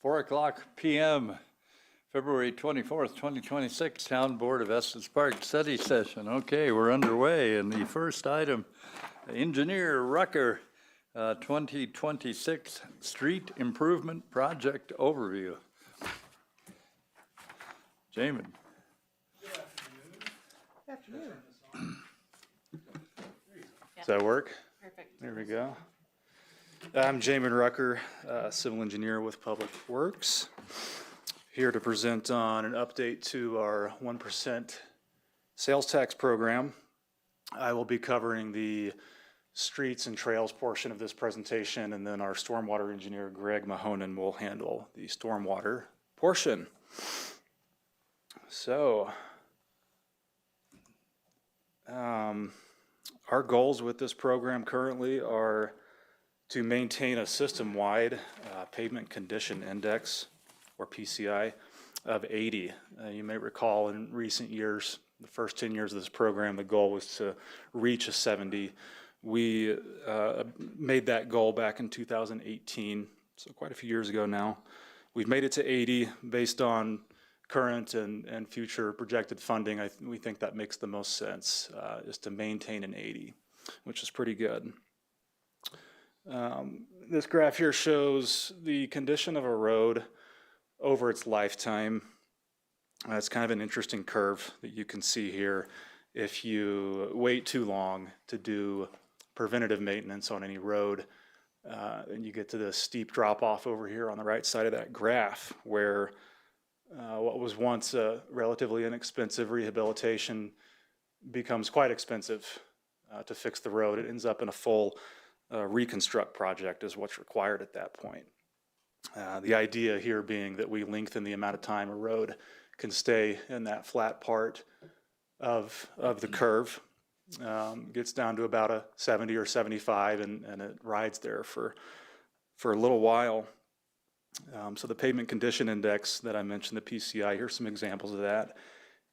4 o'clock p.m., February 24th, 2026, Town Board of Estes Park study session. Okay, we're underway. And the first item, Engineer Rucker, 2026 Street Improvement Project Overview. Jamin. Good afternoon. Does that work? Perfect. There we go. I'm Jamin Rucker, civil engineer with Public Works, here to present on an update to our 1% sales tax program. I will be covering the streets and trails portion of this presentation, and then our stormwater engineer, Greg Mahonen, will handle the stormwater portion. So, our goals with this program currently are to maintain a system-wide pavement condition index, or PCI, of 80. You may recall in recent years, the first 10 years of this program, the goal was to reach a 70. We made that goal back in 2018, so quite a few years ago now. We've made it to 80 based on current and future projected funding. We think that makes the most sense, is to maintain an 80, which is pretty good. This graph here shows the condition of a road over its lifetime. It's kind of an interesting curve that you can see here. If you wait too long to do preventative maintenance on any road, and you get to this steep drop off over here on the right side of that graph, where what was once a relatively inexpensive rehabilitation becomes quite expensive to fix the road. It ends up in a full reconstruct project is what's required at that point. The idea here being that we lengthen the amount of time a road can stay in that flat part of the curve. Gets down to about a 70 or 75, and it rides there for a little while. So the pavement condition index that I mentioned, the PCI, here's some examples of that.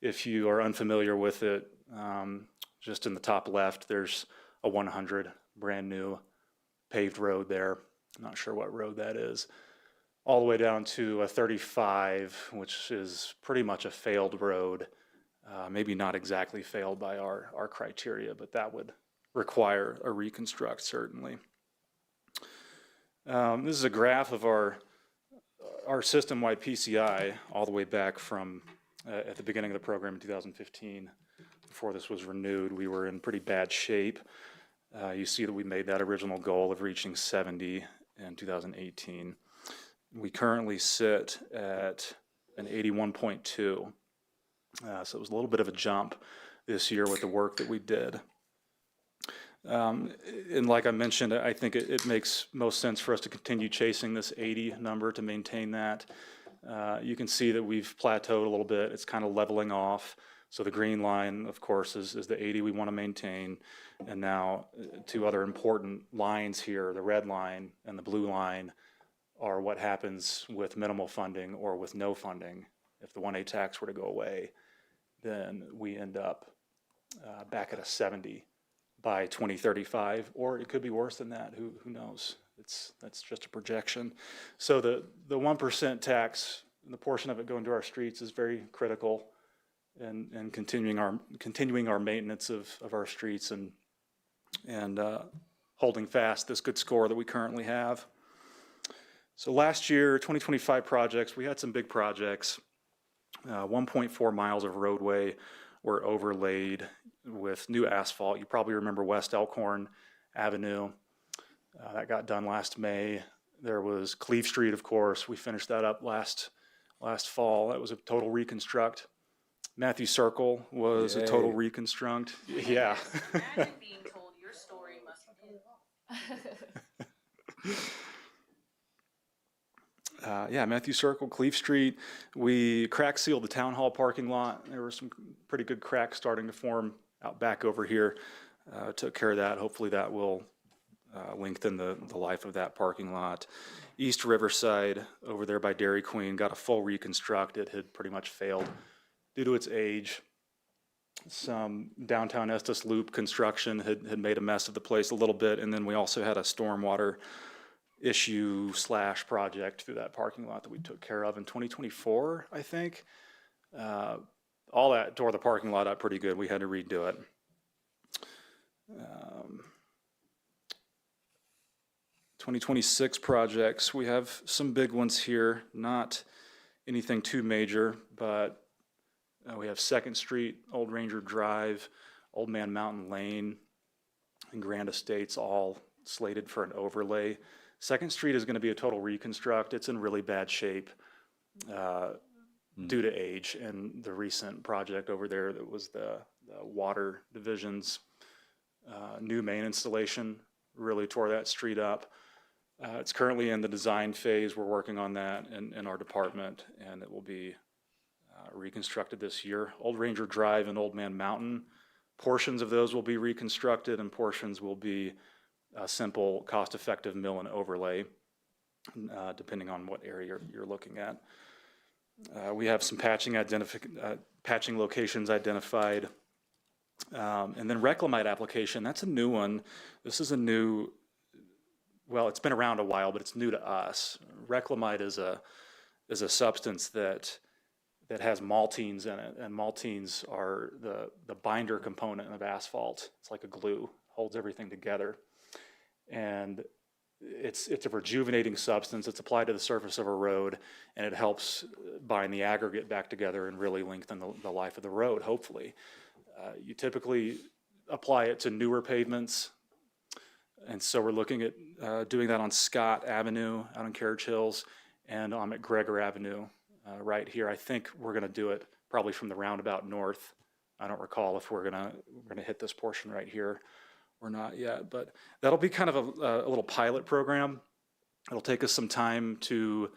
If you are unfamiliar with it, just in the top left, there's a 100 brand new paved road there. I'm not sure what road that is. All the way down to a 35, which is pretty much a failed road. Maybe not exactly failed by our criteria, but that would require a reconstruct, certainly. This is a graph of our system-wide PCI all the way back from at the beginning of the program in 2015. Before this was renewed, we were in pretty bad shape. You see that we made that original goal of reaching 70 in 2018. We currently sit at an 81.2. So it was a little bit of a jump this year with the work that we did. And like I mentioned, I think it makes most sense for us to continue chasing this 80 number to maintain that. You can see that we've plateaued a little bit. It's kind of leveling off. So the green line, of course, is the 80 we want to maintain. And now two other important lines here, the red line and the blue line, are what happens with minimal funding or with no funding. If the 1A tax were to go away, then we end up back at a 70 by 2035, or it could be worse than that. Who knows? That's just a projection. So the 1% tax, the portion of it going to our streets, is very critical in continuing our maintenance of our streets and holding fast this good score that we currently have. So last year, 2025 projects, we had some big projects. 1.4 miles of roadway were overlaid with new asphalt. You probably remember West Elkhorn Avenue. That got done last May. There was Cleve Street, of course. We finished that up last fall. That was a total reconstruct. Matthew Circle was a total reconstruct. Yeah. Imagine being told your story must be. Yeah, Matthew Circle, Cleve Street. We crack sealed the town hall parking lot. There were some pretty good cracks starting to form out back over here. Took care of that. Hopefully that will lengthen the life of that parking lot. East Riverside over there by Dairy Queen got a full reconstruct. It had pretty much failed due to its age. Some downtown Estes Loop construction had made a mess of the place a little bit, and then we also had a stormwater issue / project through that parking lot that we took care of in 2024, I think. All that tore the parking lot up pretty good. We had to redo it. 2026 projects, we have some big ones here, not anything too major, but we have 2nd Street, Old Ranger Drive, Old Man Mountain Lane, and Grand Estates all slated for an overlay. 2nd Street is going to be a total reconstruct. It's in really bad shape due to age, and the recent project over there that was the water division's new main installation really tore that street up. It's currently in the design phase. We're working on that in our department, and it will be reconstructed this year. Old Ranger Drive and Old Man Mountain, portions of those will be reconstructed and portions will be a simple, cost-effective mill and overlay, depending on what area you're looking at. We have some patching locations identified. And then reclamite application, that's a new one. This is a new, well, it's been around a while, but it's new to us. Reclamite is a substance that has maltines in it, and maltines are the binder component of asphalt. It's like a glue, holds everything together. And it's a rejuvenating substance. It's applied to the surface of a road, and it helps bind the aggregate back together and really lengthen the life of the road, hopefully. You typically apply it to newer pavements, and so we're looking at doing that on Scott Avenue out on Carriage Hills and on McGregor Avenue right here. I think we're going to do it probably from the roundabout north. I don't recall if we're going to hit this portion right here or not yet, but that'll be kind of a little pilot program. It'll take us some time to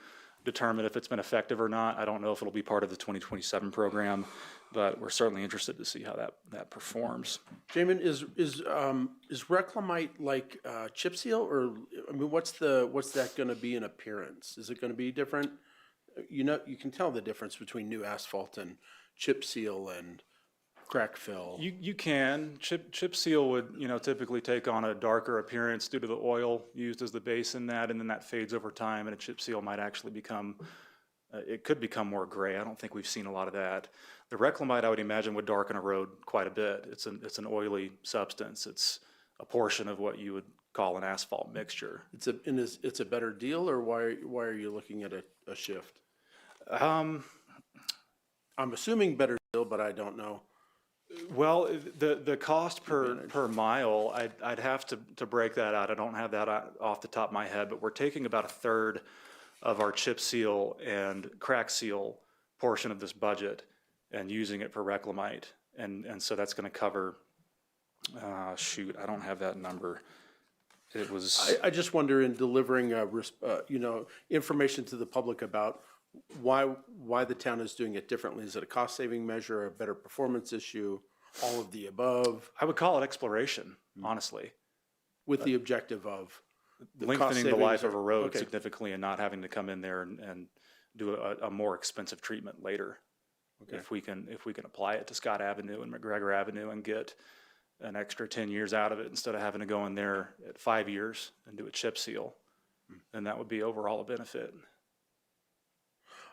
determine if it's been effective or not. I don't know if it'll be part of the 2027 program, but we're certainly interested to see how that performs. Jamin, is reclamite like chip seal, or I mean, what's that going to be in appearance? Is it going to be different? You know, you can tell the difference between new asphalt and chip seal and crack fill. You can. Chip seal would, typically take on a darker appearance due to the oil used as the base in that, and then that fades over time, and a chip seal might actually become, it could become more gray. I don't think we've seen a lot of that. The reclamite, I would imagine, would darken a road quite a bit. It's an oily substance. It's a portion of what you would call an asphalt mixture. It's a better deal, or why are you looking at a shift? I'm assuming better deal, but I don't know. Well, the cost per mile, I'd have to break that out. I don't have that off the top of my head, but we're taking about a third of our chip seal and crack seal portion of this budget and using it for reclamite. And so that's going to cover, I don't have that number. It was. I just wonder, in delivering information to the public about why the town is doing it differently. Is it a cost saving measure, a better performance issue, all of the above? I would call it exploration, honestly. With the objective of lengthening the life of a road significantly and not having to come in there and do a more expensive treatment later. Okay. If we can apply it to Scott Avenue and McGregor Avenue and get an extra 10 years out of it instead of having to go in there at 5 years and do a chip seal, then that would be overall a benefit.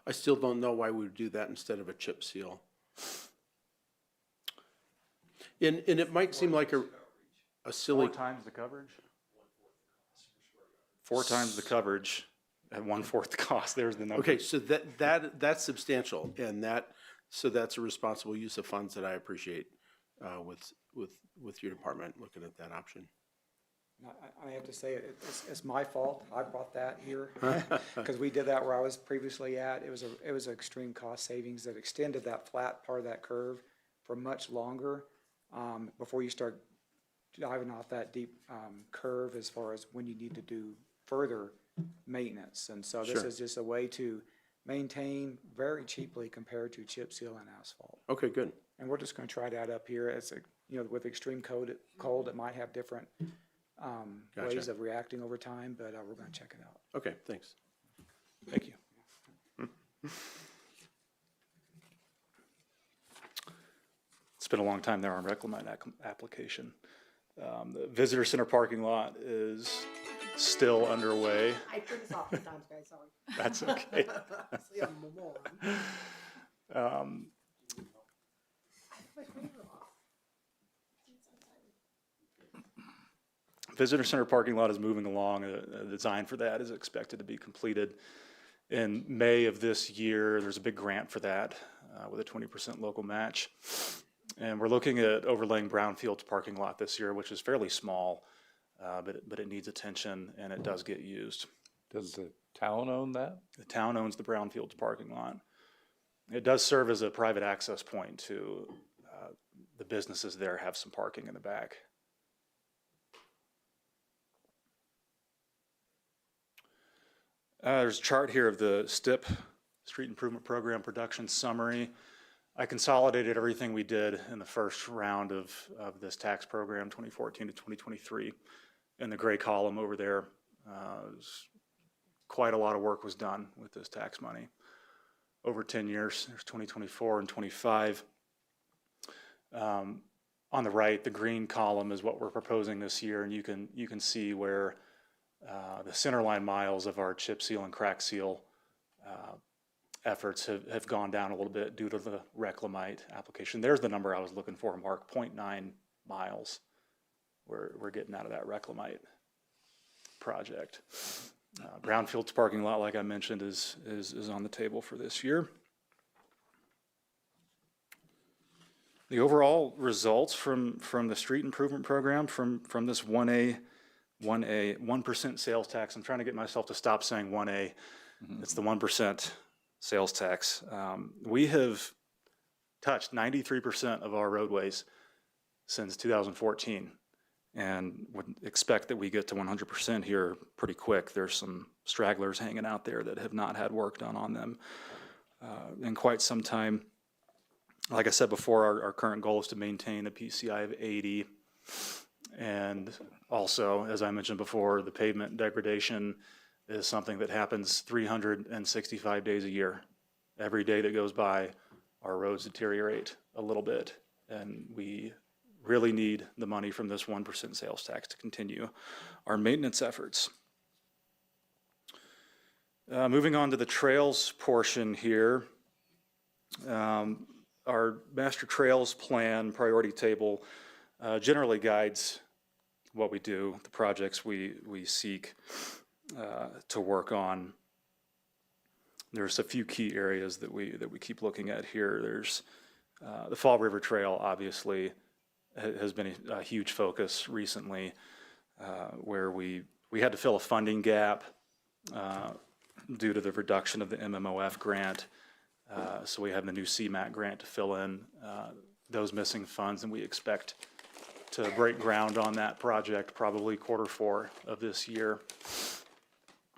I still don't know why we would do that instead of a chip seal. And it might seem like a silly. 4 times the coverage? 4 times the coverage at 1/4 the cost. There's the number. Okay, so that's substantial, and that's a responsible use of funds that I appreciate with your department looking at that option. I have to say, it's my fault. I brought that here because we did that where I was previously at. It was an extreme cost savings that extended that flat part of that curve for much longer before you start diving off that deep curve as far as when you need to do further maintenance. And so this is just a way to maintain very cheaply compared to chip seal and asphalt. Okay, good. And we're just going to try that up here. It's with extreme cold, it might have different ways of reacting over time, but we're going to check it out. Okay, thanks. Thank you. It's been a long time there on reclamite application. The visitor center parking lot is still underway. I turn this off sometimes, guys, sorry. That's okay. See, I'm a moron. Um, I have my finger off. Visitor center parking lot is moving along. A design for that is expected to be completed in May of this year. There's a big grant for that with a 20% local match. And we're looking at overlaying brownfields parking lot this year, which is fairly small, but it needs attention and it does get used. Does the town own that? The town owns the brownfields parking lot. It does serve as a private access point to the businesses there have some parking in the back. There's a chart here of the STIP, Street Improvement Program production summary. I consolidated everything we did in the first round of this tax program, 2014 to 2023. In the gray column over there, quite a lot of work was done with this tax money. Over 10 years, there's 2024 and 25. On the right, the green column is what we're proposing this year, and you can see where the centerline miles of our chip seal and crack seal efforts have gone down a little bit due to the reclamite application. There's the number I was looking for, Mark, 0.9 miles we're getting out of that reclamite project. Brownfields parking lot, like I mentioned, is on the table for this year. The overall results from the street improvement program, from this 1% sales tax. I'm trying to get myself to stop saying 1A. It's the 1% sales tax. We have touched 93% of our roadways since 2014 and would expect that we get to 100% here pretty quick. There's some stragglers hanging out there that have not had work done on them in quite some time. Like I said before, our current goal is to maintain a PCI of 80. And also, as I mentioned before, the pavement degradation is something that happens 365 days a year. Every day that goes by, our roads deteriorate a little bit, and we really need the money from this 1% sales tax to continue our maintenance efforts. Moving on to the trails portion here. Our master trails plan priority table generally guides what we do, the projects we seek to work on. There's a few key areas that we keep looking at here. There's the Fall River Trail, obviously, has been a huge focus recently, where we had to fill a funding gap due to the reduction of the MMOF grant. So we have the new CMAQ grant to fill in those missing funds, and we expect to break ground on that project probably Q4 of this year.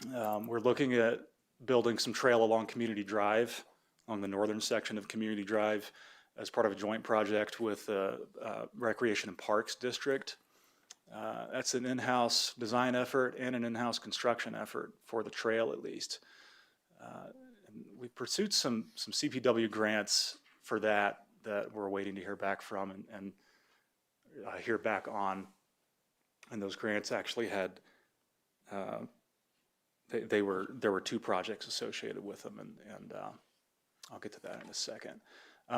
We're looking at building some trail along Community Drive, along the northern section of Community Drive, as part of a joint project with Recreation and Parks District. That's an in-house design effort and an in-house construction effort for the trail, at least. And we pursued some CPW grants for that we're waiting to hear back from and hear back on. And those grants actually had there were two projects associated with them, and I'll get to that in a second.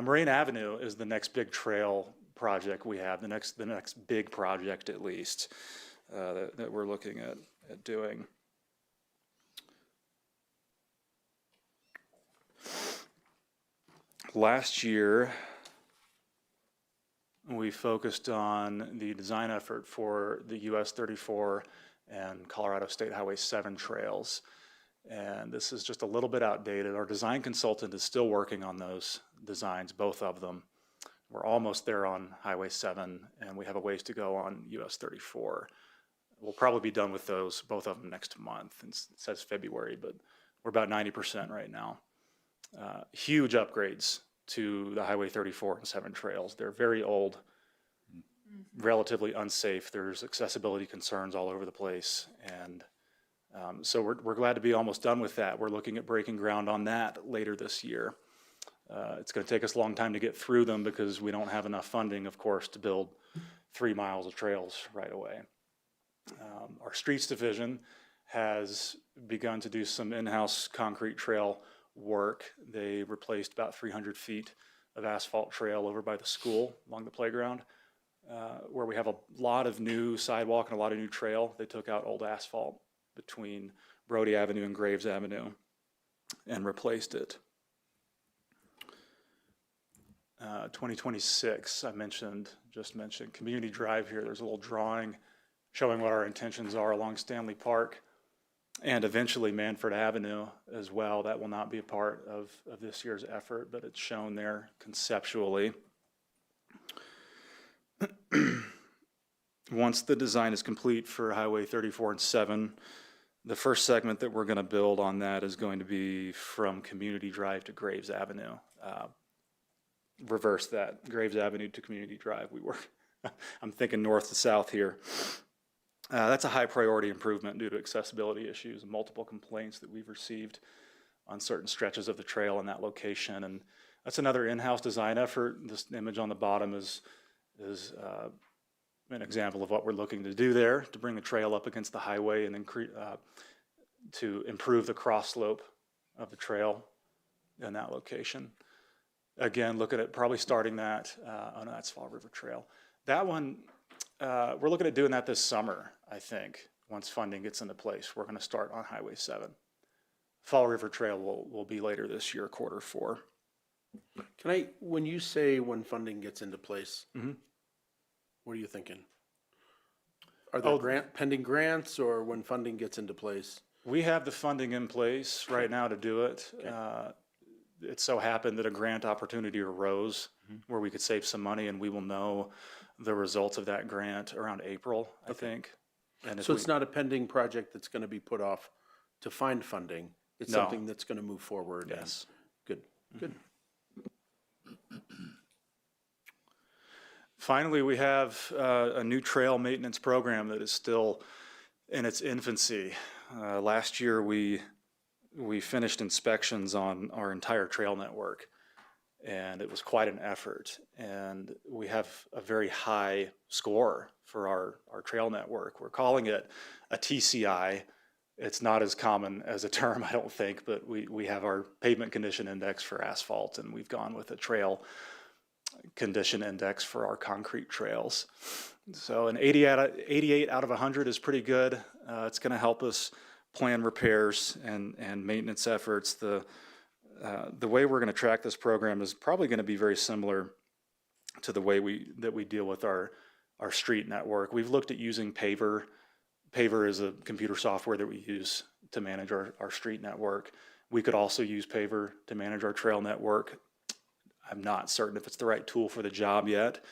Moraine Avenue is the next big trail project we have, the next big project at least that we're looking at doing. Last year, we focused on the design effort for the US 34 and Colorado State Highway 7 trails. And this is just a little bit outdated. Our design consultant is still working on those designs, both of them. We're almost there on Highway 7, and we have a ways to go on US 34. We'll probably be done with those, both of them, next month. It says February, but we're about 90% right now. Huge upgrades to the Highway 34 and 7 trails. They're very old, relatively unsafe. There's accessibility concerns all over the place, and so we're glad to be almost done with that. We're looking at breaking ground on that later this year. It's going to take us a long time to get through them because we don't have enough funding, of course, to build 3 miles of trails right away. Our streets division has begun to do some in-house concrete trail work. They replaced about 300 feet of asphalt trail over by the school along the playground, where we have a lot of new sidewalk and a lot of new trail. They took out old asphalt between Brody Avenue and Graves Avenue and replaced it. 2026, just mentioned Community Drive here. There's a little drawing showing what our intentions are along Stanley Park and eventually Manford Avenue as well. That will not be a part of this year's effort, but it's shown there conceptually. Once the design is complete for Highway 34 and 7, the first segment that we're going to build on that is going to be from Community Drive to Graves Avenue. Reverse that, Graves Avenue to Community Drive. I'm thinking north to south here. That's a high priority improvement due to accessibility issues and multiple complaints that we've received on certain stretches of the trail in that location. And that's another in-house design effort. This image on the bottom is an example of what we're looking to do there, to bring the trail up against the highway and to improve the cross slope of the trail in that location. Again, looking at probably starting that, oh no, that's Fall River Trail. That one, we're looking at doing that this summer, I think, once funding gets into place. We're going to start on Highway 7. Fall River Trail will be later this year, Q4. When you say when funding gets into place, Mm-hmm. what are you thinking? Are there pending grants, or when funding gets into place? We have the funding in place right now to do it. Okay. It so happened that a grant opportunity arose where we could save some money, and we will know the results of that grant around April, I think. And So it's not a pending project that's going to be put off to find funding. It's No. something that's going to move forward. Yes. Good. Finally, we have a new trail maintenance program that is still in its infancy. Last year, we finished inspections on our entire trail network, and it was quite an effort. And we have a very high score for our trail network. We're calling it a TCI. It's not as common as a term, I don't think, but we have our pavement condition index for asphalt, and we've gone with a trail condition index for our concrete trails. So an 88 out of 100 is pretty good. It's going to help us plan repairs and maintenance efforts. The way we're going to track this program is probably going to be very similar to the way we deal with our street network. We've looked at using Paver. Paver is a computer software that we use to manage our street network. We could also use Paver to manage our trail network. I'm not certain if it's the right tool for the job yet.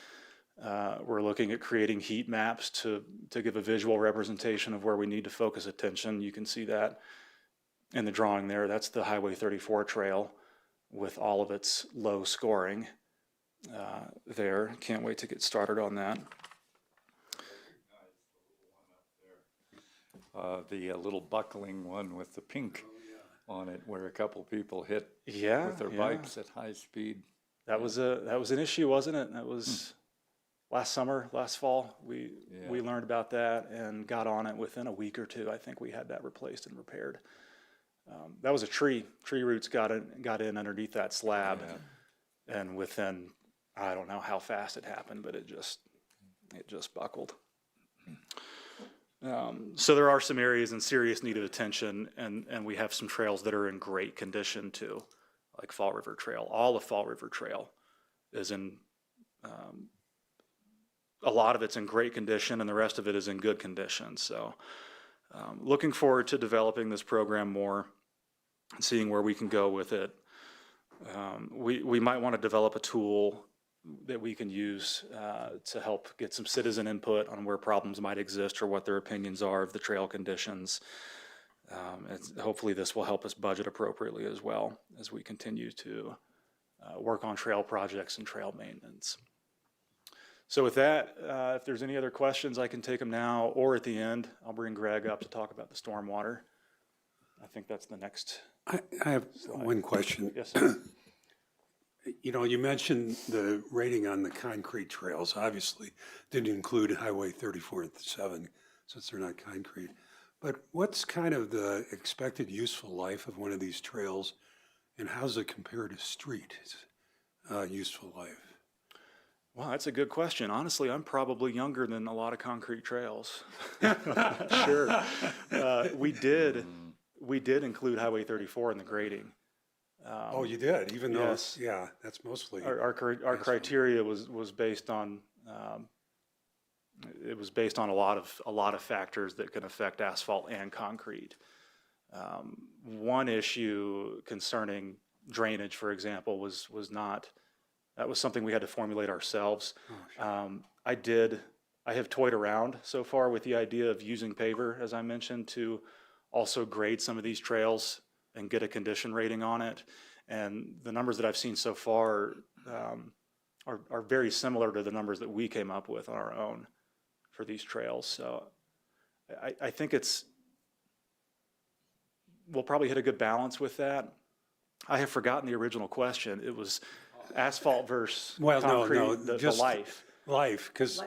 We're looking at creating heat maps to give a visual representation of where we need to focus attention. You can see that in the drawing there. That's the Highway 34 trail with all of its low scoring there. Can't wait to get started on that. The little buckling one with the pink on it, where a couple people hit Yeah, with their yeah. bikes at high speed. That was an issue, wasn't it? That was last fall. We learned about that and got on it within a week or two. I think we had that replaced and repaired. That was a tree. Tree roots got in underneath that slab, and within, I don't know how fast it happened, but it just buckled. So there are some areas in serious need of attention, and we have some trails that are in great condition too, like Fall River Trail. All of Fall River Trail is in, a lot of it's in great condition, and the rest of it is in good condition. So looking forward to developing this program more, seeing where we can go with it. We might want to develop a tool that we can use to help get some citizen input on where problems might exist or what their opinions are of the trail conditions. Hopefully this will help us budget appropriately as well as we continue to work on trail projects and trail maintenance. So with that, if there's any other questions, I can take them now or at the end. I'll bring Greg up to talk about the stormwater. I think that's the next. I have one question. Yes, sir. You know, you mentioned the rating on the concrete trails, obviously didn't include Highway 34 and 7 since they're not concrete. But what's kind of the expected useful life of one of these trails, and how does it compare to street useful life? Well, that's a good question. Honestly, I'm probably younger than a lot of concrete trails. Sure. We did include Highway 34 in the grading. Oh, you did, even though, yes. yeah, that's mostly. Our criteria was based on it was based on a lot of factors that can affect asphalt and concrete. One issue concerning drainage, for example, was not. That was something we had to formulate ourselves. Oh, sure. I have toyed around so far with the idea of using paver, as I mentioned, to also grade some of these trails and get a condition rating on it. And the numbers that I've seen so far are very similar to the numbers that we came up with on our own for these trails. So I think we'll probably hit a good balance with that. I have forgotten the original question. It was asphalt versus concrete, the life. Life, because,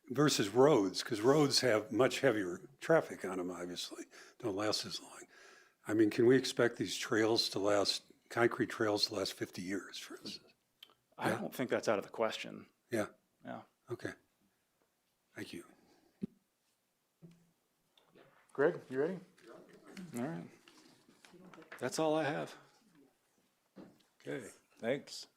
versus roads, because roads have much heavier traffic on them, obviously, don't last as long. I mean, can we expect these trails to last, concrete trails to last 50 years, for instance? I don't think that's out of the question. Yeah, Yeah. okay. Thank you. Greg, you ready? All right. That's all I have. Okay, thanks.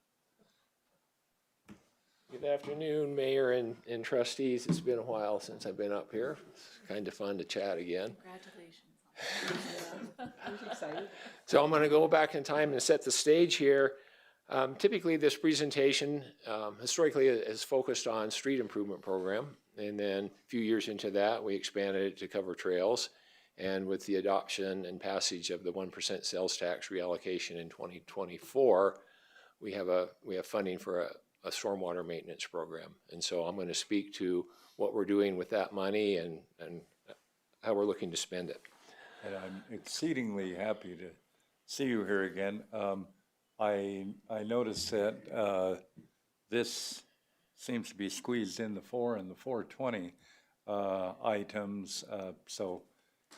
Good afternoon, Mayor and trustees. It's been a while since I've been up here. It's kind of fun to chat again. Congratulations. So I'm going to go back in time and set the stage here. Typically, this presentation historically is focused on street improvement program. And then a few years into that, we expanded it to cover trails. And with the adoption and passage of the 1% sales tax reallocation in 2024, we have funding for a stormwater maintenance program. And so I'm going to speak to what we're doing with that money and how we're looking to spend it. And I'm exceedingly happy to see you here again. I noticed that this seems to be squeezed in the 4 and the 420 items. So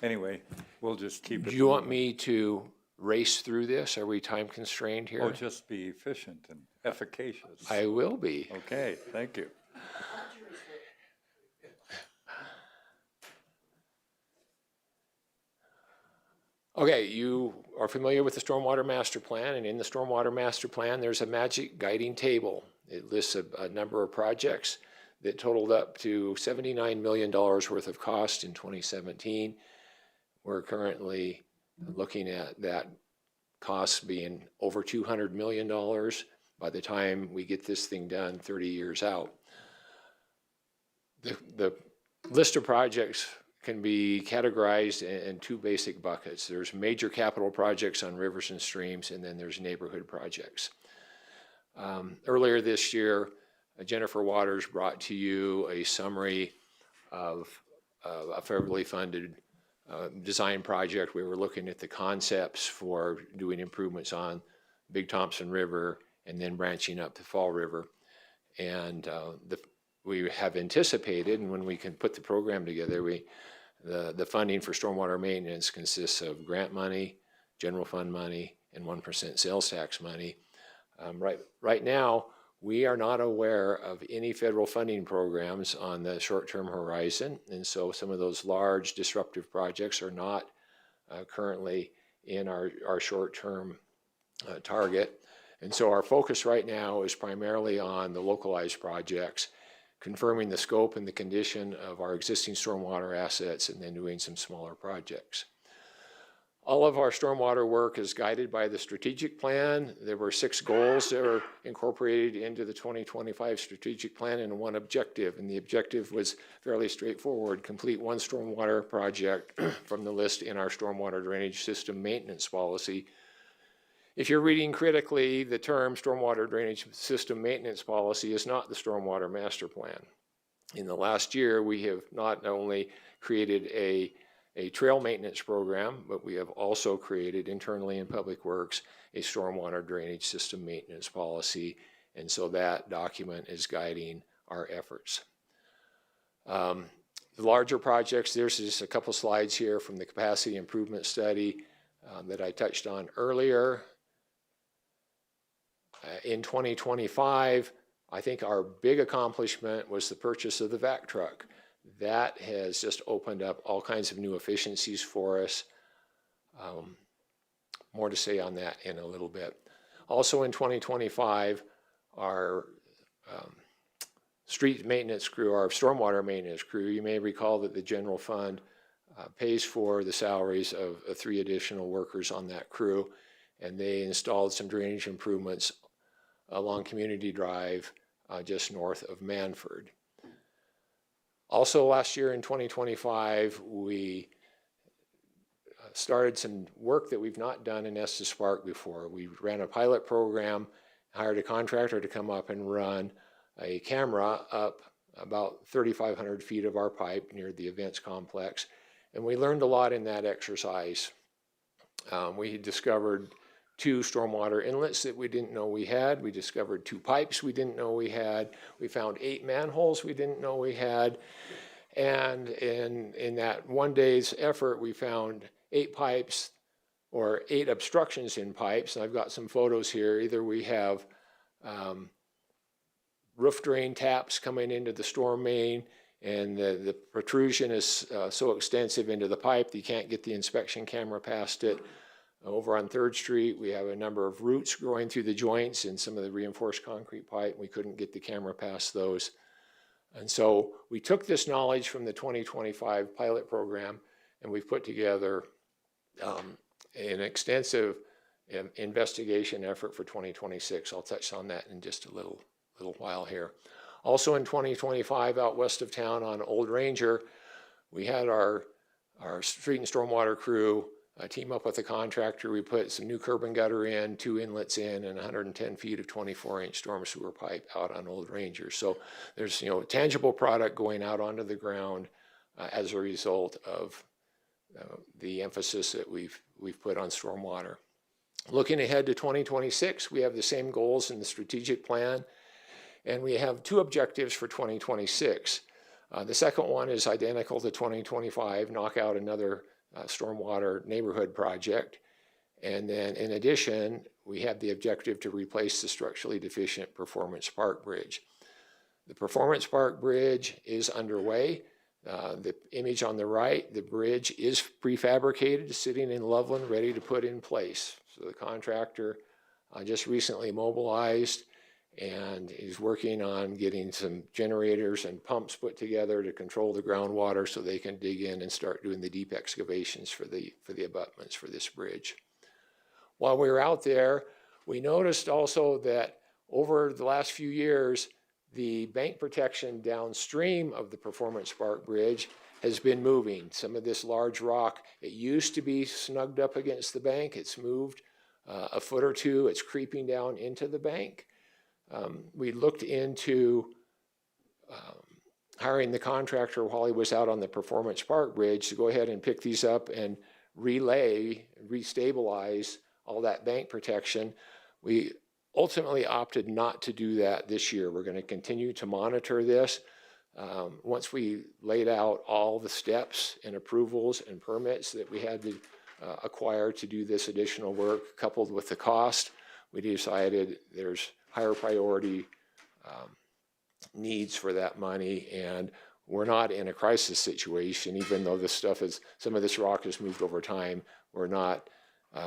anyway, we'll just keep it. Do you want me to race through this? Are we time constrained here? Oh, just be efficient and efficacious. I will be. Okay, thank you. Okay, you are familiar with the Stormwater Master Plan, and in the Stormwater Master Plan, there's a magic guiding table. It lists a number of projects that totaled up to $79 million worth of cost in 2017. We're currently looking at that cost being over $200 million by the time we get this thing done 30 years out. The list of projects can be categorized in two basic buckets. There's major capital projects on rivers and streams, and then there's neighborhood projects. Earlier this year, Jennifer Waters brought to you a summary of a federally funded design project. We were looking at the concepts for doing improvements on Big Thompson River and then branching up to Fall River. And we have anticipated, and when we can put the program together, the funding for stormwater maintenance consists of grant money, general fund money, and 1% sales tax money. Right now, we are not aware of any federal funding programs on the short-term horizon, and so some of those large disruptive projects are not currently in our short-term target. And so our focus right now is primarily on the localized projects, confirming the scope and the condition of our existing stormwater assets, and then doing some smaller projects. All of our stormwater work is guided by the strategic plan. There were 6 goals that were incorporated into the 2025 strategic plan and 1 objective. And the objective was fairly straightforward: complete 1 stormwater project from the list in our stormwater drainage system maintenance policy. If you're reading critically, the term stormwater drainage system maintenance policy is not the stormwater master plan. In the last year, we have not only created a trail maintenance program, but we have also created internally in Public Works a stormwater drainage system maintenance policy. And so that document is guiding our efforts. The larger projects, there's just a couple slides here from the capacity improvement study that I touched on earlier. In 2025, I think our big accomplishment was the purchase of the vac truck. That has just opened up all kinds of new efficiencies for us. More to say on that in a little bit. Also in 2025, our street maintenance crew, our stormwater maintenance crew, you may recall that the general fund pays for the salaries of 3 additional workers on that crew, and they installed some drainage improvements along Community Drive just north of Manford. Also last year in 2025, we started some work that we've not done in Estes Park before. We ran a pilot program, hired a contractor to come up and run a camera up about 3,500 feet of our pipe near the events complex. And we learned a lot in that exercise. We discovered 2 stormwater inlets that we didn't know we had. We discovered 2 pipes we didn't know we had. We found 8 manholes we didn't know we had. And in that one day's effort, we found 8 pipes or 8 obstructions in pipes. And I've got some photos here. Either we have roof drain taps coming into the storm main, and the protrusion is so extensive into the pipe that you can't get the inspection camera past it. Over on 3rd Street, we have a number of roots growing through the joints in some of the reinforced concrete pipe. We couldn't get the camera past those. And so we took this knowledge from the 2025 pilot program, and we've put together an extensive investigation effort for 2026. I'll touch on that in just a little while here. Also in 2025, out west of town on Old Ranger, we had our street and stormwater crew team up with a contractor. We put some new curb and gutter in, 2 inlets in, and 110 feet of 24-inch storm sewer pipe out on Old Ranger. So there's tangible product going out onto the ground as a result of the emphasis that we've put on stormwater. Looking ahead to 2026, we have the same goals in the strategic plan, and we have 2 objectives for 2026. The second one is identical to 2025, knock out another stormwater neighborhood project. And then in addition, we have the objective to replace the structurally deficient Performance Park Bridge. The Performance Park Bridge is underway. The image on the right, the bridge is prefabricated, sitting in Loveland, ready to put in place. So the contractor just recently mobilized and is working on getting some generators and pumps put together to control the groundwater so they can dig in and start doing the deep excavations for the abutments for this bridge. While we were out there, we noticed also that over the last few years, the bank protection downstream of the Performance Park Bridge has been moving. Some of this large rock, it used to be snugged up against the bank. It's moved a foot or 2. It's creeping down into the bank. We looked into hiring the contractor while he was out on the Performance Park Bridge to go ahead and pick these up and restabilize all that bank protection. We ultimately opted not to do that this year. We're going to continue to monitor this. Once we laid out all the steps and approvals and permits that we had to acquire to do this additional work, coupled with the cost, we decided there's higher priority needs for that money, and we're not in a crisis situation. Even though some of this rock has moved over time, we're not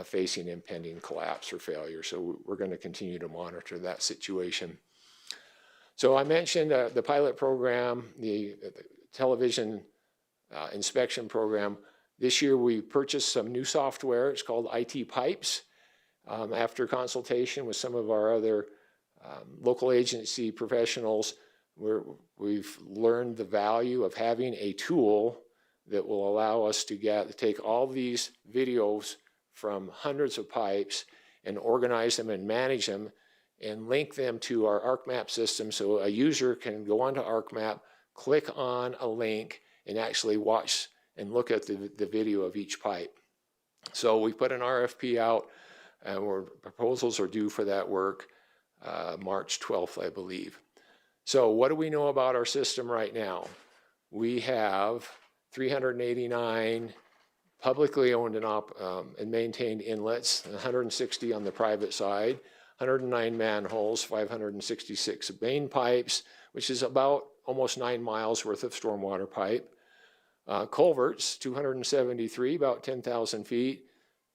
facing impending collapse or failure. So we're going to continue to monitor that situation. So I mentioned the pilot program, the television inspection program. This year we purchased some new software. It's called IT Pipes. After consultation with some of our other local agency professionals, we've learned the value of having a tool that will allow us to take all these videos from hundreds of pipes and organize them and manage them and link them to our ArcMap system, so a user can go onto ArcMap, click on a link, and actually watch and look at the video of each pipe. So we put an RFP out, and proposals are due for that work March 12th, I believe. So what do we know about our system right now? we have 389 publicly owned and maintained inlets, 160 on the private side, 109 manholes, 566 main pipes, which is about almost 9 miles worth of stormwater pipe. Culverts, 273, about 10,000 feet.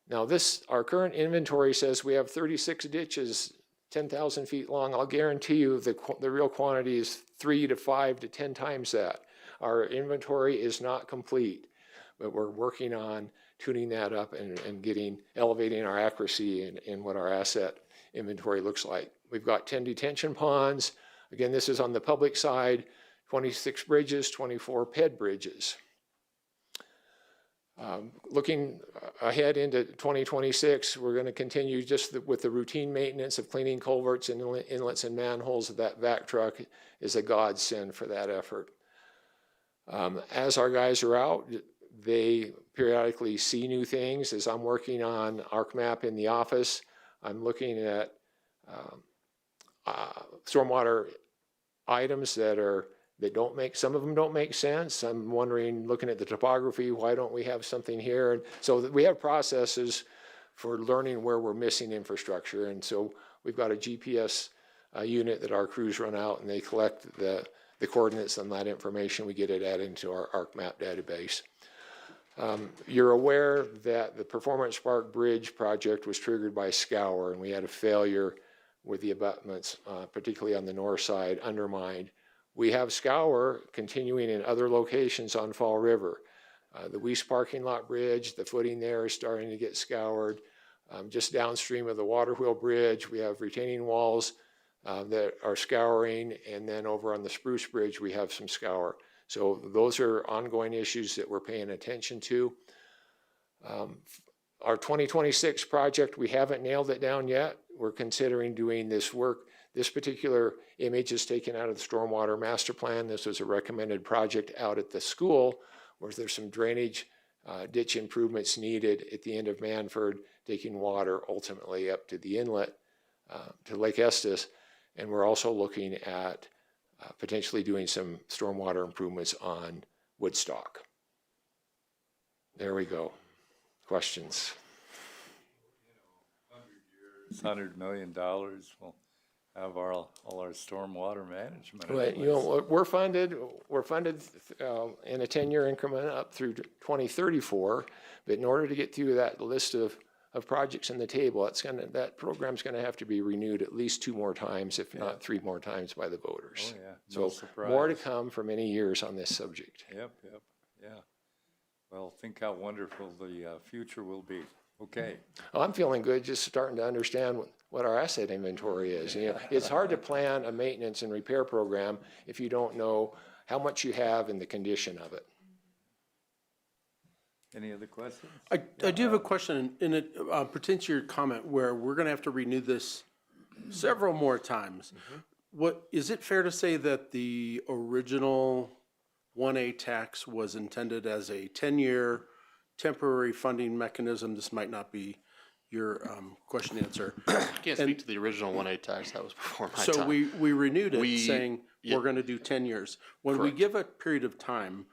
Now our current inventory says we have 36 ditches, 10,000 feet long. I'll guarantee you the real quantity is 3 to 5 to 10 times that. Our inventory is not complete, but we're working on tuning that up and elevating our accuracy in what our asset inventory looks like. We've got 10 detention ponds. Again, this is on the public side, 26 bridges, 24 PED bridges. Looking ahead into 2026, we're going to continue just with the routine maintenance of cleaning culverts and inlets and manholes. That vac truck is a godsend for that effort. As our guys are out, they periodically see new things. As I'm working on ArcMap in the office, I'm looking at stormwater items some of them don't make sense. I'm wondering, looking at the topography, why don't we have something here? And so we have processes for learning where we're missing infrastructure. And so we've got a GPS unit that our crews run out, and they collect the coordinates on that information. We get it added into our ArcMap database. You're aware that the Performance Park Bridge project was triggered by scour, and we had a failure with the abutments, particularly on the north side, undermined. We have scour continuing in other locations on Fall River. The Weiss parking lot bridge, the footing there is starting to get scoured. Just downstream of the Water Wheel Bridge, we have retaining walls that are scouring, and then over on the Spruce Bridge, we have some scour. So those are ongoing issues that we're paying attention to. Our 2026 project, we haven't nailed it down yet. We're considering doing this work. This particular image is taken out of the Stormwater Master Plan. This was a recommended project out at the school where there's some drainage ditch improvements needed at the end of Manford, taking water ultimately up to the inlet to Lake Estes. And we're also looking at potentially doing some stormwater improvements on Woodstock. There we go. Questions? $100 million will have all our stormwater management. But, you know, we're funded in a 10-year increment up through 2034. But in order to get through that list of projects in the table, that program's gonna have to be renewed at least 2 more times, if not 3 more times by the voters. Oh, yeah. So No surprise. more to come for many years on this subject. Yep, yeah. Well, think how wonderful the future will be. Okay. Well, I'm feeling good just starting to understand what our asset inventory is. You know, it's hard to plan a maintenance and repair program if you don't know how much you have and the condition of it. Any other questions? I do have a question, and it pertains to your comment where we're gonna have to renew this several more times. Is it fair to say that the original 1A tax was intended as a 10-year temporary funding mechanism? This might not be your question answer. I can't speak to the original 1A tax, that was before my So time. we renewed it We- saying yeah. we're gonna do 10 years. When we Correct. give a period of time,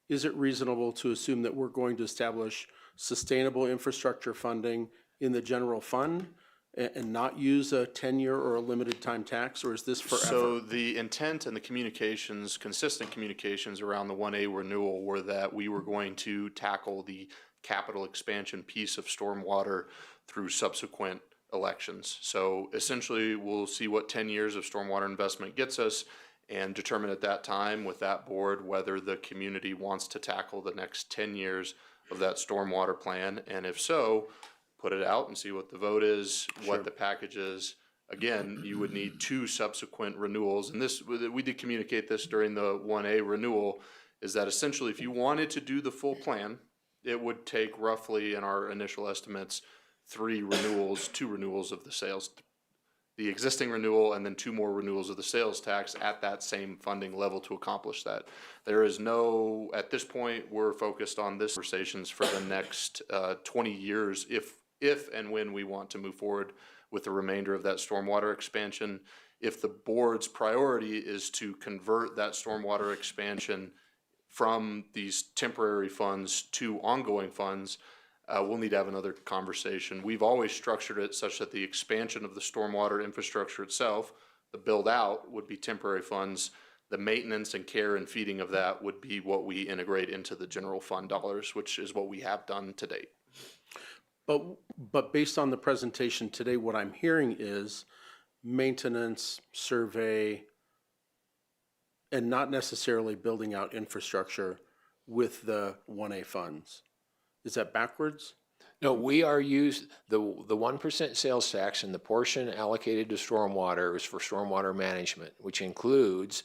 is it reasonable to assume that we're going to establish sustainable infrastructure funding in the general fund and not use a 10-year or a limited time tax, or is this forever? So the intent and the communications, consistent communications around the 1A renewal were that we were going to tackle the capital expansion piece of stormwater through subsequent elections. So essentially, we'll see what 10 years of stormwater investment gets us and determine at that time with that board whether the community wants to tackle the next 10 years of that stormwater plan. And if so, put it out and see what the vote is, what the package is. Again, you would need 2 subsequent renewals. And this, we did communicate this during the 1A renewal, is that essentially if you wanted to do the full plan, it would take roughly, in our initial estimates, 3 renewals, 2 renewals of the sales, the existing renewal, and then 2 more renewals of the sales tax at that same funding level to accomplish that. There is no, at this point, we're focused on this conversations for the next 20 years, if and when we want to move forward with the remainder of that stormwater expansion. If the board's priority is to convert that stormwater expansion from these temporary funds to ongoing funds, we'll need to have another conversation. We've always structured it such that the expansion of the stormwater infrastructure itself, the build out, would be temporary funds. The maintenance and care and feeding of that would be what we integrate into the general fund dollars, which is what we have done to date. But based on the presentation today, what I'm hearing is maintenance, survey, and not necessarily building out infrastructure with the 1A funds. Is that backwards? No, we are the 1% sales tax and the portion allocated to stormwater is for stormwater management, which includes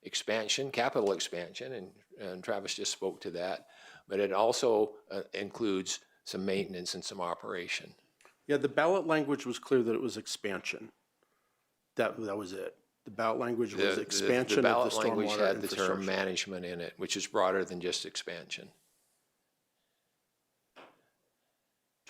expansion, capital expansion, and Travis just spoke to that, but it also includes some maintenance and some operation. Yeah, the ballot language was clear that it was expansion. That was it. The ballot language was expansion The of the ballot language stormwater had the term infrastructure. management in it, which is broader than just expansion.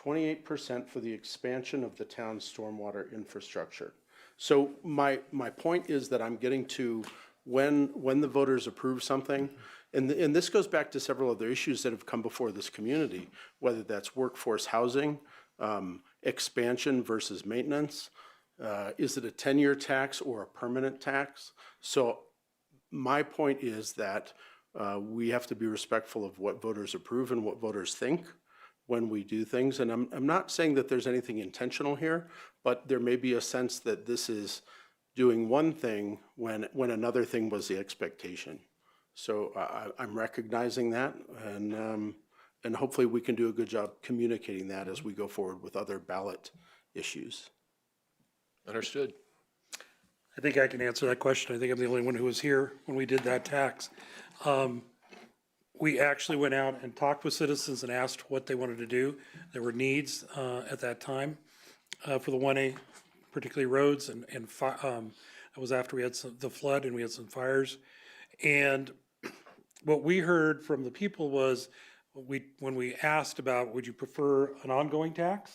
28% for the expansion of the town's stormwater infrastructure. So my point is that I'm getting to when the voters approve something, and this goes back to several other issues that have come before this community, whether that's workforce housing, expansion versus maintenance. Is it a 10-year tax or a permanent tax? So my point is that we have to be respectful of what voters approve and what voters think when we do things. And I'm not saying that there's anything intentional here, but there may be a sense that this is doing one thing when another thing was the expectation. So I'm recognizing that, and hopefully we can do a good job communicating that as we go forward with other ballot issues. Understood. I think I can answer that question. I think I'm the only one who was here when we did that tax. We actually went out and talked with citizens and asked what they wanted to do. There were needs at that time for the 1A, particularly roads, and that was after we had the flood and we had some fires. And what we heard from the people was, when we asked about, would you prefer an ongoing tax?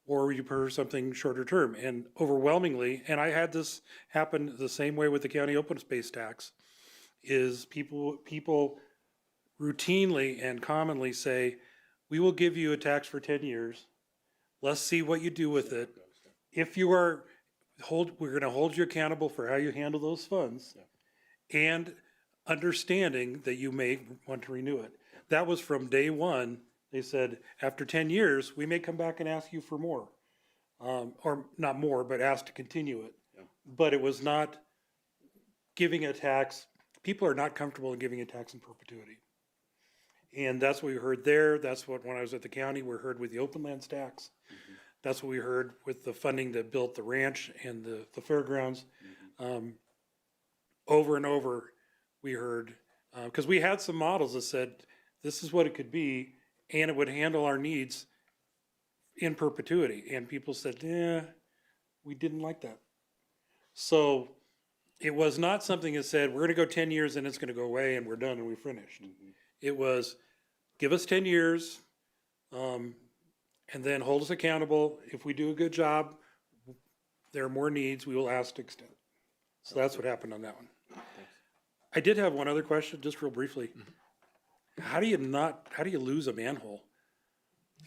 Or would you prefer something shorter term? And overwhelmingly, and I had this happen the same way with the county open space tax, is people routinely and commonly say, we will give you a tax for 10 years. Let's see what you do with it. If you are, we're gonna hold you accountable for how you handle those funds, and understanding that you may want to renew it. That was from day one. They said, after 10 years, we may come back and ask you for more. Or not more, but ask to continue it. But it was not giving a tax. People are not comfortable in giving a tax in perpetuity. And that's what we heard there. That's what, when I was at the county, we heard with the open lands tax. That's what we heard with the funding that built the ranch and the fairgrounds. Over and over, we heard, because we had some models that said, this is what it could be, and it would handle our needs in perpetuity. And people said, yeah, we didn't like that. So it was not something that said, we're gonna go 10 years and it's gonna go away and we're done and we're finished. It was, give us 10 years, and then hold us accountable. If we do a good job, there are more needs, we will ask to extend. So that's what happened on that one. I did have one other question, just real briefly. How do you lose a manhole?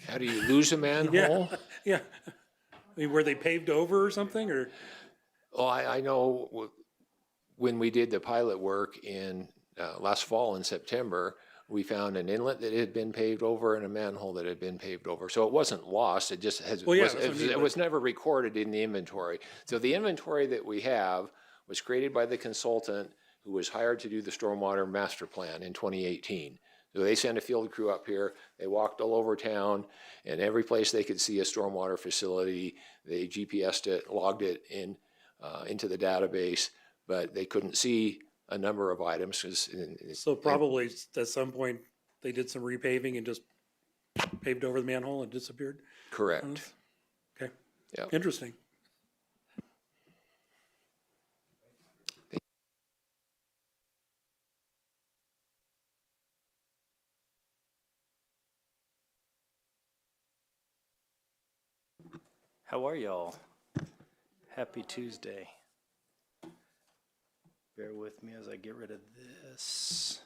How do you lose a manhole? Yeah. I mean, were they paved over or something, or? Oh, I know when we did the pilot work in last fall in September, we found an inlet that had been paved over and a manhole that had been paved over. So it wasn't lost, it just has, Well, yeah, that's what I mean, it was never recorded in the inventory. So the inventory that we have was created by the consultant who was hired to do the stormwater master plan in 2018. So they sent a field crew up here, they walked all over town, and every place they could see a stormwater facility, they GPSed it, logged it in, into the database, but they couldn't see a number of items. So probably at some point, they did some repaving and just paved over the manhole and disappeared? Correct. Okay, Yeah. interesting. How are y'all? Happy Tuesday. Bear with me as I get rid of this.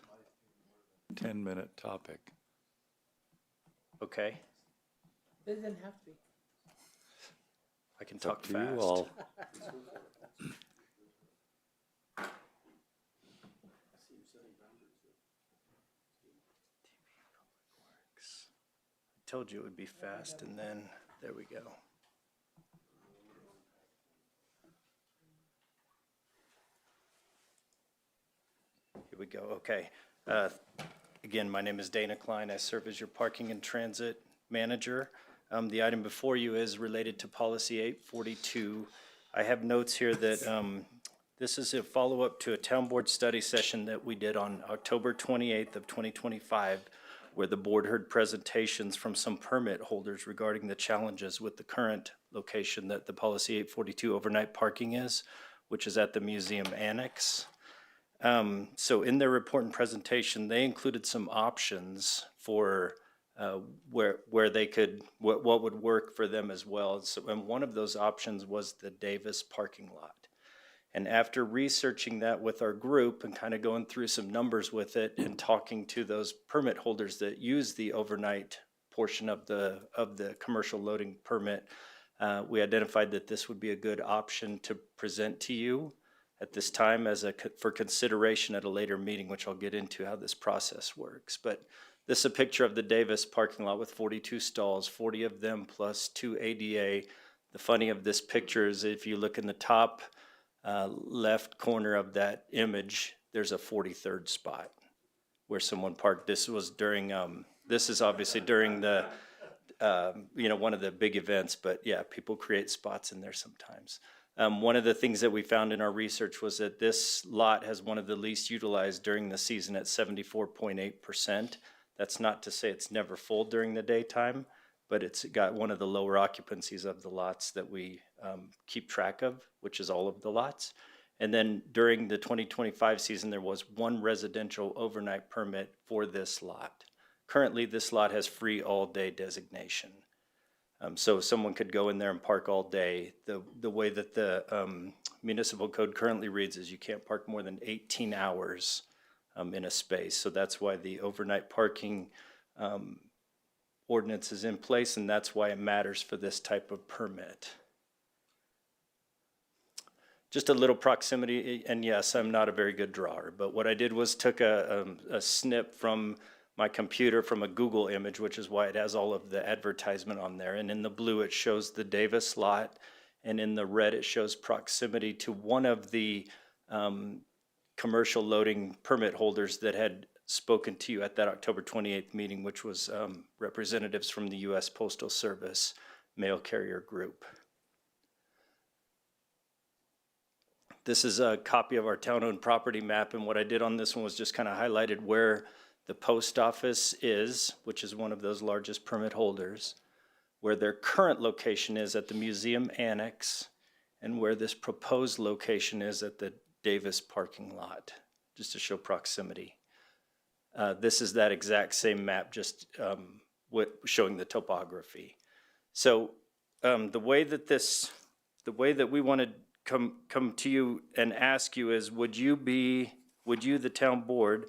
10-minute topic. Okay, It didn't have to be. I can It's up talk to you fast. all. Told you it would be fast, and then, there we go. Here we go, okay. Again, my name is Dana Klein. I serve as your parking and transit manager. The item before you is related to policy 842. I have notes here that this is a follow-up to a town board study session that we did on October 28th of 2025, where the board heard presentations from some permit holders regarding the challenges with the current location that the policy 842 overnight parking is, which is at the museum annex. So in their report and presentation, they included some options for where they could, what would work for them as well. So, and one of those options was the Davis parking lot. And after researching that with our group and kind of going through some numbers with it and talking to those permit holders that use the overnight portion of the commercial loading permit, we identified that this would be a good option to present to you at this time for consideration at a later meeting, which I'll get into how this process works. But this is a picture of the Davis parking lot with 42 stalls, 40 of them plus 2 ADA. The funny of this picture is if you look in the top left corner of that image, there's a 43rd spot where someone parked. This was during, this is obviously during the, one of the big events, but yeah, people create spots in there sometimes. One of the things that we found in our research was that this lot has one of the least utilized during the season at 74.8%. That's not to say it's never full during the daytime, but it's got one of the lower occupancies of the lots that we keep track of, which is all of the lots. And then during the 2025 season, there was one residential overnight permit for this lot. Currently, this lot has free all-day designation. So someone could go in there and park all day. The way that the municipal code currently reads is you can't park more than 18 hours in a space. So that's why the overnight parking ordinance is in place, and that's why it matters for this type of permit. Just a little proximity, and yes, I'm not a very good drawer, but what I did was took a snip from my computer from a Google image, which is why it has all of the advertisement on there. And in the blue, it shows the Davis lot, and in the red, it shows proximity to one of the commercial loading permit holders that had spoken to you at that October 28th meeting, which was representatives from the U.S. Postal Service mail carrier group. This is a copy of our town-owned property map, and what I did on this one was just kind of highlighted where the post office is, which is one of those largest permit holders, where their current location is at the museum annex, and where this proposed location is at the Davis parking lot, just to show proximity. This is that exact same map, just showing the topography. So the way that we want to come to you and ask you is, would you, the town board,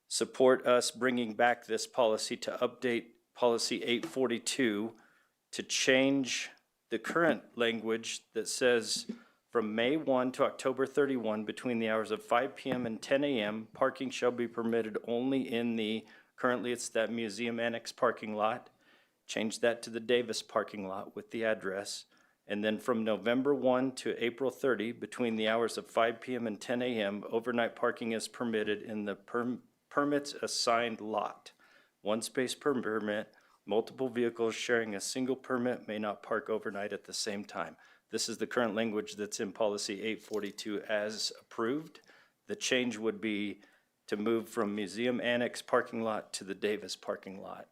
support us bringing back this policy to update policy 842 to change the current language that says from May 1 to October 31 between the hours of 5 p.m. and 10 a.m. parking shall be permitted only in currently it's that museum annex parking lot. Change that to the Davis parking lot with the address. And then from November 1 to April 30 between the hours of 5 p.m. and 10 a.m. overnight parking is permitted in the permits assigned lot. One space per permit, multiple vehicles sharing a single permit may not park overnight at the same time. This is the current language that's in policy 842 as approved. The change would be to move from museum annex parking lot to the Davis parking lot.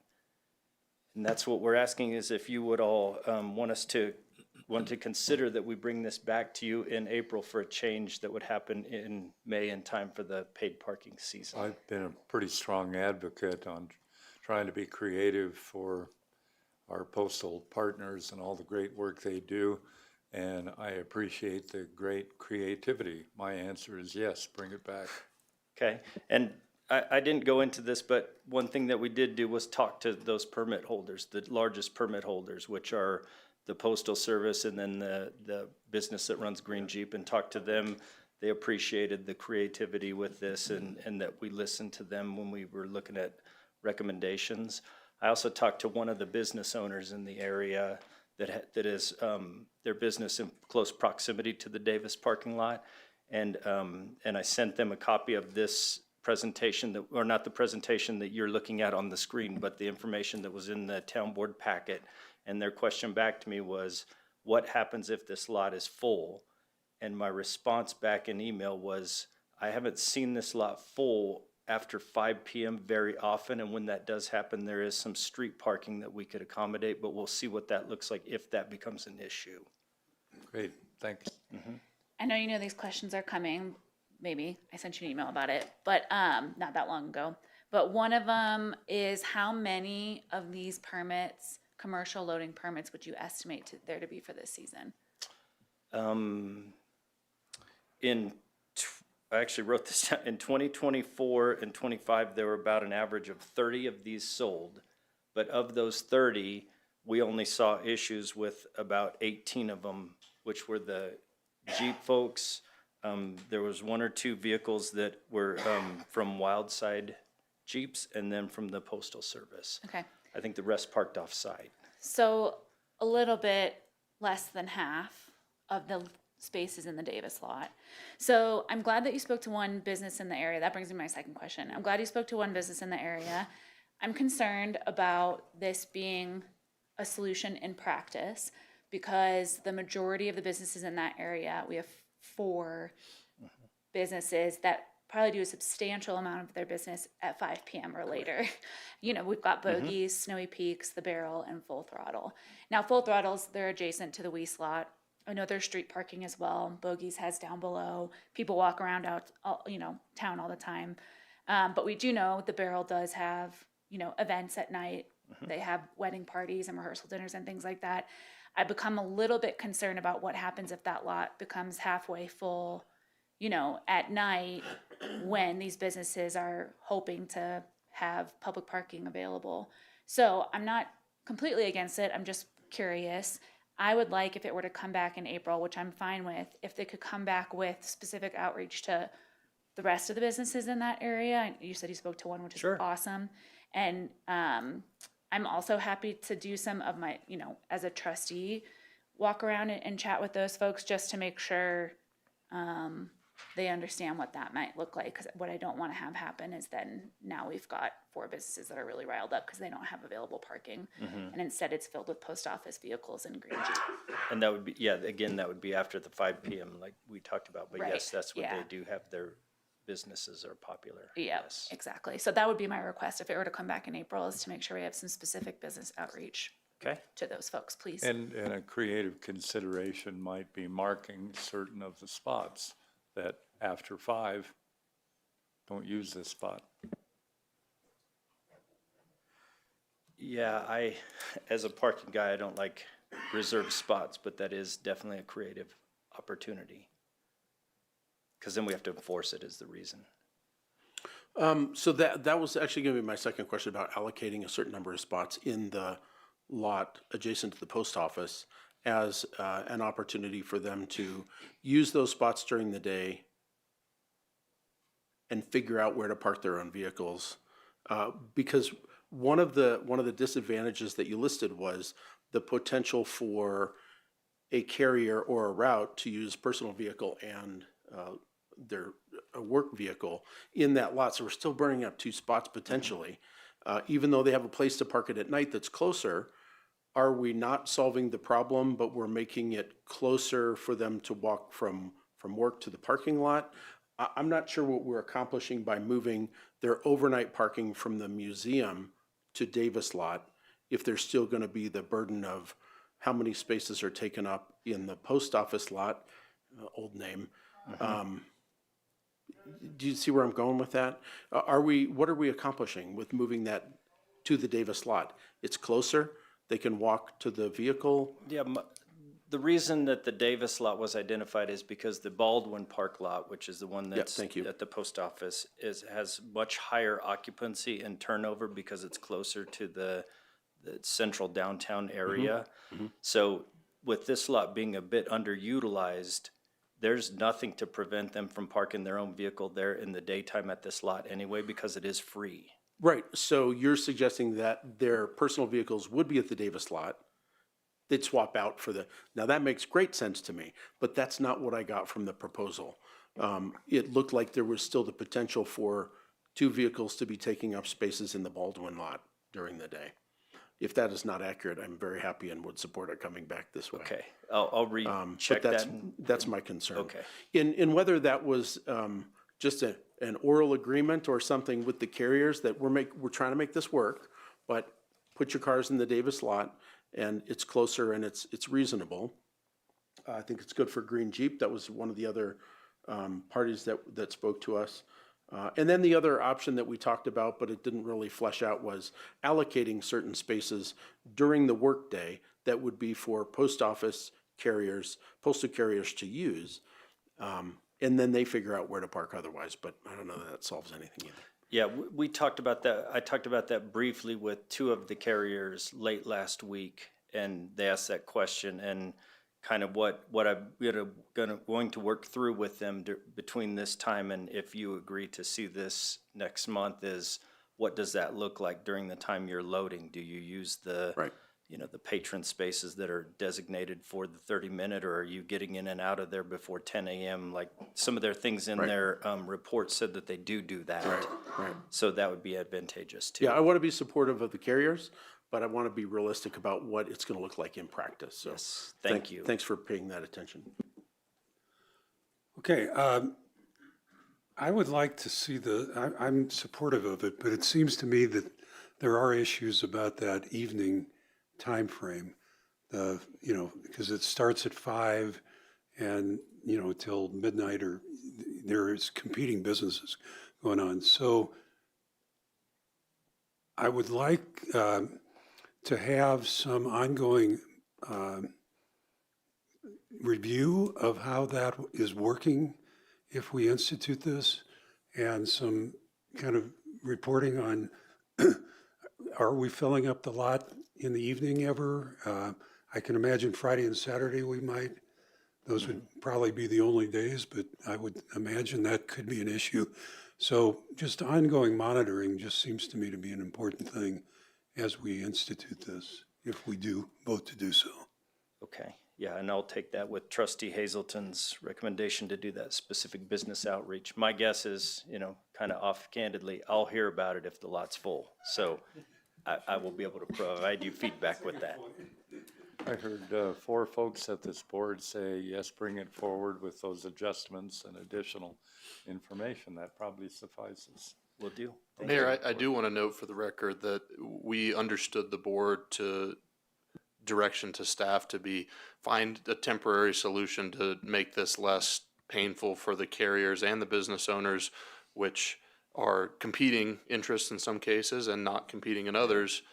And that's what we're asking is if you would all want to consider that we bring this back to you in April for a change that would happen in May in time for the paid parking season. I've been a pretty strong advocate on trying to be creative for our postal partners and all the great work they do, and I appreciate the great creativity. My answer is yes, bring it back. Okay, and I didn't go into this, but one thing that we did do was talk to those permit holders, the largest permit holders, which are the Postal Service and then the business that runs Green Jeep, and talk to them. They appreciated the creativity with this and that we listened to them when we were looking at recommendations. I also talked to one of the business owners in the area that is their business in close proximity to the Davis parking lot. And I sent them a copy of this presentation that, or not the presentation that you're looking at on the screen, but the information that was in the town board packet. And their question back to me was, what happens if this lot is full? And my response back in email was, I haven't seen this lot full after 5 p.m. very often. And when that does happen, there is some street parking that we could accommodate, but we'll see what that looks like if that becomes an issue. Great, thanks. I know you know these questions are coming. Maybe I sent you an email about it, but not that long ago. But one of them is, how many of these permits, commercial loading permits, would you estimate there to be for this season? I actually wrote this down. In 2024 and 25, there were about an average of 30 of these sold. But of those 30, we only saw issues with about 18 of them, which were the Jeep folks. There was 1 or 2 vehicles that were from Wildside Jeeps, and then from the Postal Service. Okay. I think the rest parked off-site. So a little bit less than half of the spaces in the Davis lot. So I'm glad that you spoke to one business in the area. That brings me to my second question. I'm glad you spoke to one business in the area. I'm concerned about this being a solution in practice, because the majority of the businesses in that area, we have 4 businesses that probably do a substantial amount of their business at 5 p.m. or later. You know, we've got Bogies, Snowy Peaks, The Barrel, and Full Throttle. Now, Full Throttle's, they're adjacent to the Weiss lot. I know there's street parking as well. Bogies has down below. People walk around town all the time. But we do know The Barrel does have, events at night. They have wedding parties and rehearsal dinners and things like that. I become a little bit concerned about what happens if that lot becomes halfway full, at night, when these businesses are hoping to have public parking available. So I'm not completely against it. I'm just curious. I would like, if it were to come back in April, which I'm fine with, if they could come back with specific outreach to the rest of the businesses in that area. You said you spoke to one, which is awesome. And I'm also happy to do some of my, as a trustee, walk around and chat with those folks just to make sure they understand what that might look like. Because what I don't want to have happen is then now we've got 4 businesses that are really riled up because they don't have available parking. And instead it's filled with post office vehicles and Green Jeep. And that would be, again, that would be after the 5 p.m. like we talked about. But Right, yes, that's what yeah. they do have. Their businesses are popular. Yeah, Yes. exactly. So that would be my request if it were to come back in April, is to make sure we have some specific business outreach Okay. to those folks, please. And a creative consideration might be marking certain of the spots that after 5, don't use this spot. Yeah, as a parking guy, I don't like reserved spots, but that is definitely a creative opportunity. Because then we have to enforce it is the reason. So that was actually going to be my second question about allocating a certain number of spots in the lot adjacent to the post office as an opportunity for them to use those spots during the day and figure out where to park their own vehicles. Because one of the disadvantages that you listed was the potential for a carrier or a route to use personal vehicle and their work vehicle in that lot. So we're still burning up 2 spots potentially. Even though they have a place to park it at night that's closer, are we not solving the problem, but we're making it closer for them to walk from work to the parking lot? I'm not sure what we're accomplishing by moving their overnight parking from the museum to Davis lot, if there's still going to be the burden of how many spaces are taken up in the post office lot, old name. Do you see where I'm going with that? What are we accomplishing with moving that to the Davis lot? It's closer. They can walk to the vehicle. Yeah, The reason that the Davis lot was identified is because the Baldwin Park lot, which is the one that's thank you. at the post office, has much higher occupancy and turnover because it's closer to the central downtown area. So with this lot being a bit underutilized, there's nothing to prevent them from parking their own vehicle there in the daytime at this lot anyway, because it is free. Right, so you're suggesting that their personal vehicles would be at the Davis lot? They'd swap out for now that makes great sense to me, but that's not what I got from the proposal. It looked like there was still the potential for 2 vehicles to be taking up spaces in the Baldwin lot during the day. If that is not accurate, I'm very happy and would support it coming back this way. Okay, I'll recheck But that. that's my concern. Okay. In whether that was just an oral agreement or something with the carriers that we're trying to make this work, but put your cars in the Davis lot and it's closer and it's reasonable. I think it's good for Green Jeep. That was one of the other parties that spoke to us. And then the other option that we talked about, but it didn't really flesh out, was allocating certain spaces during the workday that would be for post office carriers, postal carriers to use. And then they figure out where to park otherwise, but I don't know that that solves anything either. Yeah, we talked about that. I talked about that briefly with 2 of the carriers late last week, and they asked that question, and kind of what I'm going to work through with them between this time and if you agree to see this next month is, what does that look like during the time you're loading? Do you use the the patron spaces that are designated for the 30-minute, or are you getting in and out of there before 10 a.m.? Like some of their things in their report said that they do that. Right. So that would be advantageous too. Yeah, I want to be supportive of the carriers, but I want to be realistic about what it's going to look like in practice. So Yes, thank you. Thanks for paying that attention. Okay, I would like to see I'm supportive of it, but it seems to me that there are issues about that evening time frame. Because it starts at 5 and, till midnight, or there's competing businesses going on. So I would like to have some ongoing review of how that is working if we institute this, and some kind of reporting on, are we filling up the lot in the evening ever? I can imagine Friday and Saturday we might. Those would probably be the only days, but I would imagine that could be an issue. So just ongoing monitoring just seems to me to be an important thing as we institute this, if we do vote to do so. Okay, yeah, and I'll take that with Trustee Hazelton's recommendation to do that specific business outreach. My guess is, kind of off-candidly, I'll hear about it if the lot's full. So I will be able to provide you feedback with that. I heard 4 folks at this board say, yes, bring it forward with those adjustments and additional information. That probably suffices. Will do. Mayor, I do want to note for the record that we understood the board to direction to staff to find a temporary solution to make this less painful for the carriers and the business owners, which are competing interests in some cases and not competing in others.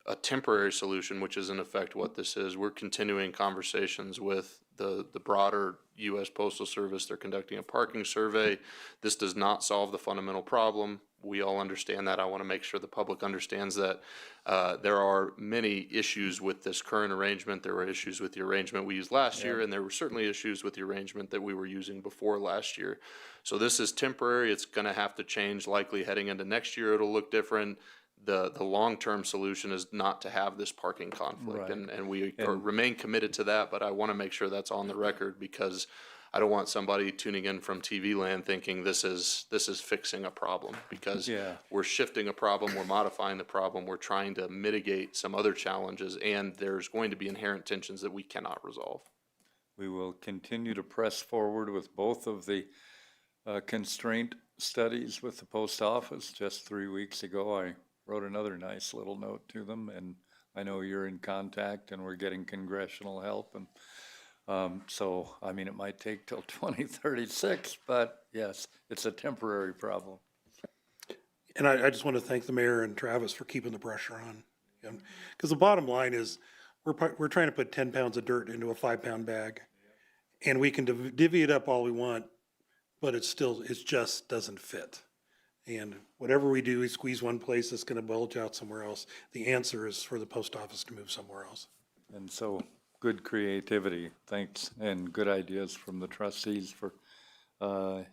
A temporary solution, which is in effect what this is. We're continuing conversations with the broader U.S. Postal Service. They're conducting a parking survey. This does not solve the fundamental problem. We all understand that. I want to make sure the public understands that there are many issues with this current arrangement. There were issues with the arrangement we used last year, and there were certainly issues with the arrangement that we were using before last year. So this is temporary. It's going to have to change likely heading into next year. It'll look different. The long-term solution is not to have this parking conflict, Right. and we remain committed to that, but I want to make sure that's on the record, because I don't want somebody tuning in from TV land thinking this is fixing a problem, because we're shifting a problem, we're modifying the problem, we're trying to mitigate some other challenges, and there's going to be inherent tensions that we cannot resolve. We will continue to press forward with both of the constraint studies with the post office. Just 3 weeks ago, I wrote another nice little note to them, and I know you're in contact and we're getting congressional help. And so, it might take till 2036, but yes, it's a temporary problem. And I just want to thank the mayor and Travis for keeping the pressure on. Because the bottom line is, we're trying to put 10 pounds of dirt into a 5-pound bag. And we can divvy it up all we want, but it just doesn't fit. And whatever we do, we squeeze one place, it's gonna bulge out somewhere else. The answer is for the post office to move somewhere else. And so, good creativity, thanks, and good ideas from the trustees for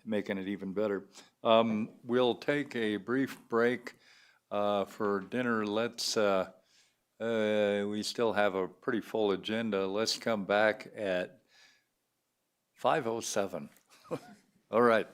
making it even better. We'll take a brief break for dinner. We still have a pretty full agenda. Let's come back at 5:07. All right.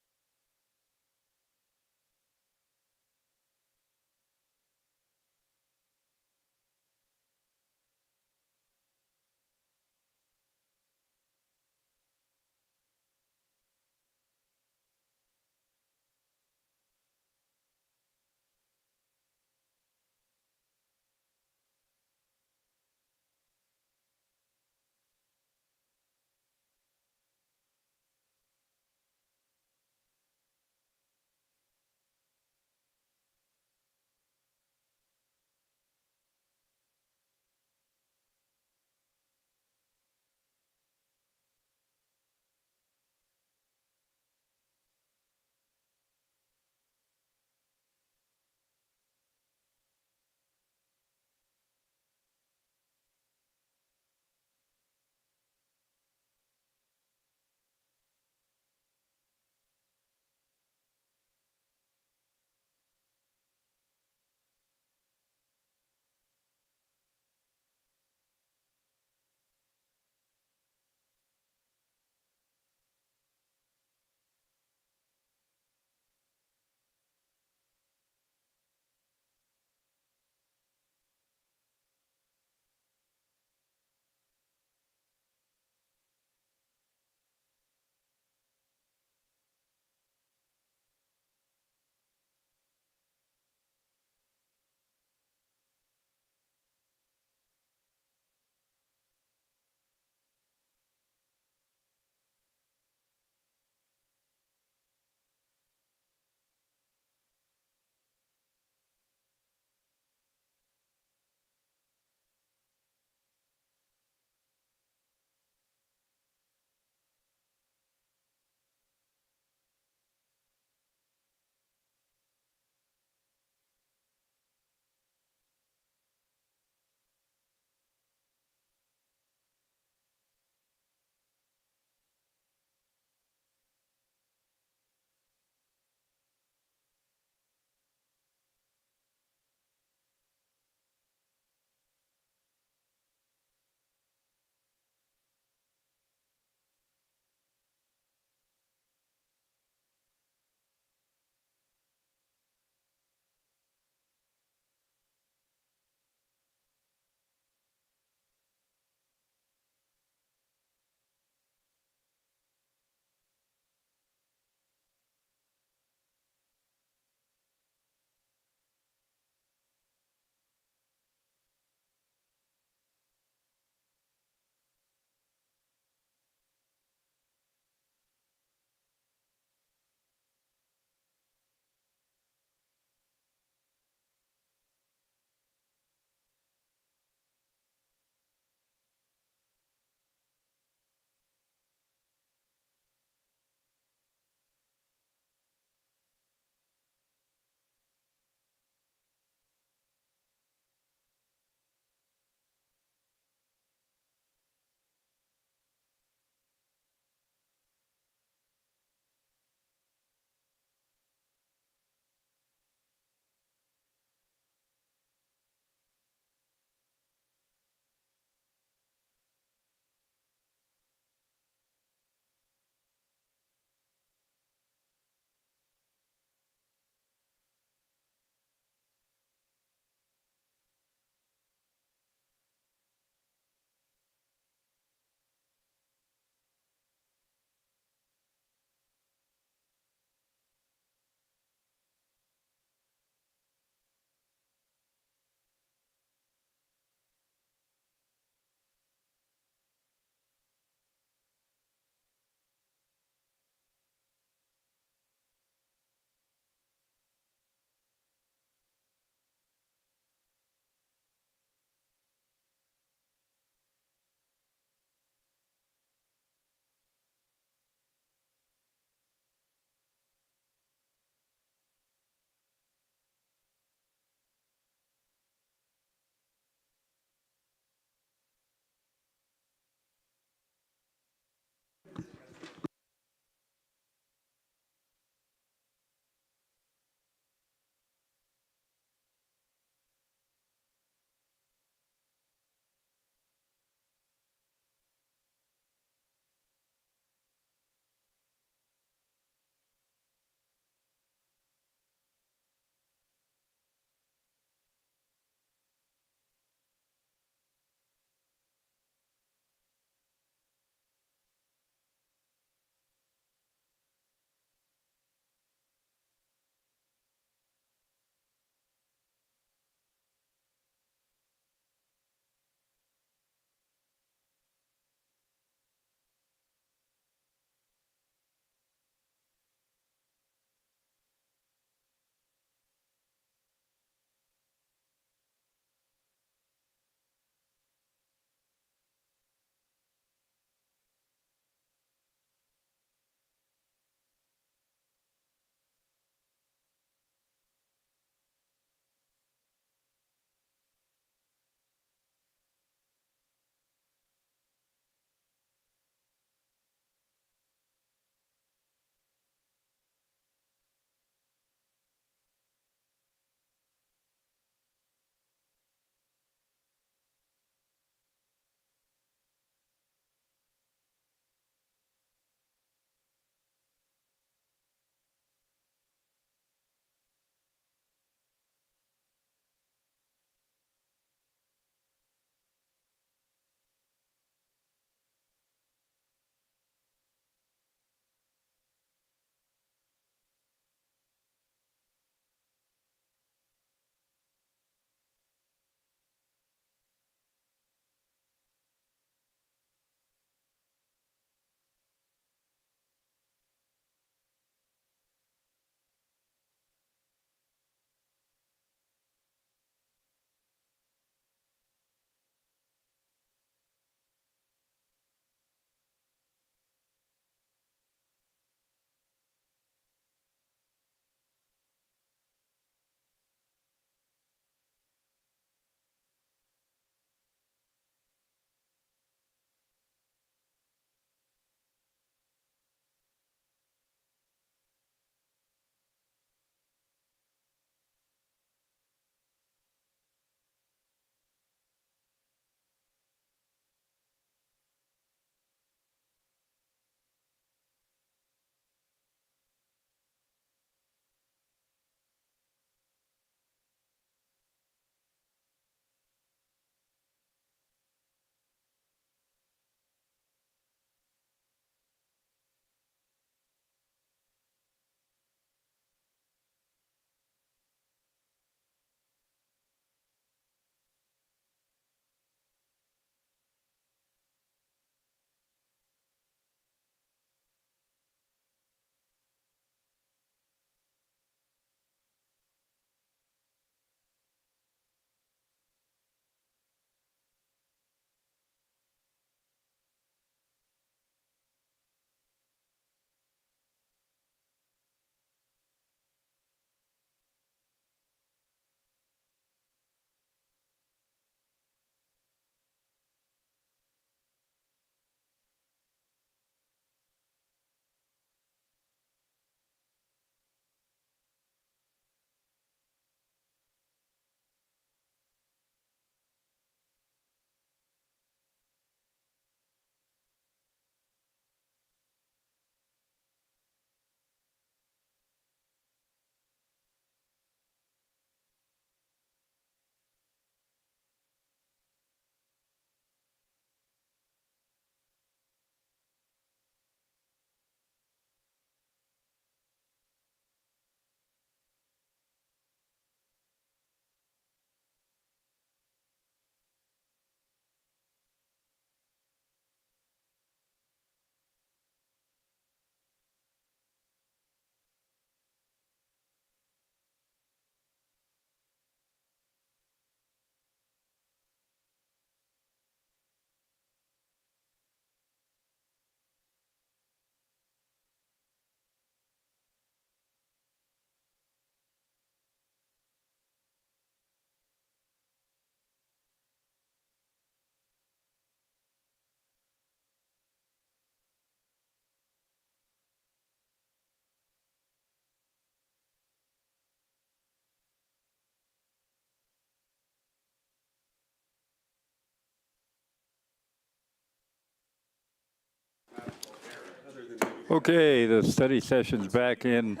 Okay, the study session's back in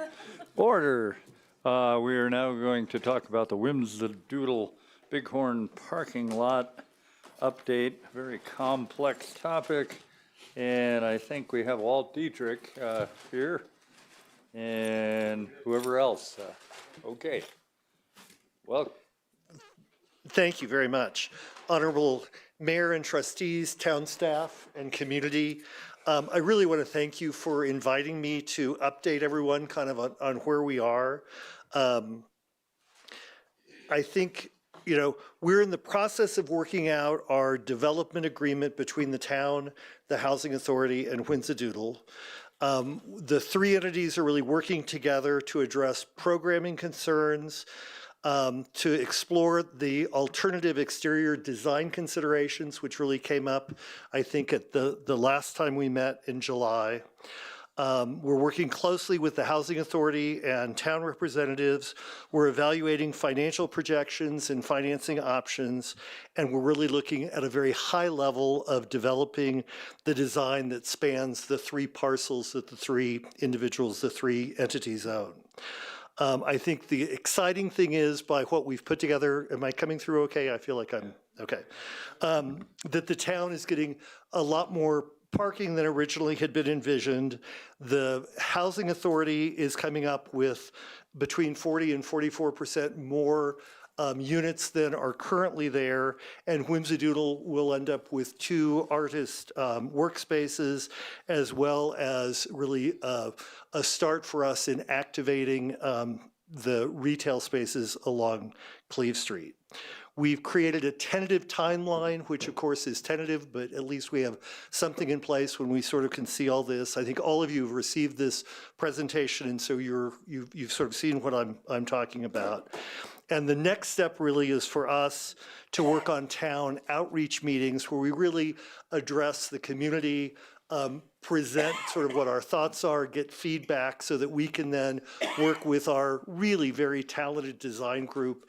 order. We are now going to talk about the Whimsidoodle Bighorn parking lot update, very complex topic. And I think we have Walt Dietrich here and whoever else. Okay. Well, Thank you very much. Honorable Mayor and trustees, town staff, and community, I really want to thank you for inviting me to update everyone kind of on where we are. I think, we're in the process of working out our development agreement between the town, the Housing Authority, and Whimsidoodle. The three entities are really working together to address programming concerns, to explore the alternative exterior design considerations, which really came up, I think, at the last time we met in July. We're working closely with the Housing Authority and town representatives. We're evaluating financial projections and financing options, and we're really looking at a very high level of developing the design that spans the three parcels that the three individuals, the three entities own. I think the exciting thing is, by what we've put together, am I coming through okay? I feel like I'm okay. That the town is getting a lot more parking than originally had been envisioned. The Housing Authority is coming up with between 40 and 44% more units than are currently there, and Whimsidoodle will end up with 2 artist workspaces, as well as really a start for us in activating the retail spaces along Cleve Street. We've created a tentative timeline, which of course is tentative, but at least we have something in place when we sort of can see all this. I think all of you have received this presentation, and so you've sort of seen what I'm talking about. And the next step really is for us to work on town outreach meetings where we really address the community, present sort of what our thoughts are, get feedback so that we can then work with our really very talented design group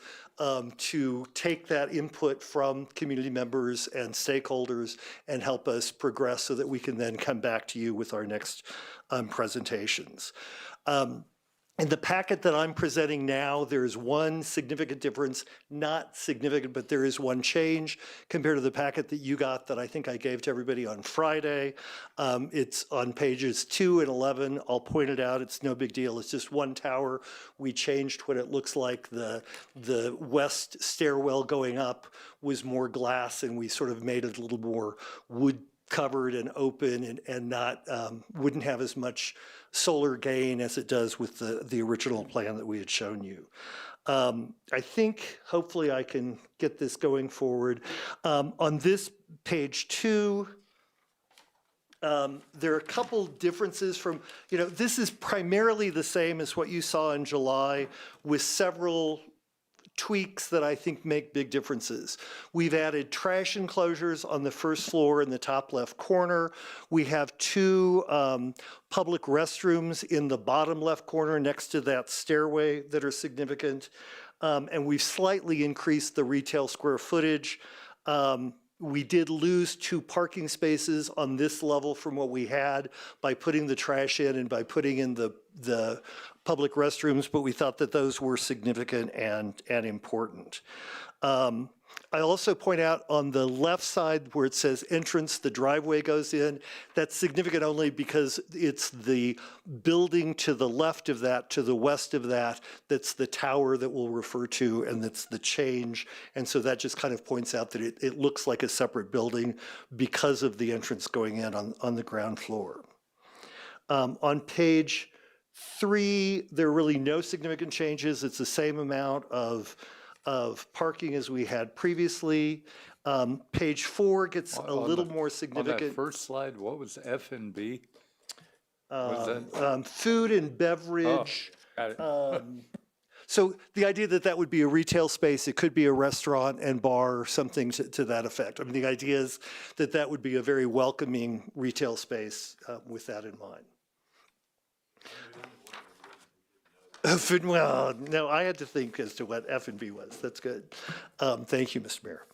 to take that input from community members and stakeholders and help us progress so that we can then come back to you with our next presentations. In the packet that I'm presenting now, there's one significant difference, not significant, but there is one change compared to the packet that you got that I think I gave to everybody on Friday. It's on pages 2 and 11. I'll point it out. It's no big deal. It's just one tower. We changed what it looks like. The west stairwell going up was more glass, and we sort of made it a little more wood covered and open and not wouldn't have as much solar gain as it does with the original plan that we had shown you. I think hopefully I can get this going forward. On this page 2, there are a couple differences from, this is primarily the same as what you saw in July with several tweaks that I think make big differences. We've added trash enclosures on the first floor in the top left corner. We have 2 public restrooms in the bottom left corner next to that stairway that are significant. And we've slightly increased the retail square footage. We did lose 2 parking spaces on this level from what we had by putting the trash in and by putting in the public restrooms, but we thought that those were significant and important. I also point out on the left side where it says entrance, the driveway goes in. That's significant only because it's the building to the left of that, to the west of that, that's the tower that we'll refer to, and that's the change. And so that just kind of points out that it looks like a separate building because of the entrance going in on the ground floor. On page 3, there are really no significant changes. It's the same amount of parking as we had previously. Page 4 gets a little more significant. On that first slide, what was F and B? Food and beverage. Oh, got it. So the idea that would be a retail space, it could be a restaurant and bar or something to that effect. I mean, the idea is that would be a very welcoming retail space with that in mind. Well, no, I had to think as to what F and B was. That's good. Thank you, Mr. Mayor.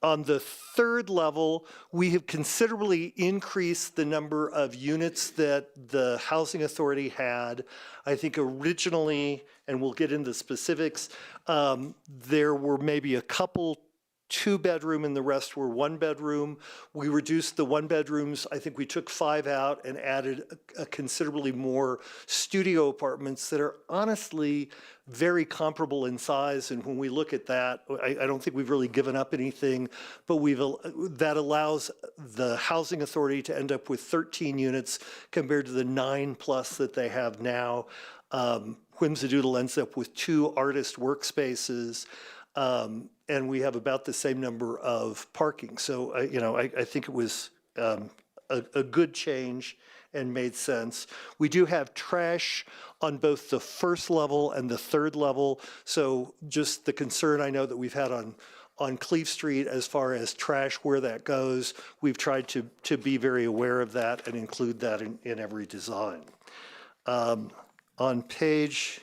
On the third level, we have considerably increased the number of units that the Housing Authority had. I think originally, and we'll get into specifics, there were maybe a couple two-bedroom and the rest were one-bedroom. We reduced the one-bedrooms, I think we took 5 out and added a considerably more studio apartments that are honestly very comparable in size. And when we look at that, I don't think we've really given up anything, but that allows the Housing Authority to end up with 13 units compared to the 9+ that they have now. Whimsidoodle ends up with 2 artist workspaces. And we have about the same number of parking. So, I think it was a good change and made sense. We do have trash on both the first level and the third level. So just the concern I know that we've had on Cleve Street as far as trash, where that goes, we've tried to be very aware of that and include that in every design. On page...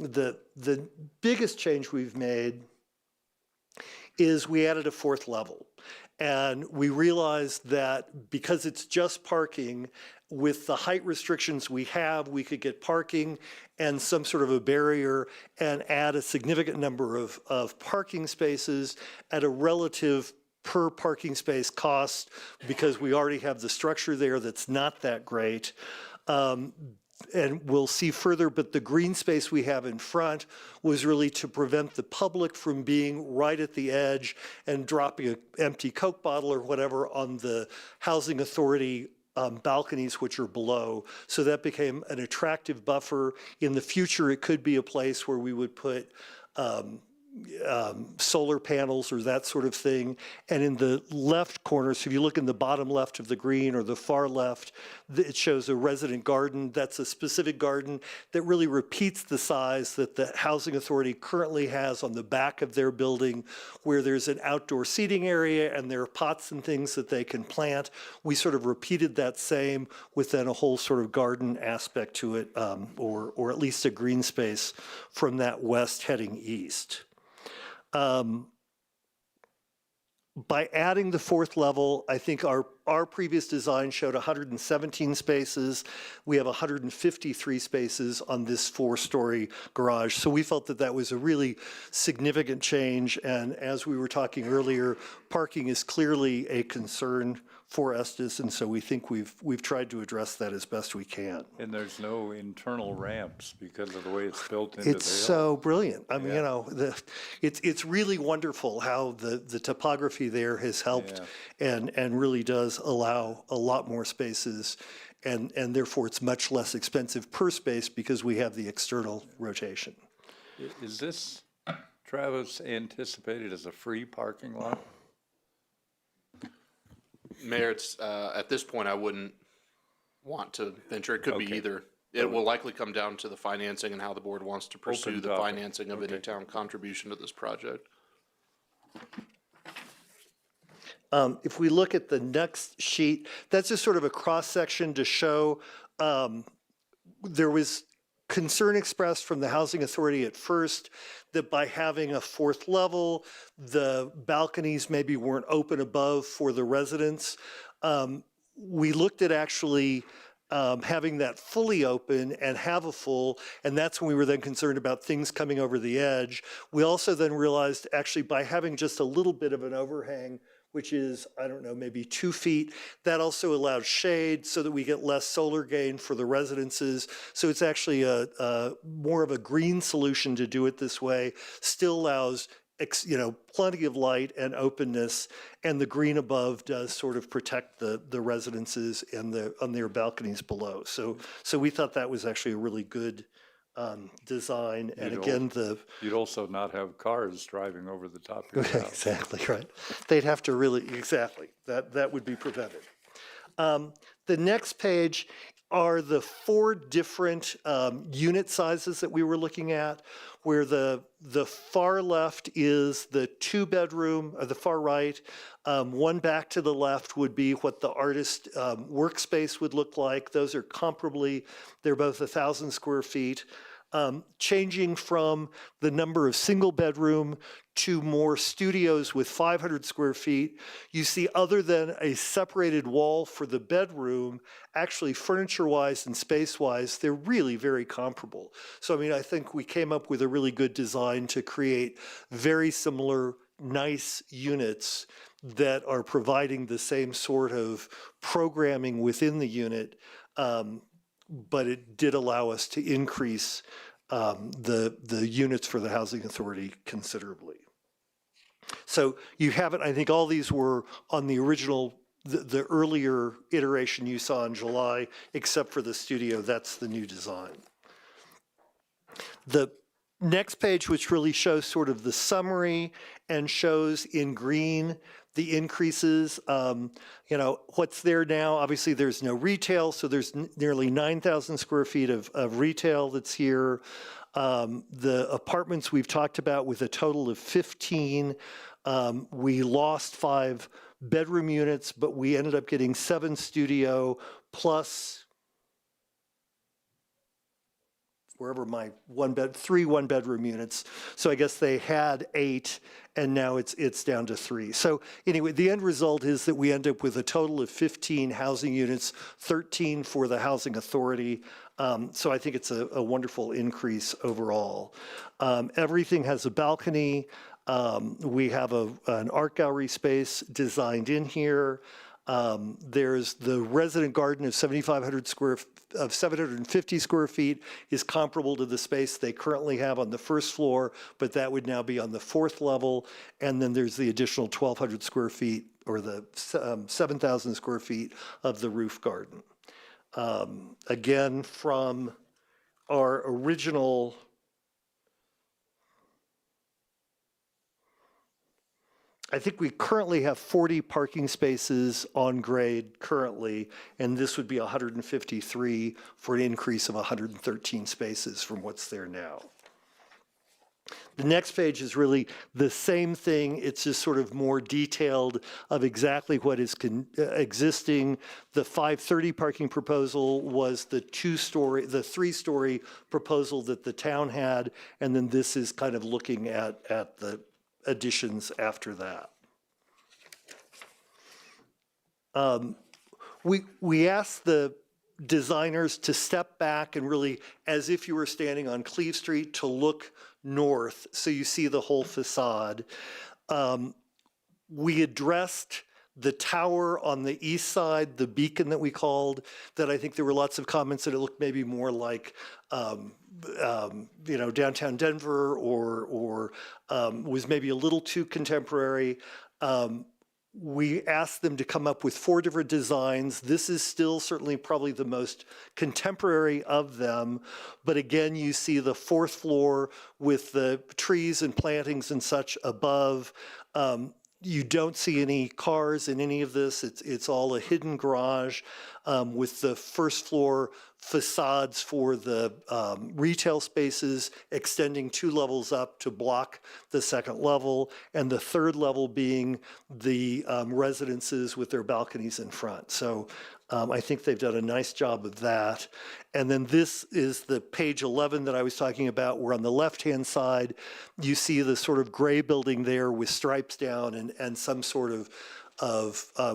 The biggest change we've made is we added a 4th level. And we realized that because it's just parking, with the height restrictions we have, we could get parking and some sort of a barrier and add a significant number of parking spaces at a relative per parking space cost, because we already have the structure there that's not that great. And we'll see further, but the green space we have in front was really to prevent the public from being right at the edge and dropping an empty Coke bottle or whatever on the Housing Authority balconies, which are below. So that became an attractive buffer. In the future, it could be a place where we would put solar panels or that sort of thing. And in the left corner, so if you look in the bottom left of the green or the far left, it shows a resident garden. That's a specific garden that really repeats the size that the Housing Authority currently has on the back of their building, where there's an outdoor seating area and there are pots and things that they can plant. We sort of repeated that same with then a whole sort of garden aspect to it, or at least a green space from that west heading east. By adding the 4th level, I think our previous design showed 117 spaces. We have 153 spaces on this 4-story garage. So we felt that that was a really significant change. And as we were talking earlier, parking is clearly a concern for Estes, and so we think we've tried to address that as best we can. And there's no internal ramps because of the way it's built into the hill. It's so brilliant. I mean, Yeah. it's really wonderful how the topography there has helped and really does allow a lot more spaces, and therefore it's much less expensive per space because we have the external rotation. Is this, Travis, anticipated as a free parking lot? Mayor, it's, at this point, I wouldn't want to venture. It could be Okay. either. It will likely come down to the financing and how the board wants to pursue Open the topic. financing of any Okay. town contribution to this project. If we look at the next sheet, that's just sort of a cross-section to show there was concern expressed from the Housing Authority at first that by having a 4th level, the balconies maybe weren't open above for the residents. We looked at actually having that fully open and have a full, and that's when we were then concerned about things coming over the edge. We also then realized actually by having just a little bit of an overhang, which is, I don't know, maybe 2 feet. That also allows shade so that we get less solar gain for the residences. So it's actually a more of a green solution to do it this way. Still allows plenty of light and openness, and the green above does sort of protect the residences and on their balconies below. So we thought that was actually a really good design. And again, You'd also not have cars driving over the top of your house. exactly right. They'd have to really, exactly, that would be prevented. The next page are the 4 different unit sizes that we were looking at, where the far left is the 2-bedroom, or the far right. One back to the left would be what the artist workspace would look like. Those are comparably, they're both 1,000 square feet. changing from the number of single bedroom to more studios with 500 square feet. You see, other than a separated wall for the bedroom, actually furniture-wise and space-wise, they're really very comparable. So, I mean, I think we came up with a really good design to create very similar, nice units that are providing the same sort of programming within the unit, but it did allow us to increase the units for the Housing Authority considerably. So you have it, I think all these were on the original, the earlier iteration you saw in July, except for the studio, that's the new design. The next page, which really shows sort of the summary and shows in green the increases, you know, what's there now, obviously there's no retail, so there's nearly 9,000 square feet of retail that's here. The apartments we've talked about with a total of 15. We lost 5 bedroom units, but we ended up getting 7 studio plus wherever my 3 one-bedroom units. So I guess they had 8, and now it's down to 3. So anyway, the end result is that we end up with a total of 15 housing units, 13 for the Housing Authority. So I think it's a wonderful increase overall. Everything has a balcony. We have an art gallery space designed in here. There's the resident garden of 750 square feet is comparable to the space they currently have on the first floor, but that would now be on the 4th level. And then there's the additional 1,200 square feet or the 7,000 square feet of the roof garden. Again, from our original I think we currently have 40 parking spaces on grade currently, and this would be 153 for an increase of 113 spaces from what's there now. The next page is really the same thing. It's just sort of more detailed of exactly what is existing. The 530 parking proposal was the 3-story proposal that the town had, and then this is kind of looking at the additions after that. We asked the designers to step back and really, as if you were standing on Cleve Street, to look north so you see the whole facade. We addressed the tower on the east side, the beacon that we called, that I think there were lots of comments that it looked maybe more like you know, downtown Denver or was maybe a little too contemporary. We asked them to come up with 4 different designs. This is still certainly probably the most contemporary of them. But again, you see the 4th floor with the trees and plantings and such above. You don't see any cars in any of this. It's all a hidden garage with the 1st floor facades for the retail spaces extending 2 levels up to block the 2nd level, and the 3rd level being the residences with their balconies in front. So I think they've done a nice job of that. And then this is the page 11 that I was talking about, where on the left-hand side, you see the sort of gray building there with stripes down and some sort of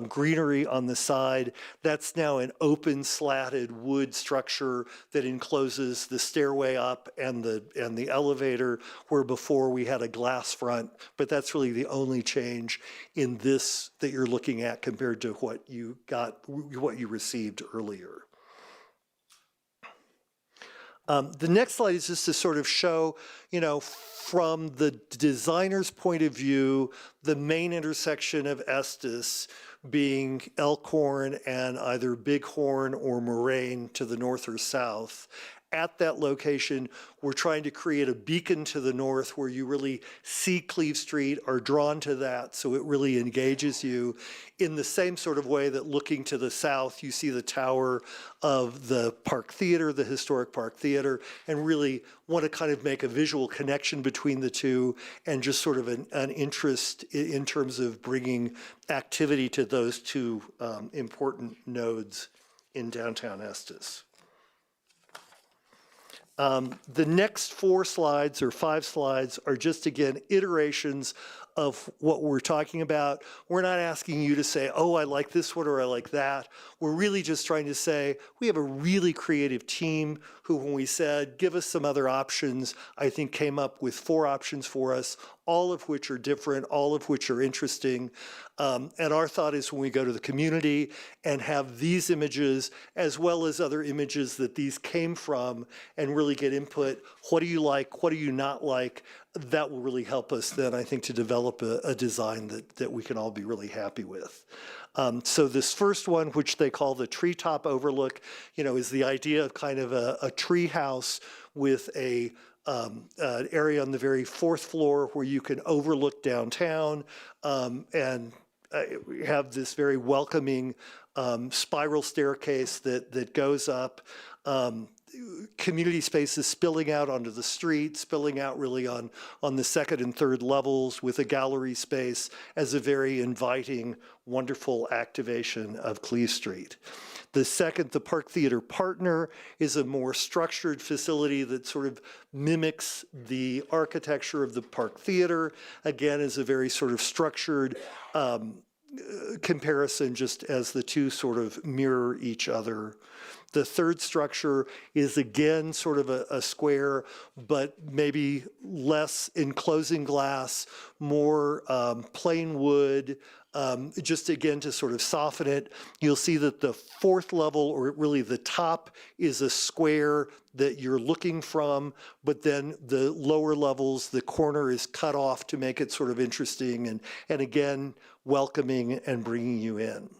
greenery on the side. That's now an open slatted wood structure that encloses the stairway up and the elevator, where before we had a glass front. But that's really the only change in this that you're looking at compared to what you received earlier. The next slide is just to sort of show, you know, from the designer's point of view, the main intersection of Estes being Elkhorn and either Bighorn or Moraine to the north or south. At that location, we're trying to create a beacon to the north where you really see Cleve Street, are drawn to that, so it really engages you in the same sort of way that looking to the south, you see the tower of the Park Theater, the historic Park Theater, and really want to kind of make a visual connection between the two and just sort of an interest in terms of bringing activity to those 2 important nodes in downtown Estes. The next 4 slides or 5 slides are just, again, iterations of what we're talking about. We're not asking you to say, oh, I like this one or I like that. We're really just trying to say, we have a really creative team who, when we said, give us some other options, I think came up with 4 options for us, all of which are different, all of which are interesting. And our thought is when we go to the community and have these images, as well as other images that these came from, and really get input, what do you like, what do you not like, that will really help us then, I think, to develop a design that we can all be really happy with. So this first one, which they call the treetop overlook, is the idea of kind of a tree house with an area on the very 4th floor where you can overlook downtown and have this very welcoming spiral staircase that goes up. Community spaces spilling out onto the street, spilling out really on the 2nd and 3rd levels with a gallery space as a very inviting, wonderful activation of Cleve Street. The second, the Park Theater Partner, is a more structured facility that sort of mimics the architecture of the Park Theater. Again, is a very sort of structured comparison, just as the two sort of mirror each other. The third structure is again sort of a square, but maybe less enclosing glass, more plain wood, just again to sort of soften it. You'll see that the 4th level, or really the top, is a square that you're looking from, but then the lower levels, the corner is cut off to make it sort of interesting and again, welcoming and bringing you in.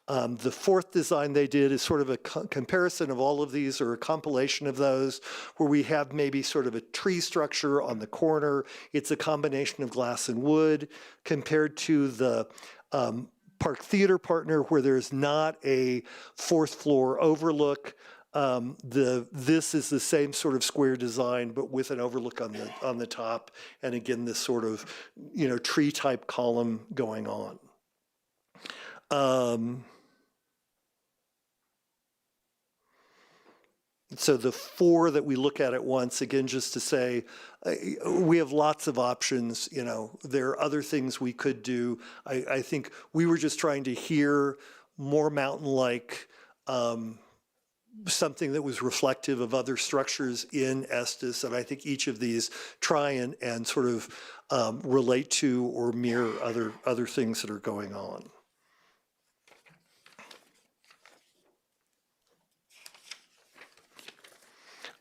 The 4th design they did is sort of a comparison of all of these, or a compilation of those, where we have maybe sort of a tree structure on the corner. It's a combination of glass and wood, compared to the Park Theater Partner, where there's not a 4th floor overlook. This is the same sort of square design, but with an overlook on the top, and again, this sort of tree type column going on. So the 4 that we look at once, again, just to say, we have lots of options. There are other things we could do. I think we were just trying to hear more mountain-like, something that was reflective of other structures in Estes, and I think each of these try and sort of relate to or mirror other things that are going on.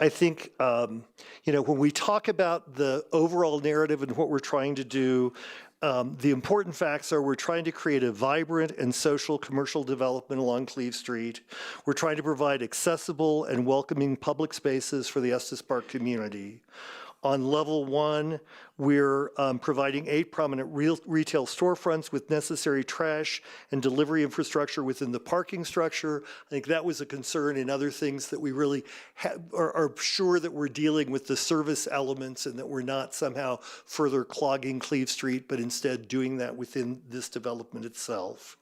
I think, when we talk about the overall narrative and what we're trying to do, the important facts are we're trying to create a vibrant and social commercial development along Cleve Street. We're trying to provide accessible and welcoming public spaces for the Estes Park community. On level 1, we're providing 8 prominent retail storefronts with necessary trash and delivery infrastructure within the parking structure. I think that was a concern in other things, that we really are sure that we're dealing with the service elements and that we're not somehow further clogging Cleve Street, but instead doing that within this development itself.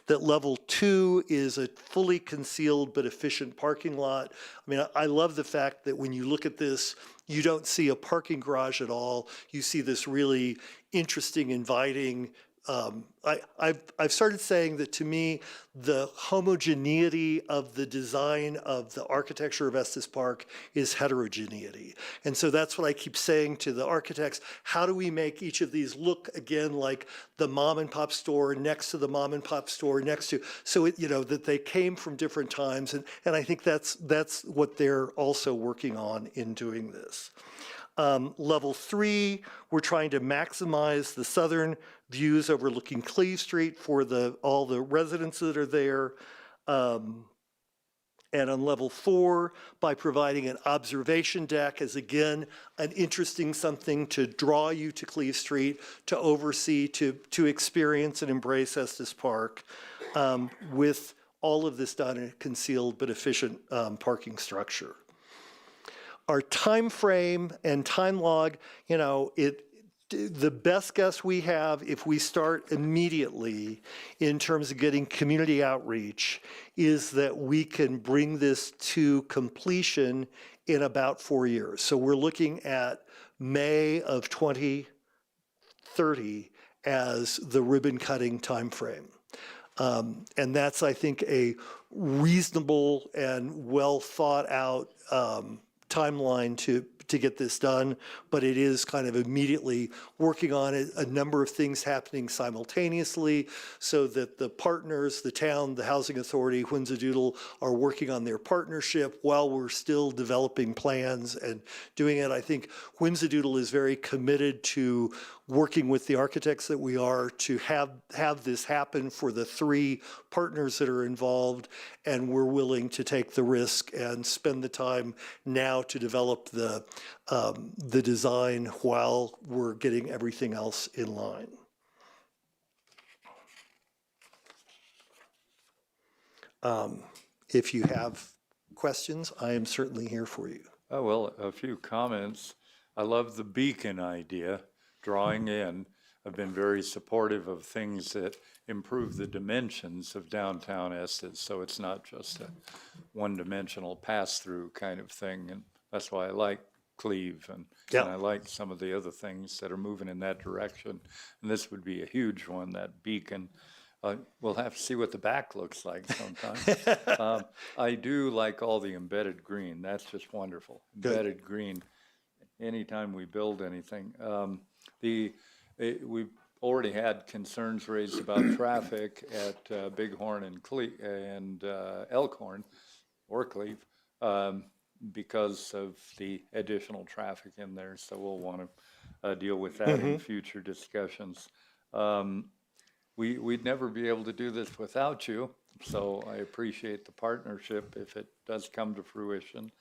That level 2 is a fully concealed but efficient parking lot. I mean, I love the fact that when you look at this, you don't see a parking garage at all. You see this really interesting, inviting. I've started saying that, to me, the homogeneity of the design of the architecture of Estes Park is heterogeneity. And so that's what I keep saying to the architects. How do we make each of these look, again, like the mom and pop store next to the mom and pop store next to, so that they came from different times. And I think that's what they're also working on in doing this. Level 3, we're trying to maximize the southern views overlooking Cleve Street for all the residents that are there. And on level 4, by providing an observation deck as, again, an interesting something to draw you to Cleve Street, to oversee, to experience and embrace Estes Park, with all of this done in a concealed but efficient parking structure. Our time frame and time log, the best guess we have, if we start immediately in terms of getting community outreach, is that we can bring this to completion in about 4 years. So we're looking at May of 2030 as the ribbon cutting timeframe. And that's, I think, a reasonable and well thought out timeline to get this done, but it is kind of immediately working on it, a number of things happening simultaneously so that the partners, the town, the housing authority, Whinzadoodle, are working on their partnership while we're still developing plans and doing it. I think Whinzadoodle is very committed to working with the architects that we are to have this happen for the 3 partners that are involved, and we're willing to take the risk and spend the time now to develop the design while we're getting everything else in line. If you have questions, I am certainly here for you. Oh, well, a few comments. I love the beacon idea, drawing in. I've been very supportive of things that improve the dimensions of downtown Estes, so it's not just a one-dimensional pass-through kind of thing, and that's why I like Cleve, and I like some of the other things that are moving in that direction, and this would be a huge one, that beacon. We'll have to see what the back looks like sometime. I do like all the embedded green. That's just wonderful. Embedded green, anytime we build anything. We've already had concerns raised about traffic at Bighorn and Elkhorn, or Cleve, because of the additional traffic in there. So we'll want to deal with that in future discussions. We'd never be able to do this without you, so I appreciate the partnership if it does come to fruition.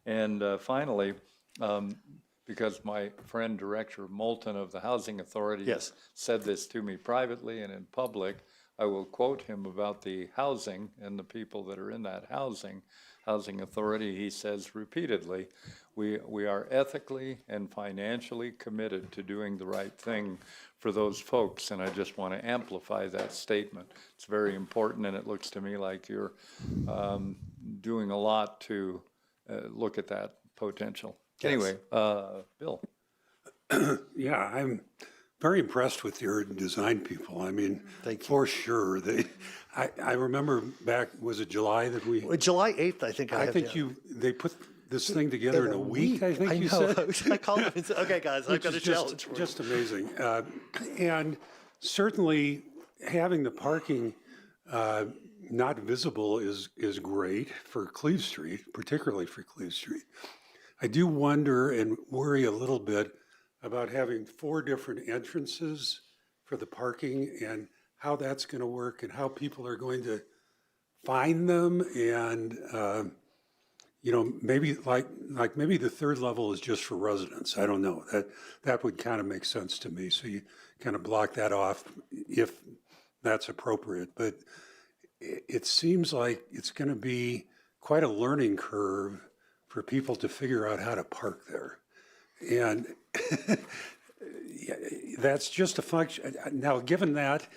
And finally, because my friend Director Moulton of the Housing Authority said this to me privately and in public, I will quote him about the housing and the people that are in that housing authority. He says repeatedly, we are ethically and financially committed to doing the right thing for those folks, and I just want to amplify that statement. It's very important, and it looks to me like you're doing a lot to look at that potential. Anyway, Bill. Yeah, I'm very impressed with your design people. I mean, for sure. I remember back, was it July that we? July 8th, I think. They put this thing together in a week, I think you said. I called them and said, okay, guys, I've got a challenge for you. Just amazing. And certainly having the parking not visible is great for Cleve Street, particularly for Cleve Street. I do wonder and worry a little bit about having 4 different entrances for the parking and how that's going to work and how people are going to find them. And, maybe maybe the 3rd level is just for residents. I don't know. That would kind of make sense to me. So you kind of block that off if that's appropriate. But it seems like it's going to be quite a learning curve for people to figure out how to park there. And that's just a function. Now, given that,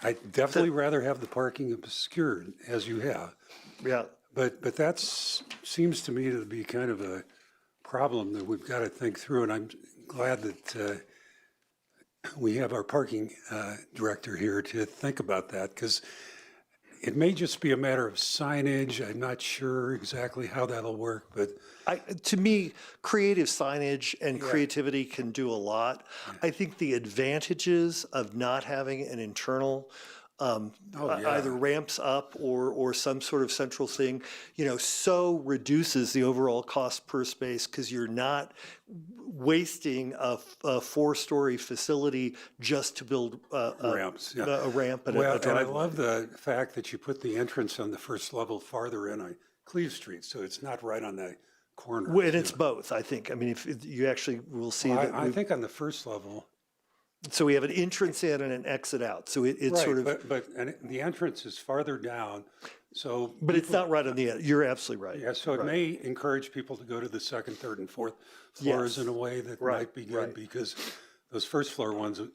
I'd definitely rather have the parking obscured, as you have. Yeah. But that seems to me to be kind of a problem that we've got to think through, and I'm glad that we have our parking director here to think about that, because it may just be a matter of signage. I'm not sure exactly how that'll work, but to me, creative signage and creativity can do a lot. I think the advantages of not having an internal either ramps up or some sort of central thing, so reduces the overall cost per space because you're not wasting a 4-story facility just to build ramps, a ramp and a and I driveway. love the fact that you put the entrance on the 1st level farther in on Cleve Street, so it's not right on the corner. Well, and it's both, I think. I mean, if you actually will see that. I think on the 1st level. So we have an entrance in and an exit out. So it's Right, sort of. but the entrance is farther down, so. But it's not right on the end. You're absolutely right. Yeah, so it may encourage people to go to the 2nd, 3rd, and 4th floors in a way that might be good, because those first floor ones would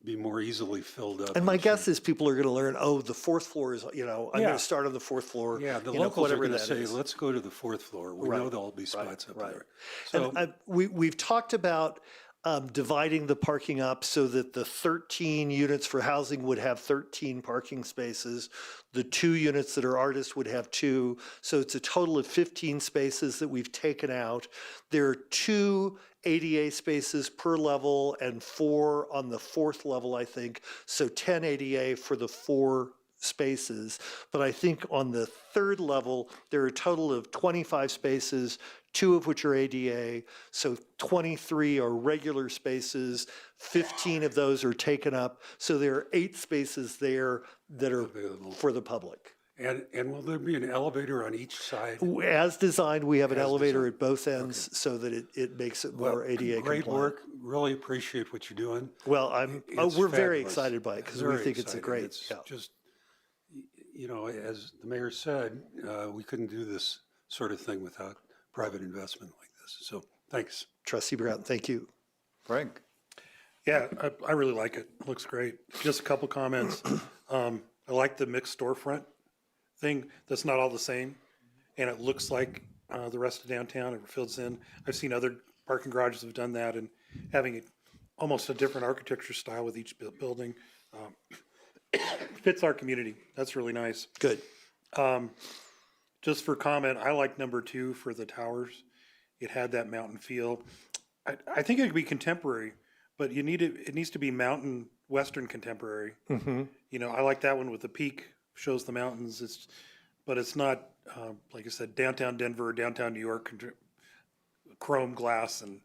be more easily filled up. And my guess is people are gonna learn, oh, the fourth floor is, I'm Yeah. gonna start on the fourth floor. Yeah, the you know, locals are whatever gonna that say, is. let's go to the fourth floor. We know Right, there'll be spots up right. there. So, And we've talked about dividing the parking up so that the 13 units for housing would have 13 parking spaces. The 2 units that are artists would have 2. So it's a total of 15 spaces that we've taken out. There are 2 ADA spaces per level and 4 on the 4th level, I think. So 10 ADA for the 4 spaces. But I think on the 3rd level, there are a total of 25 spaces, 2 of which are ADA, so 23 are regular spaces, 15 of those are taken up, so there are 8 spaces there that are Available. for the public. and will there be an elevator on each side? As designed, we have an As elevator designed. at both ends so that it makes it more ADA Great compliant. work. Really appreciate what you're doing. Well, It's we're very fabulous. excited by it because we Very think it's a exciting. great, It's yeah. just, you know, as the mayor said, we couldn't do this sort of thing without private investment like this. So thanks. Trustee Brown, thank you. Frank? Yeah, I really like it. It looks great. Just a couple comments. I like the mixed storefront thing. That's not all the same. And it looks like the rest of downtown. It fills in. I've seen other parking garages have done that and having it almost a different architecture style with each building. Fits our community. That's really nice. Good. Just for comment, I like number 2 for the towers. It had that mountain feel. I think it could be contemporary, but it needs to be mountain Western contemporary. You know, I like that one with the peak, shows the mountains. But it's not, like I said, downtown Denver, downtown New York, chrome glass and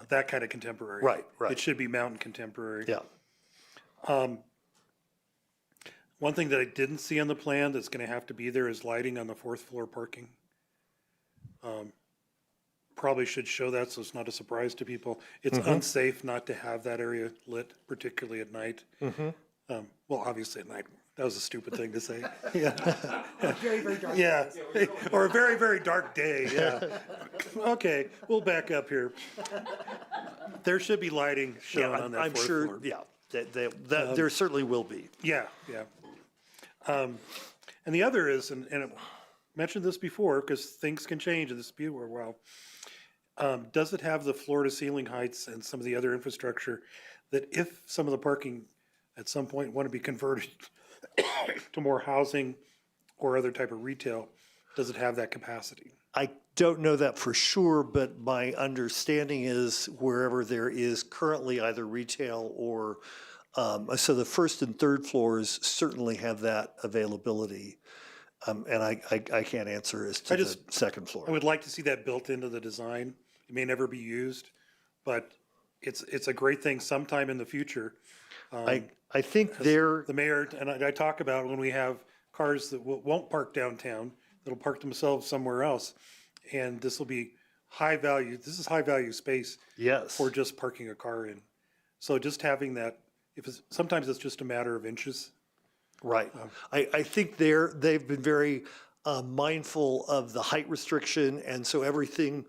that kind of contemporary. Right. It should be mountain contemporary. Yeah. One thing that I didn't see on the plan that's gonna have to be there is lighting on the 4th floor parking. Probably should show that so it's not a surprise to people. It's unsafe not to have that area lit, particularly at night. Well, obviously at night. That was a stupid thing to say. Yeah. Very, very dark. Yeah, or a very, very dark day, yeah. Okay, we'll back up here. There should be lighting shown on that I'm 4th sure, floor. yeah, that there certainly will be. Yeah, yeah. And the other is, and I mentioned this before, because things can change in this for a while. Does it have the floor to ceiling heights and some of the other infrastructure that if some of the parking at some point want to be converted to more housing or other type of retail, does it have that capacity? I don't know that for sure, but my understanding is wherever there is currently either retail or, so the 1st and 3rd floors certainly have that availability. And I can't answer as to the 2nd floor. I would like to see that built into the design. It may never be used, but it's a great thing sometime in the future. I think there, The mayor, and I talk about when we have cars that won't park downtown, that'll park themselves somewhere else. And this will be high value, this is high value space yes, for just parking a car in. So just having that, sometimes it's just a matter of inches. right. I think they've been very mindful of the height restriction, and so everything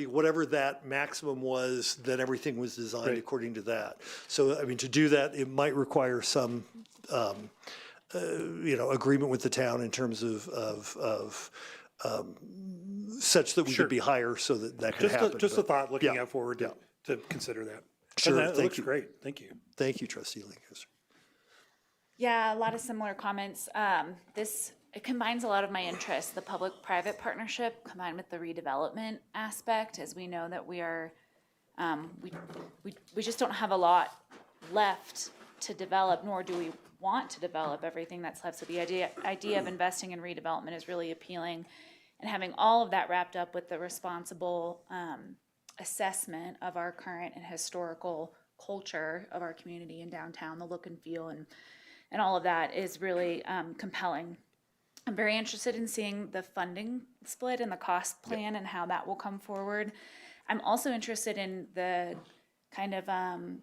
whatever that maximum was, then everything was designed Right. according to that. So, I mean, to do that, it might require some, agreement with the town in terms of such that we Sure. could be higher so that could happen. Just a but- thought looking yeah, out forward yeah. to consider that. Sure, And that thank looks you. great. Thank you. Thank you, Trustee Lancaster. Yeah, a lot of similar comments. It combines a lot of my interests, the public-private partnership combined with the redevelopment aspect, as we know that we are, we just don't have a lot left to develop, nor do we want to develop everything that's left. So the idea of investing in redevelopment is really appealing, and having all of that wrapped up with the responsible assessment of our current and historical culture of our community in downtown, the look and feel and all of that is really compelling. I'm very interested in seeing the funding split and the cost plan and how that will come forward. I'm also interested in the kind of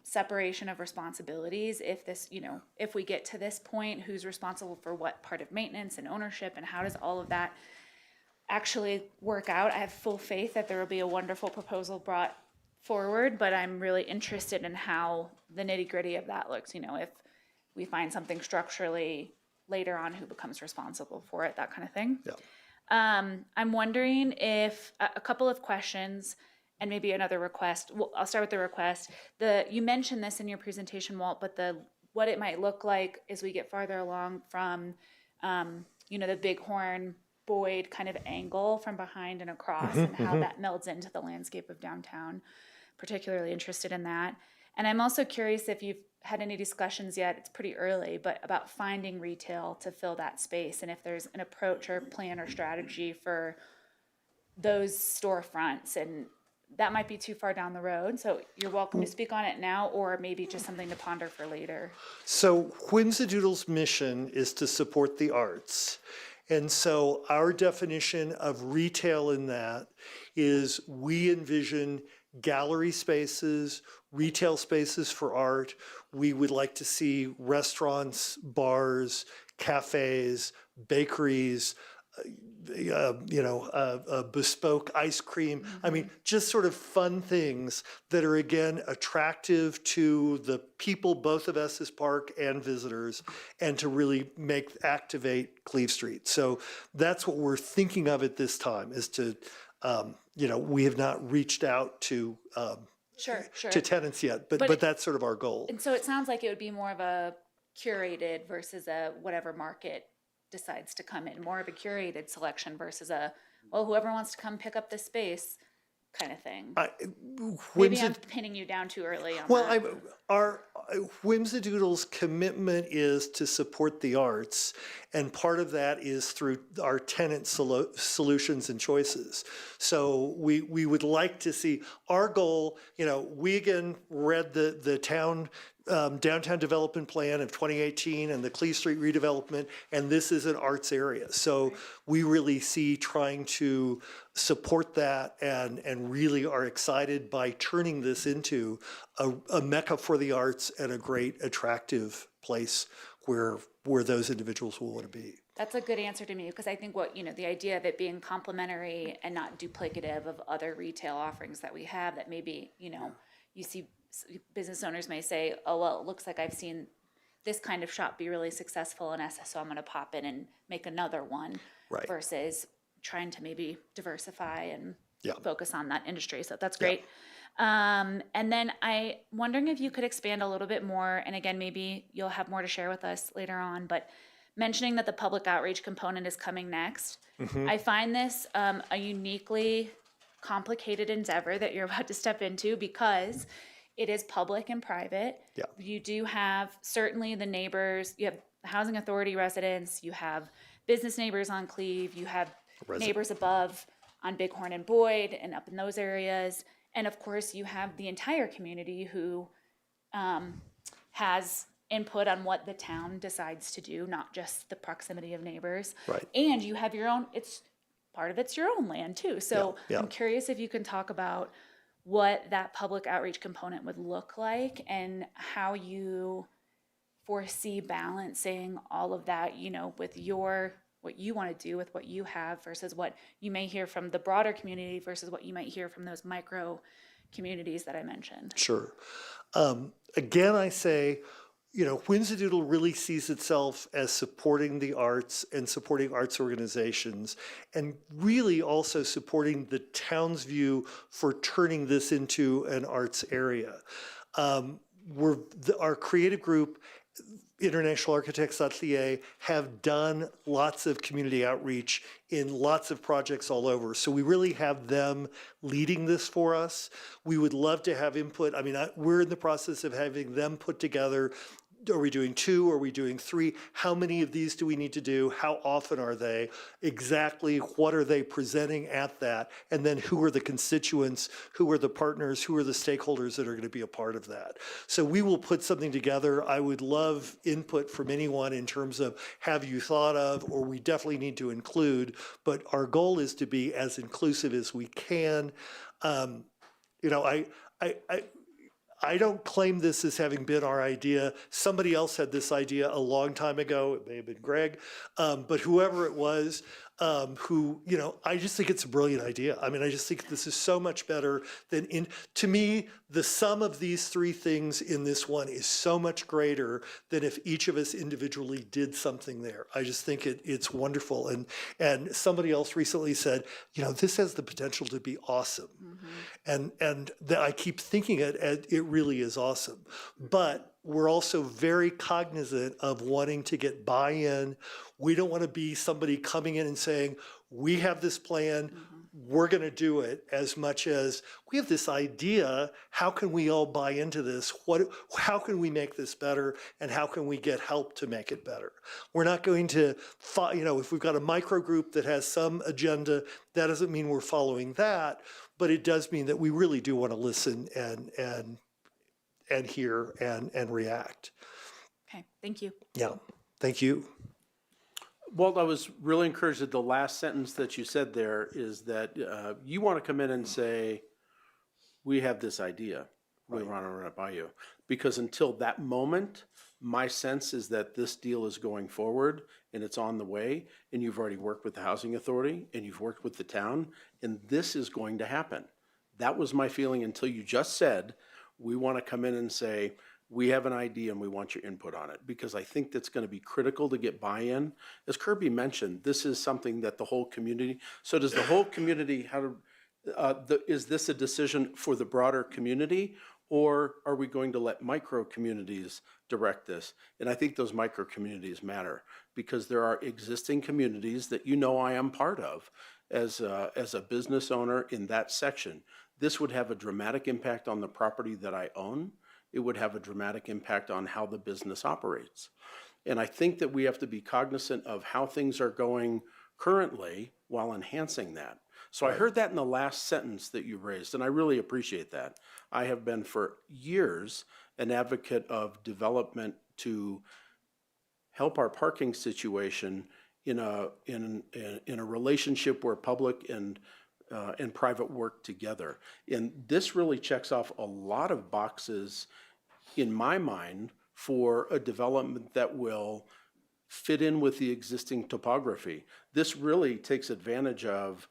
separation of responsibilities. If we get to this point, who's responsible for what part of maintenance and ownership, and how does all of that actually work out? I have full faith that there will be a wonderful proposal brought forward, but I'm really interested in how the nitty gritty of that looks, you know, if we find something structurally later on, who becomes responsible for it, that kind of thing. Yeah. I'm wondering if, a couple of questions and maybe another request. Well, I'll start with the request. You mentioned this in your presentation, Walt, but what it might look like as we get farther along from, you know, the Bighorn Boyd kind of angle from behind and across, and how that melds into the landscape of downtown. Particularly interested in that. And I'm also curious if you've had any discussions yet, it's pretty early, but about finding retail to fill that space, and if there's an approach or plan or strategy for those storefronts. And that might be too far down the road, so you're welcome to speak on it now, or maybe just something to ponder for later. So Whimsidoodle's mission is to support the arts. And so our definition of retail in that is we envision gallery spaces, retail spaces for art. We would like to see restaurants, bars, cafes, bakeries, bespoke ice cream. I mean, just sort of fun things that are, again, attractive to the people, both of Estes Park and visitors, and to really activate Cleve Street. So that's what we're thinking of at this time, is to, we have not reached out to Sure. to tenants yet, but that's sort of our goal. And so it sounds like it would be more of a curated versus a whatever market decides to come in, more of a curated selection versus whoever wants to come pick up this space kind of thing. Maybe I'm pinning you down too early on that. Our Whimsidoodle's commitment is to support the arts, and part of that is through our tenant solutions and choices. So we would like to see our goal. We again read the town downtown development plan of 2018 and the Cleve Street redevelopment, and this is an arts area. So we really see trying to support that, and really are excited by turning this into a mecca for the arts and a great attractive place where those individuals will want to be. That's a good answer to me, because I think the idea of it being complementary and not duplicative of other retail offerings that we have, that maybe, you see business owners may say, oh, well, it looks like I've seen this kind of shop be really successful in Estes, so I'm going to pop in and make another one, Right. versus trying to maybe diversify and Yeah. focus on that industry. So that's great. And then I'm wondering if you could expand a little bit more, and again, maybe you'll have more to share with us later on, but mentioning that the public outreach component is coming next. I find this a uniquely complicated endeavor that you're about to step into, because it is public and private. Yeah. You do have certainly the neighbors, you have housing authority residents, you have business neighbors on Cleve, you have neighbors above on Bighorn and Boyd and up in those areas. And of course, you have the entire community who has input on what the town decides to do, not just the proximity of neighbors. Right. And you have your own, part of it's your own land too. So Yeah. I'm curious if you can talk about what that public outreach component would look like, and how you foresee balancing all of that, with what you want to do with what you have, versus what you may hear from the broader community versus what you might hear from those micro communities that I mentioned. Sure. Again, I say, Whimsidoodle really sees itself as supporting the arts and supporting arts organizations, and really also supporting the town's view for turning this into an arts area. Our creative group, International Architects Atelier, have done lots of community outreach in lots of projects all over. So we really have them leading this for us. We would love to have input. We're in the process of having them put together. Are we doing 2? Are we doing 3? How many of these do we need to do? How often are they? Exactly what are they presenting at that? And then who are the constituents? Who are the partners? Who are the stakeholders that are going to be a part of that? So we will put something together. I would love input from anyone in terms of, have you thought of, or we definitely need to include, but our goal is to be as inclusive as we can. I don't claim this as having been our idea. Somebody else had this idea a long time ago. It may have been Greg, but whoever it was, who, you know, I just think it's a brilliant idea. I mean, I just think this is so much better than to me, the sum of these three things in this one is so much greater than if each of us individually did something there. I just think it's wonderful. And somebody else recently said, you know, this has the potential to be awesome. And I keep thinking it really is awesome. But we're also very cognizant of wanting to get buy-in. We don't want to be somebody coming in and saying, we have this plan, we're going to do it, as much as we have this idea, how can we all buy into this? How can we make this better? And how can we get help to make it better? We're not going to, you know, if we've got a micro group that has some agenda, that doesn't mean we're following that, but it does mean that we really do want to listen and hear and react. Okay, thank you. Yeah, thank you. Walt, I was really encouraged that the last sentence that you said there is that you want to come in and say, we have this idea. We want to run it by you. Because until that moment, my sense is that this deal is going forward and it's on the way, and you've already worked with the housing authority and you've worked with the town, and this is going to happen. That was my feeling until you just said, we want to come in and say, we have an idea and we want your input on it, because I think that's going to be critical to get buy-in. As Kirby mentioned, this is something that the whole community, so does the whole community, is this a decision for the broader community, or are we going to let micro communities direct this? And I think those micro communities matter, because there are existing communities that you know I am part of as a business owner in that section. This would have a dramatic impact on the property that I own. It would have a dramatic impact on how the business operates. And I think that we have to be cognizant of how things are going currently while enhancing that. So I heard that in the last sentence that you raised, and I really appreciate that. I have been for years an advocate of development to help our parking situation in a relationship where public and private work together. And this really checks off a lot of boxes in my mind for a development that will fit in with the existing topography. This really takes advantage of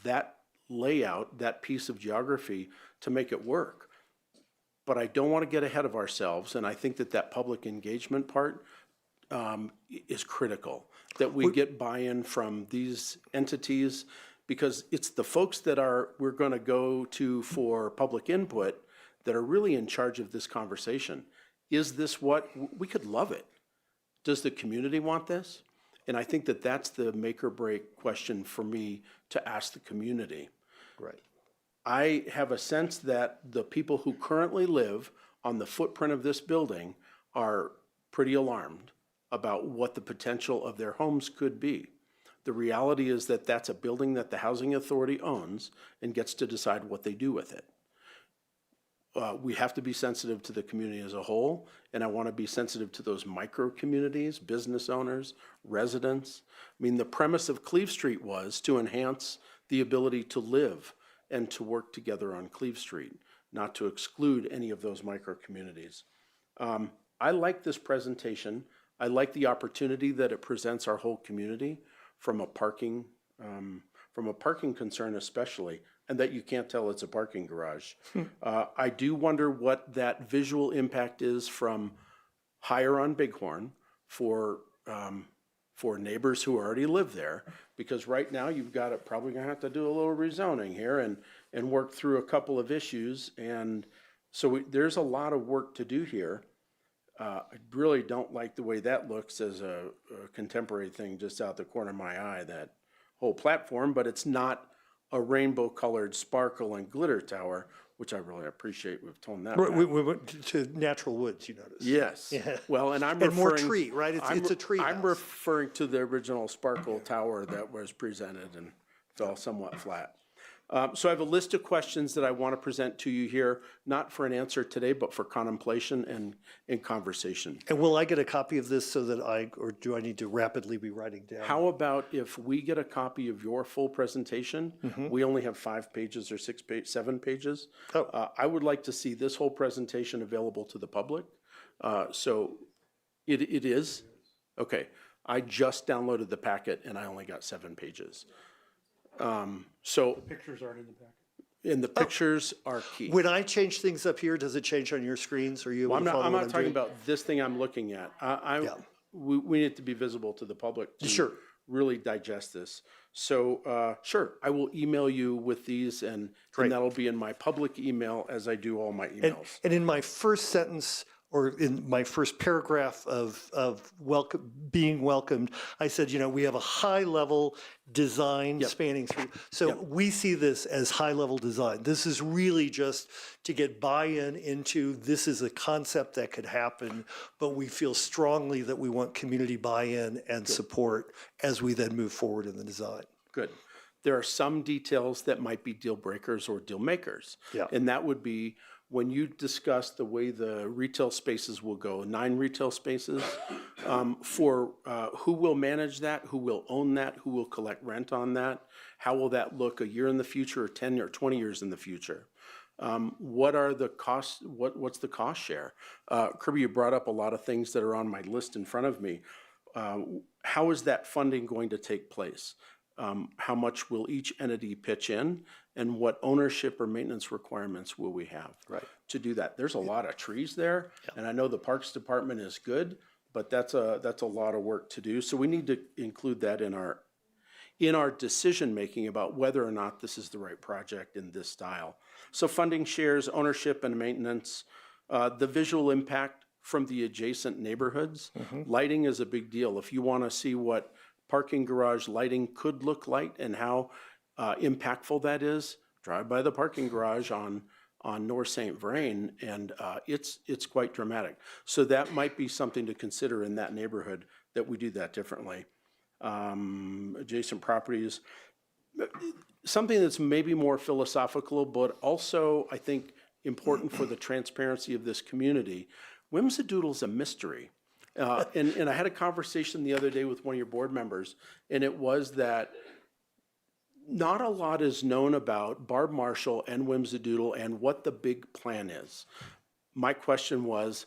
that layout, that piece of geography, to make it work. But I don't want to get ahead of ourselves, and I think that public engagement part is critical, that we get buy-in from these entities, because it's the folks that we're going to go to for public input that are really in charge of this conversation. Is this what, we could love it. Does the community want this? And I think that that's the make or break question for me to ask the community. Right. I have a sense that the people who currently live on the footprint of this building are pretty alarmed about what the potential of their homes could be. The reality is that that's a building that the housing authority owns and gets to decide what they do with it. We have to be sensitive to the community as a whole, and I want to be sensitive to those micro communities, business owners, residents. I mean, the premise of Cleve Street was to enhance the ability to live and to work together on Cleve Street, not to exclude any of those micro communities. I like this presentation. I like the opportunity that it presents our whole community from a parking concern especially, and that you can't tell it's a parking garage. I do wonder what that visual impact is from higher on Bighorn for neighbors who already live there, because right now you've got it, probably gonna have to do a little rezoning here and work through a couple of issues, and so there's a lot of work to do here. I really don't like the way that looks as a contemporary thing just out the corner of my eye, that whole platform, but it's not a rainbow-colored sparkle and glitter tower, which I really appreciate. We've toned that back. We went to natural woods, you notice. Yes. Yeah. Well, and I'm And more referring. tree, right? It's a tree I'm house. referring to the original sparkle tower that was presented and fell somewhat flat. So I have a list of questions that I want to present to you here, not for an answer today, but for contemplation and conversation. And will I get a copy of this so that or do I need to rapidly be writing down? How about if we get a copy of your full presentation? We only have 5 pages or 7 pages. Oh. I would like to see this whole presentation available to the public. So it is? Okay. I just downloaded the packet and I only got 7 pages. So, Pictures aren't in the packet. and the pictures are key. When I change things up here, does it change on your screens? Are you able Well, to follow I'm what not I'm talking doing? about this thing I'm looking at. Yeah. We need it to be visible to the public to Sure. really digest this. So, sure, I will email you with these and that'll be in my public email as I do all my emails. And in my first sentence, or in my first paragraph of being welcomed, I said, we have a high-level design spanning through. So we see this as high-level design. This is really just to get buy-in into this is a concept that could happen, but we feel strongly that we want community buy-in and support as we then move forward in the design. Good. There are some details that might be deal breakers or deal makers. Yeah. And that would be when you discuss the way the retail spaces will go, 9 retail spaces, for who will manage that, who will own that, who will collect rent on that, how will that look a year in the future or 10 or 20 years in the future? What are the costs, what's the cost share? Kirby, you brought up a lot of things that are on my list in front of me. How is that funding going to take place? How much will each entity pitch in, and what ownership or maintenance requirements will we have to do that? There's a lot of trees there, and I know the Parks Department is good, but that's a lot of work to do. So we need to include that in our decision making about whether or not this is the right project in this style. So funding shares, ownership and maintenance, the visual impact from the adjacent neighborhoods. Lighting is a big deal. If you want to see what parking garage lighting could look like and how impactful that is, drive by the parking garage on North St. Vrain, and it's quite dramatic. So that might be something to consider in that neighborhood, that we do that differently. Adjacent properties, something that's maybe more philosophical, but also I think important for the transparency of this community. Whimsidoodle's a mystery. And I had a conversation the other day with one of your board members, and it was that not a lot is known about Barb Marshall and Whimsidoodle and what the big plan is. My question was,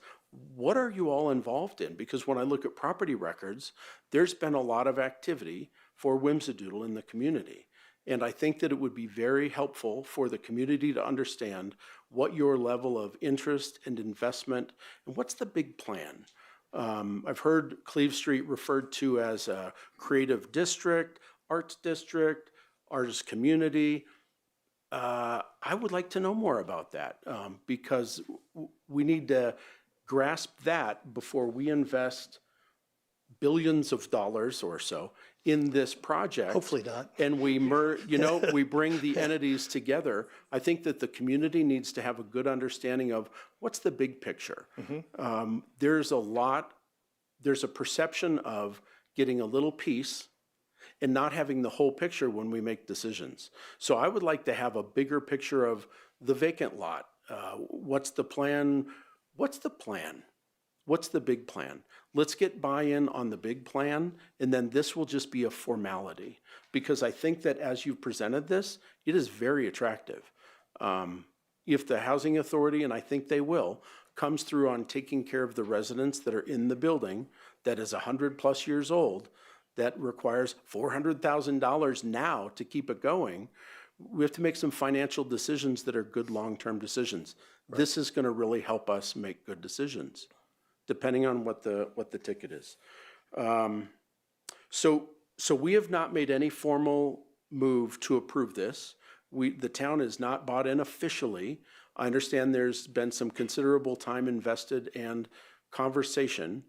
what are you all involved in? Because when I look at property records, there's been a lot of activity for Whimsidoodle in the community. And I think that it would be very helpful for the community to understand what your level of interest and investment, and what's the big plan. I've heard Cleve Street referred to as a creative district, arts district, artist community. I would like to know more about that, because we need to grasp that before we invest billions of dollars or so in this project. Hopefully not. And we we bring the entities together. I think that the community needs to have a good understanding of what's the big picture. There's a perception of getting a little piece and not having the whole picture when we make decisions. So I would like to have a bigger picture of the vacant lot. What's the plan? What's the plan? What's the big plan? Let's get buy-in on the big plan, and then this will just be a formality. Because I think that as you've presented this, it is very attractive. If the housing authority, and I think they will, comes through on taking care of the residents that are in the building that is 100+ years old, that requires $400,000 now to keep it going, we have to make some financial decisions that are good long-term decisions. This is going to really help us make good decisions, depending on what the ticket is. So we have not made any formal move to approve this. The town is not bought in officially. I understand there's been some considerable time invested and conversation.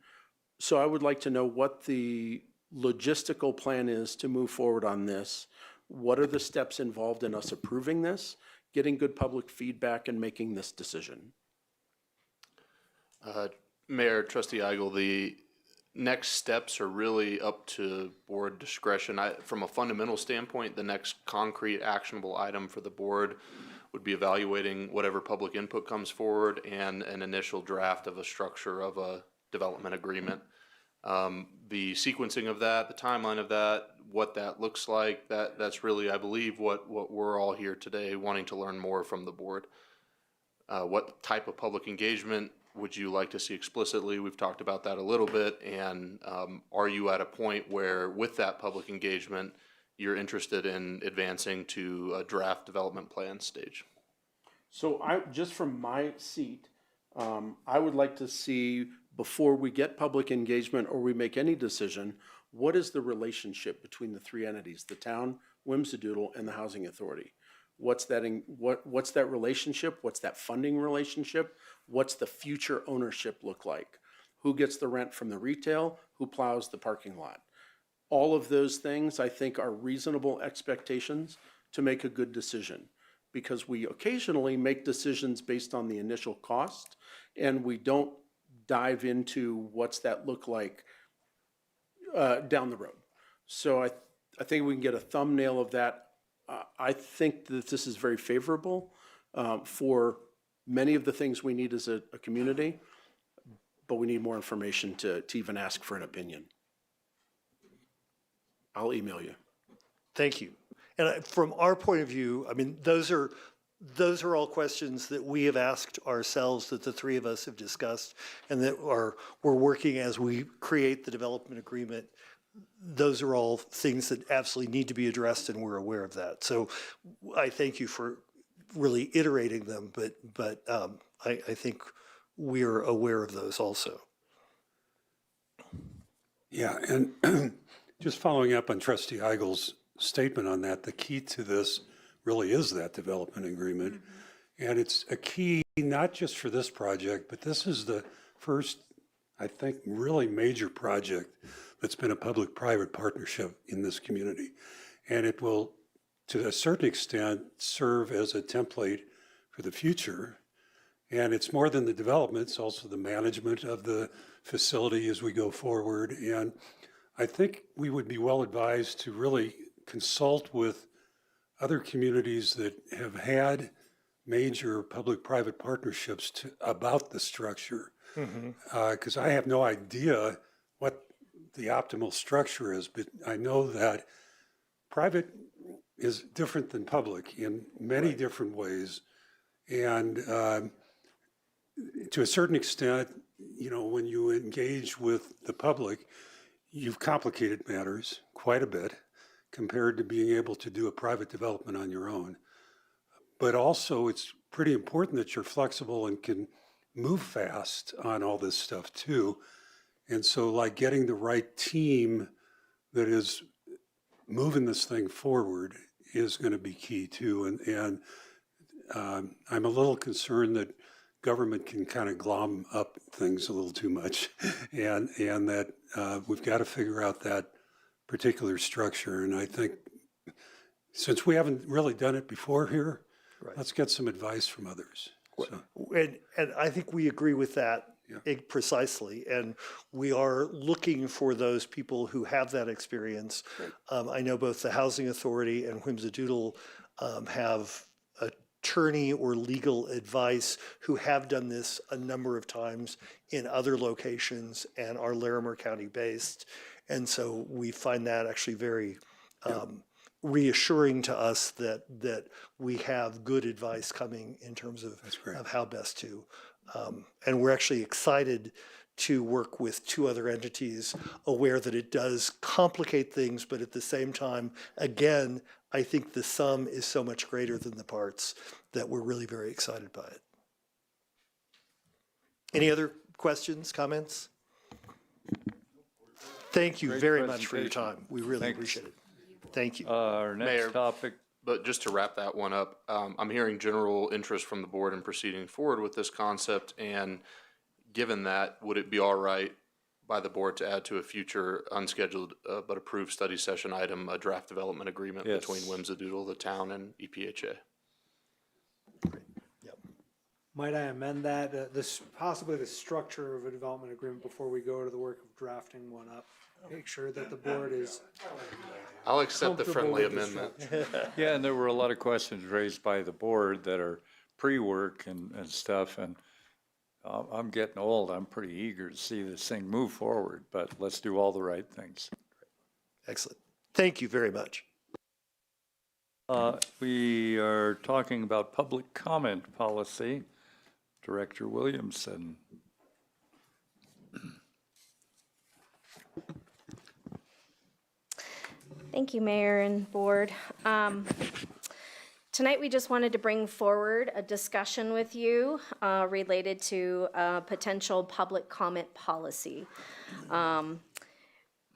So I would like to know what the logistical plan is to move forward on this. What are the steps involved in us approving this, getting good public feedback, and making this decision? Mayor, Trustee Eigel, the next steps are really up to board discretion. From a fundamental standpoint, the next concrete actionable item for the board would be evaluating whatever public input comes forward and an initial draft of a structure of a development agreement. The sequencing of that, the timeline of that, what that looks like, that's really, I believe, what we're all here today wanting to learn more from the board. What type of public engagement would you like to see explicitly? We've talked about that a little bit. And are you at a point where, with that public engagement, you're interested in advancing to a draft development plan stage? So just from my seat, I would like to see, before we get public engagement or we make any decision, what is the relationship between the three entities, the town, Whimsidoodle, and the Housing Authority? What's that relationship? What's that funding relationship? What's the future ownership look like? Who gets the rent from the retail? Who plows the parking lot? All of those things, I think, are reasonable expectations to make a good decision, because we occasionally make decisions based on the initial cost, and we don't dive into what's that look like down the road. So I think we can get a thumbnail of that. I think that this is very favorable for many of the things we need as a community, but we need more information to even ask for an opinion. I'll email you. Thank you. And from our point of view, I mean, those are all questions that we have asked ourselves, that the three of us have discussed, and that we're working as we create the development agreement. Those are all things that absolutely need to be addressed, and we're aware of that. So I thank you for really iterating them, but I think we're aware of those also. Yeah, and just following up on Trustee Eigel's statement on that, the key to this really is that development agreement. And it's a key not just for this project, but this is the first, I think, really major project that's been a public-private partnership in this community. And it will, to a certain extent, serve as a template for the future. And it's more than the development, it's also the management of the facility as we go forward. And I think we would be well advised to really consult with other communities that have had major public-private partnerships about the structure. Because I have no idea what the optimal structure is, but I know that private is different than public in many different ways. And to a certain extent, you know, when you engage with the public, you've complicated matters quite a bit compared to being able to do a private development on your own. But also, it's pretty important that you're flexible and can move fast on all this stuff too. And so, like, getting the right team that is moving this thing forward is going to be key too. And I'm a little concerned that government can kind of glom up things a little too much, and that we've got to figure out that particular structure. And I think since we haven't really done it before here, let's get some advice from others. So. And I think we agree with that precisely. And we are looking for those people who have that experience. I know both the Housing Authority and Whimsidoodle have attorney or legal advice who have done this a number of times in other locations and are Larimer County based. And so we find that actually very reassuring to us that we have good advice coming in terms of how best to. And we're actually excited to work with two other entities, aware that it does complicate things, but at the same time, again, I think the sum is so much greater than the parts that we're really very excited by it. Any other questions, comments? Thank you very much for your time. We really appreciate it. Thank you. Our next Mayor, topic. But just to wrap that one up, I'm hearing general interest from the board in proceeding forward with this concept. And given that, would it be all right by the board to add to a future unscheduled but approved study session item, a draft development agreement between Whimsidoodle, the town, and EPHA? Might I amend that, possibly the structure of a development agreement before we go to the work of drafting one up? Make sure that the board is I'll accept the friendly comfortable with the amendment. Yeah, and there were a lot of questions raised by the board that are pre-work and stuff, and I'm getting old. I'm pretty eager to see this thing move forward, but let's do all the right things. Excellent. Thank you very much. We are talking about public comment policy. Director Williamson. Thank you, Mayor and Board. Tonight, we just wanted to bring forward a discussion with you related to potential public comment policy.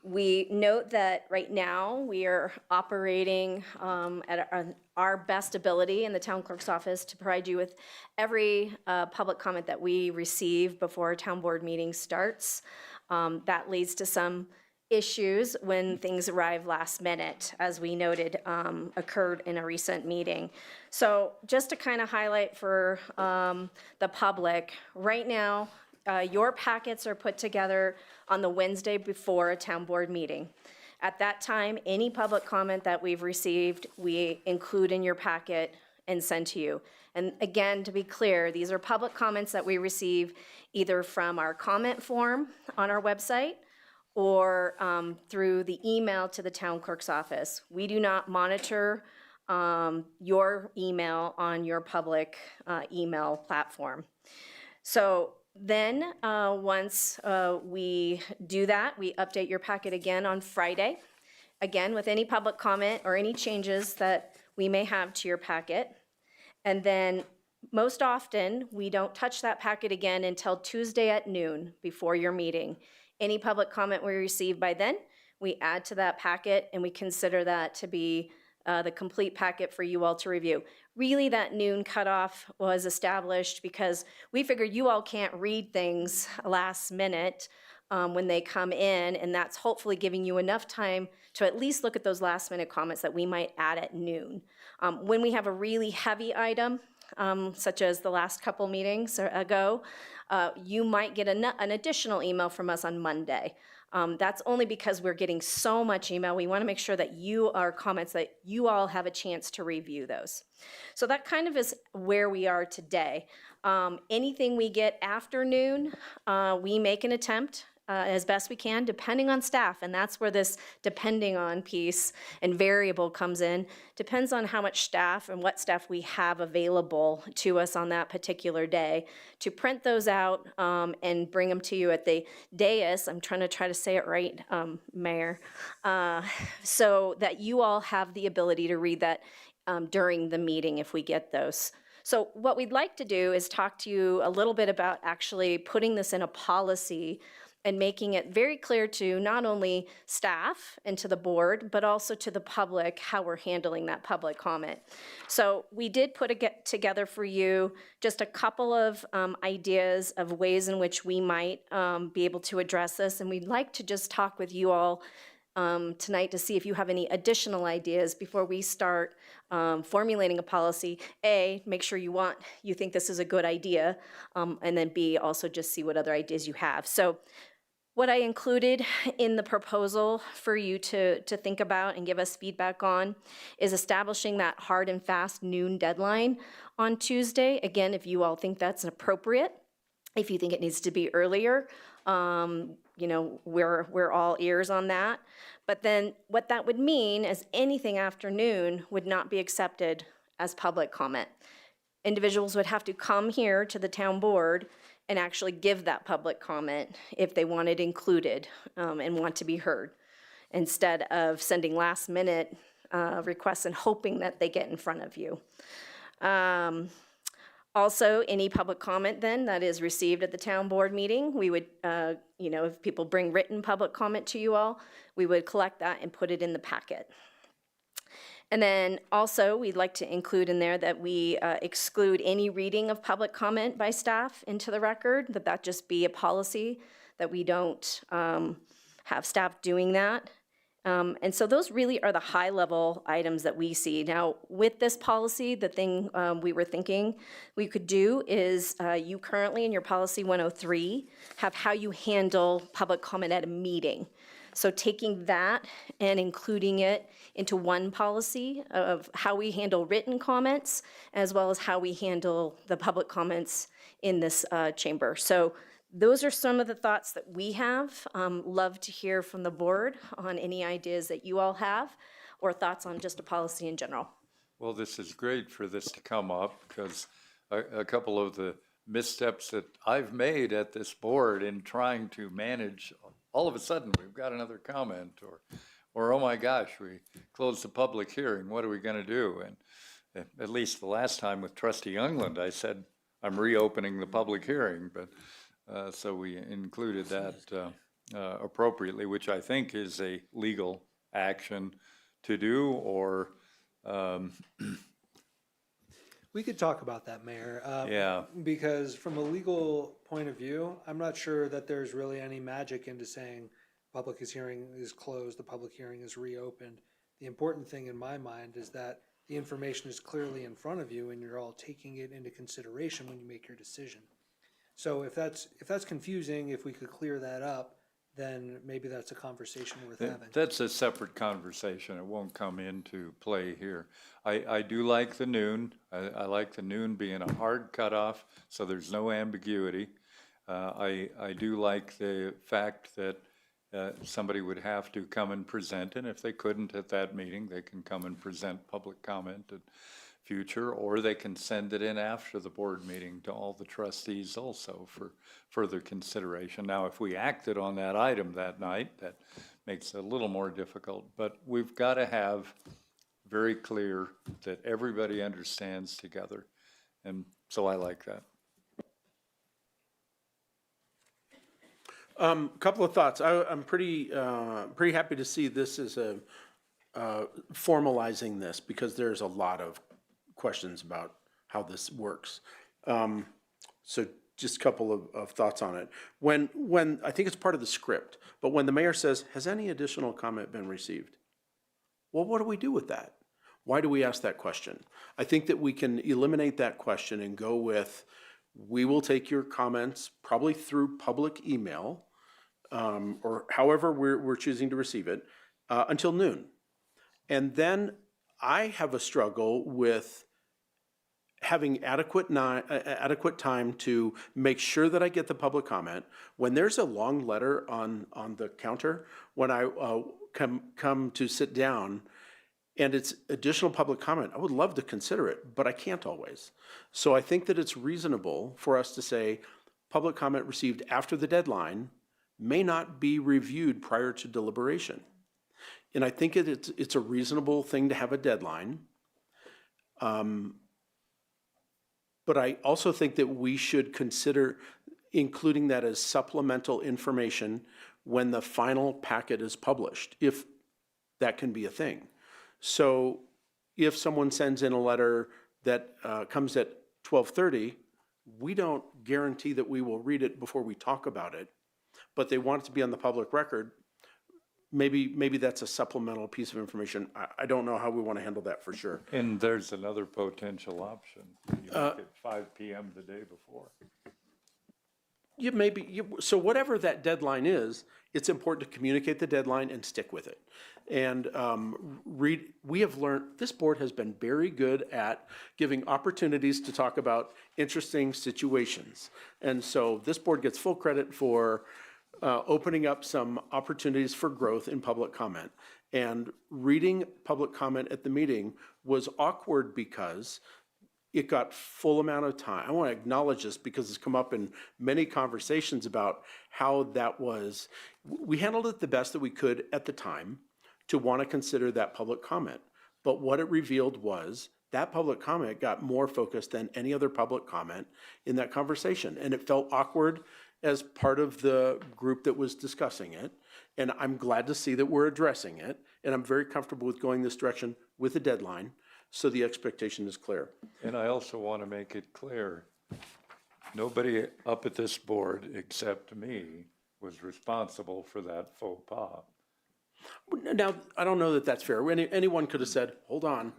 We note that right now, we are operating at our best ability in the town clerk's office to provide you with every public comment that we receive before a town board meeting starts. That leads to some issues when things arrive last minute, as we noted occurred in a recent meeting. So just to kind of highlight for the public, right now, your packets are put together on the Wednesday before a town board meeting. At that time, any public comment that we've received, we include in your packet and send to you. And again, to be clear, these are public comments that we receive either from our comment form on our website or through the email to the town clerk's office. We do not monitor your email on your public email platform. So then, once we do that, we update your packet again on Friday, again with any public comment or any changes that we may have to your packet. And then most often, we don't touch that packet again until Tuesday at noon before your meeting. Any public comment we receive by then, we add to that packet and we consider that to be the complete packet for you all to review. Really, that noon cutoff was established because we figured you all can't read things last minute when they come in, and that's hopefully giving you enough time to at least look at those last minute comments that we might add at noon. When we have a really heavy item, such as the last couple meetings ago, you might get an additional email from us on Monday. That's only because we're getting so much email. We want to make sure that our comments, that you all have a chance to review those. So that kind of is where we are today. Anything we get after noon, we make an attempt as best we can, depending on staff, and that's where this depending on piece and variable comes in. Depends on how much staff and what staff we have available to us on that particular day to print those out and bring them to you at the dais. I'm trying to say it right, Mayor, so that you all have the ability to read that during the meeting if we get those. So what we'd like to do is talk to you a little bit about actually putting this in a policy and making it very clear to not only staff and to the board, but also to the public how we're handling that public comment. So we did put together for you just a couple of ideas of ways in which we might be able to address this, and we'd like to just talk with you all tonight to see if you have any additional ideas before we start formulating a policy. A, make sure you think this is a good idea, and then B, also just see what other ideas you have. So what I included in the proposal for you to think about and give us feedback on is establishing that hard and fast noon deadline on Tuesday. Again, if you all think that's appropriate, if you think it needs to be earlier, we're all ears on that. But then what that would mean is anything after noon would not be accepted as public comment. Individuals would have to come here to the town board and actually give that public comment if they want it included and want to be heard, instead of sending last minute requests and hoping that they get in front of you. Also, any public comment then that is received at the town board meeting, we would, if people bring written public comment to you all, we would collect that and put it in the packet. And then also, we'd like to include in there that we exclude any reading of public comment by staff into the record, that just be a policy, that we don't have staff doing that. And so those really are the high-level items that we see. Now, with this policy, the thing we were thinking we could do is you currently in your policy 103 have how you handle public comment at a meeting. So taking that and including it into one policy of how we handle written comments, as well as how we handle the public comments in this chamber. So those are some of the thoughts that we have. Love to hear from the board on any ideas that you all have or thoughts on just a policy in general. Well, this is great for this to come up because a couple of the missteps that I've made at this board in trying to manage, all of a sudden we've got another comment or or, oh my gosh, we closed the public hearing, what are we gonna do? And at least the last time with trustee Youngland, I said, I'm reopening the public hearing, but, so we included that, appropriately, which I think is a legal action to do, or, We could talk about that, Mayor. yeah. Because from a legal point of view, I'm not sure that there's really any magic into saying public hearing is closed, the public hearing is reopened. The important thing in my mind is that the information is clearly in front of you and you're all taking it into consideration when you make your decision. So if that's confusing, if we could clear that up, then maybe that's a conversation worth having. That's a separate conversation. It won't come into play here. I do like the noon. I like the noon being a hard cutoff, so there's no ambiguity. I do like the fact that somebody would have to come and present, and if they couldn't at that meeting, they can come and present public comment at future, or they can send it in after the board meeting to all the trustees also for further consideration. Now, if we acted on that item that night, that makes it a little more difficult, but we've got to have very clear that everybody understands together, and so I like that. Couple of thoughts. I'm pretty happy to see this as a formalizing this, because there's a lot of questions about how this works. So just a couple of thoughts on it. When I think it's part of the script, but when the mayor says, has any additional comment been received? Well, what do we do with that? Why do we ask that question? I think that we can eliminate that question and go with, we will take your comments probably through public email, or however we're choosing to receive it, until noon. And then I have a struggle with having adequate time to make sure that I get the public comment. When there's a long letter on the counter, when I come to sit down and it's additional public comment, I would love to consider it, but I can't always. So I think that it's reasonable for us to say, public comment received after the deadline may not be reviewed prior to deliberation. And I think it's a reasonable thing to have a deadline. But I also think that we should consider including that as supplemental information when the final packet is published, if that can be a thing. So if someone sends in a letter that comes at 12:30, we don't guarantee that we will read it before we talk about it, but they want it to be on the public record. Maybe that's a supplemental piece of information. I don't know how we want to handle that for sure. And there's another potential option. You make it 5 p.m. the day before. So whatever that deadline is, it's important to communicate the deadline and stick with it. And we have learned, this board has been very good at giving opportunities to talk about interesting situations. And so this board gets full credit for opening up some opportunities for growth in public comment. And reading public comment at the meeting was awkward because it got full amount of time. I want to acknowledge this because it's come up in many conversations about how that was. We handled it the best that we could at the time to want to consider that public comment. But what it revealed was that public comment got more focused than any other public comment in that conversation. And it felt awkward as part of the group that was discussing it. And I'm glad to see that we're addressing it. And I'm very comfortable with going this direction with a deadline, so the expectation is clear. And I also want to make it clear, nobody up at this board except me was responsible for that faux pas. Now, I don't know that that's fair. Anyone could have said, hold on.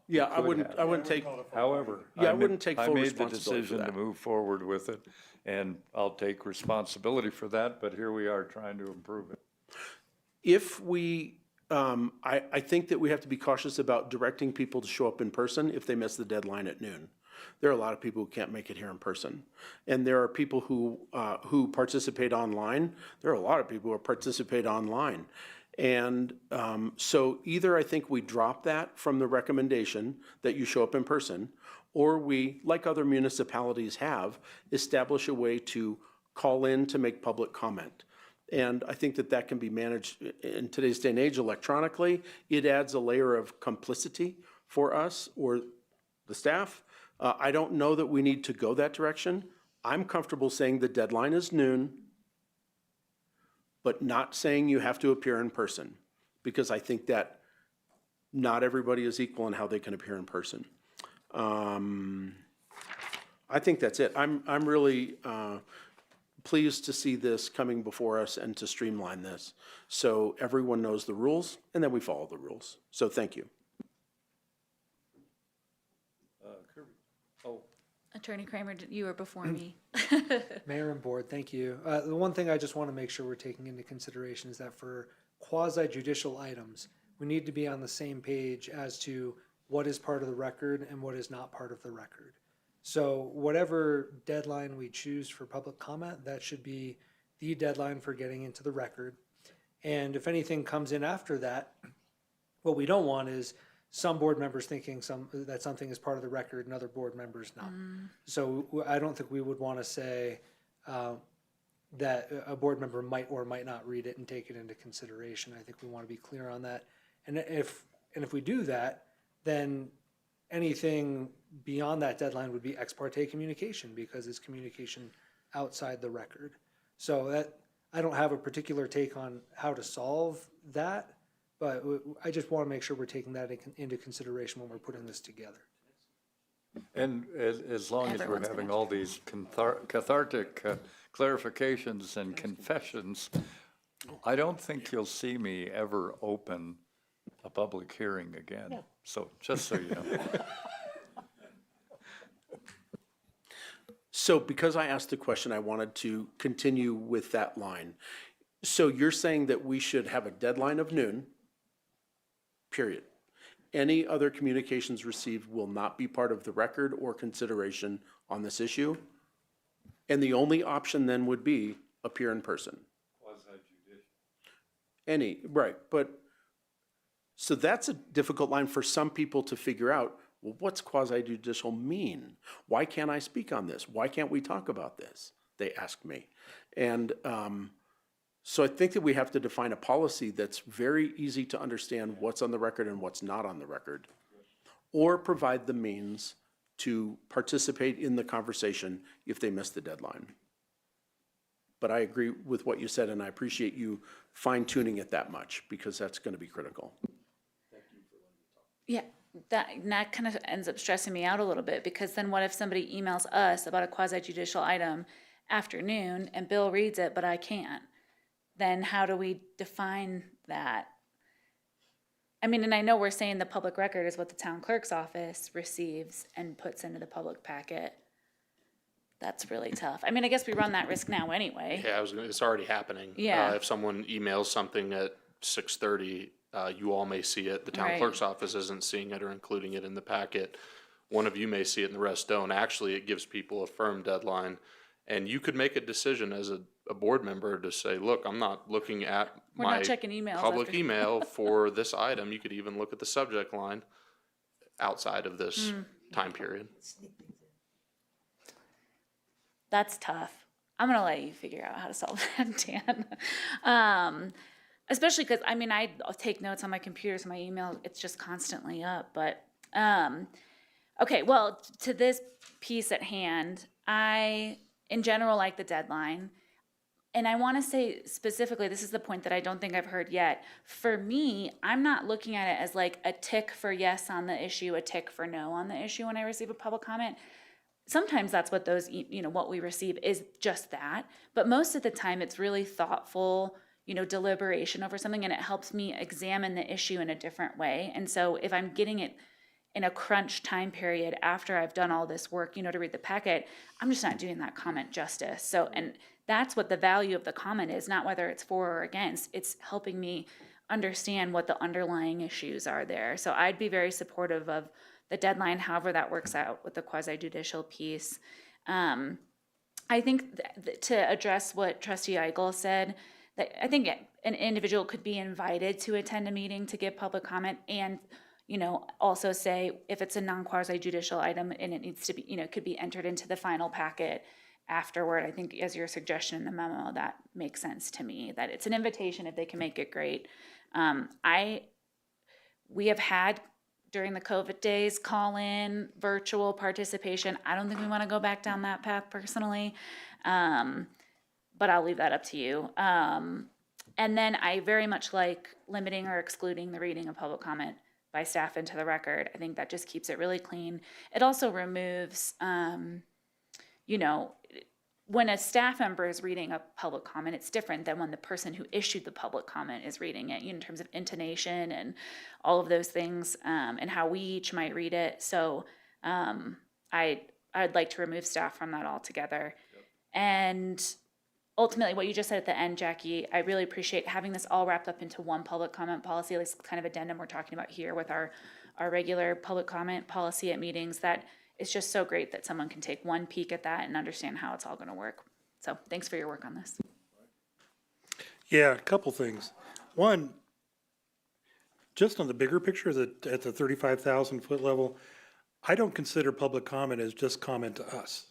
Yeah, I wouldn't take. However, I wouldn't take full I made the responsibility for decision to that. move forward with it, and I'll take responsibility for that, but here we are trying to improve it. If we, I think that we have to be cautious about directing people to show up in person if they miss the deadline at noon. There are a lot of people who can't make it here in person. And there are people who participate online. There are a lot of people who participate online. And so either I think we drop that from the recommendation that you show up in person, or we, like other municipalities have, establish a way to call in to make public comment. And I think that that can be managed in today's day and age electronically. It adds a layer of complicity for us or the staff. I don't know that we need to go that direction. I'm comfortable saying the deadline is noon, but not saying you have to appear in person, because I think that not everybody is equal in how they can appear in person. I think that's it. I'm really pleased to see this coming before us and to streamline this, so everyone knows the rules, and then we follow the rules. So thank you. Kirby. Oh, Attorney Kramer, you were before me. Mayor and board, thank you. The one thing I just want to make sure we're taking into consideration is that for quasi judicial items, we need to be on the same page as to what is part of the record and what is not part of the record. So whatever deadline we choose for public comment, that should be the deadline for getting into the record. And if anything comes in after that, what we don't want is some board members thinking that something is part of the record and other board members not. So I don't think we would want to say that a board member might or might not read it and take it into consideration. I think we want to be clear on that. And if we do that, then anything beyond that deadline would be ex parte communication, because it's communication outside the record. So that, I don't have a particular take on how to solve that, but I just want to make sure we're taking that into consideration when we're putting this together. and as long as we're Everyone's having gonna all these cathartic clarifications and confessions, I don't think you'll see me ever open a public hearing again. So, just so you know. So because I asked the question, I wanted to continue with that line. So you're saying that we should have a deadline of noon, period. Any other communications received will not be part of the record or consideration on this issue? And the only option then would be appear in person? Any, right, but, so that's a difficult line for some people to figure out. Well, what's quasi-judicial mean? Why can't I speak on this? Why can't we talk about this? They ask me. And so I think that we have to define a policy that's very easy to understand what's on the record and what's not on the record, or provide the means to participate in the conversation if they miss the deadline. But I agree with what you said, and I appreciate you fine-tuning it that much, because that's going to be critical. Yeah, that kind of ends up stressing me out a little bit, because then what if somebody emails us about a quasi judicial item afternoon and Bill reads it, but I can't? Then how do we define that? I mean, and I know we're saying the public record is what the town clerk's office receives and puts into the public packet. That's really tough. I mean, I guess we run that risk now anyway. Yeah, it's already happening. Yeah. If someone emails something at 6:30, you all may see it. The town Right. clerk's office isn't seeing it or including it in the packet. One of you may see it and the rest don't. Actually, it gives people a firm deadline. And you could make a decision as a board member to say, look, I'm not looking at We're my not checking emails public after- email for this item. You could even look at the subject line outside of this time period. That's tough. I'm gonna let you figure out how to solve that, Dan. Especially because, I mean, I'll take notes on my computer, so my email, it's just constantly up, but, okay, well, to this piece at hand, I, in general, like the deadline. And I want to say specifically, this is the point that I don't think I've heard yet. For me, I'm not looking at it as like a tick for yes on the issue, a tick for no on the issue when I receive a public comment. Sometimes that's what those, what we receive is just that. But most of the time, it's really thoughtful, deliberation over something, and it helps me examine the issue in a different way. And so if I'm getting it in a crunch time period after I've done all this work, to read the packet, I'm just not doing that comment justice. So, and that's what the value of the comment is, not whether it's for or against. It's helping me understand what the underlying issues are there. So I'd be very supportive of the deadline, however that works out with the quasi-judicial piece. I think to address what Trustee Eigel said, that I think an individual could be invited to attend a meeting to give public comment, and also say if it's a non-quasi judicial item and it needs to be, could be entered into the final packet afterward. I think as your suggestion in the memo, that makes sense to me, that it's an invitation. If they can make it, great. We have had during the COVID days, call in, virtual participation. I don't think we want to go back down that path personally. But I'll leave that up to you. And then I very much like limiting or excluding the reading of public comment by staff into the record. I think that just keeps it really clean. It also removes, when a staff member is reading a public comment, it's different than when the person who issued the public comment is reading it, in terms of intonation and all of those things, and how we each might read it. So I'd like to remove staff from that altogether. Yep. And ultimately, what you just said at the end, Jackie, I really appreciate having this all wrapped up into one public comment policy, at least the kind of addendum we're talking about here with our regular public comment policy at meetings. That it's just so great that someone can take one peek at that and understand how it's all going to work. So thanks for your work on this. Yeah, a couple things. One, just on the bigger picture, at the 35,000 foot level, I don't consider public comment as just comment to us.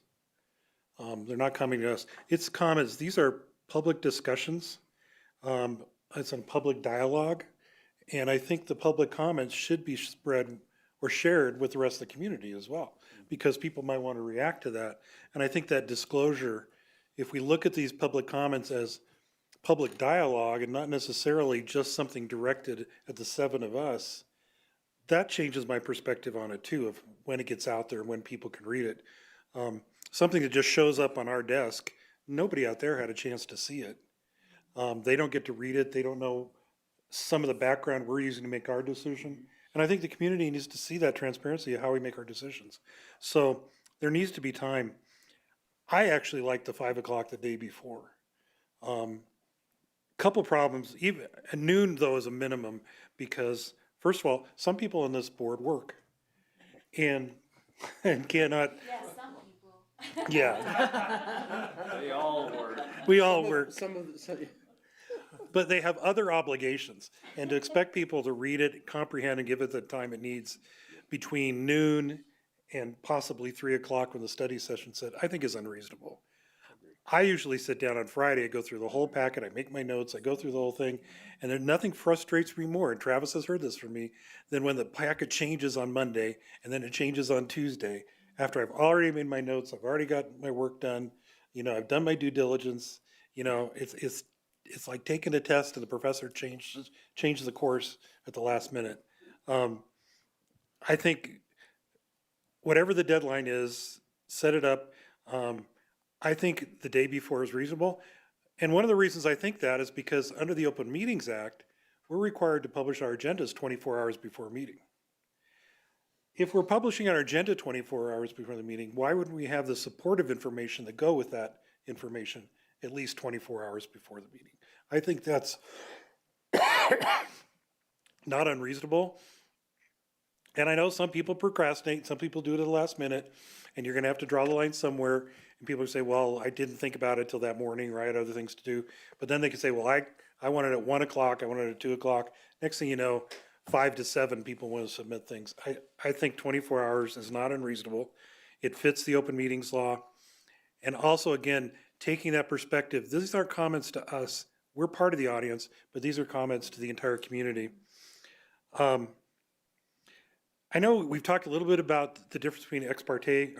They're not coming to us. It's comments. These are public discussions. It's a public dialogue. And I think the public comments should be spread or shared with the rest of the community as well, because people might want to react to that. And I think that disclosure, if we look at these public comments as public dialogue and not necessarily just something directed at the seven of us, that changes my perspective on it too, of when it gets out there and when people can read it. Something that just shows up on our desk, nobody out there had a chance to see it. They don't get to read it. They don't know some of the background we're using to make our decision. And I think the community needs to see that transparency of how we make our decisions. So there needs to be time. I actually like the 5 o'clock the day before. Couple problems, even at noon though is a minimum, because first of all, some people on this board work and cannot. Yes, some people. Yeah. They all work. We all work. Some of the, But they have other obligations, and to expect people to read it, comprehend, and give it the time it needs between noon and possibly 3 o'clock when the study session said, I think is unreasonable. I usually sit down on Friday, I go through the whole packet, I make my notes, I go through the whole thing, and then nothing frustrates me more, and Travis has heard this from me, than when the packet changes on Monday, and then it changes on Tuesday, after I've already made my notes, I've already got my work done, I've done my due diligence, it's like taking a test and the professor changes the course at the last minute. I think whatever the deadline is, set it up. I think the day before is reasonable. And one of the reasons I think that is because under the Open Meetings Act, we're required to publish our agendas 24 hours before a meeting. If we're publishing our agenda 24 hours before the meeting, why wouldn't we have the supportive information that go with that information at least 24 hours before the meeting? I think that's not unreasonable. And I know some people procrastinate, some people do it at the last minute, and you're gonna have to draw the line somewhere. And people say, well, I didn't think about it till that morning, right? Other things to do. But then they can say, well, I want it at 1 o'clock, I want it at 2 o'clock. Next thing you know, 5 to 7 people want to submit things. I think 24 hours is not unreasonable. It fits the open meetings law. And also, again, taking that perspective, these aren't comments to us. We're part of the audience, but these are comments to the entire community. I know we've talked a little bit about the difference between ex parte,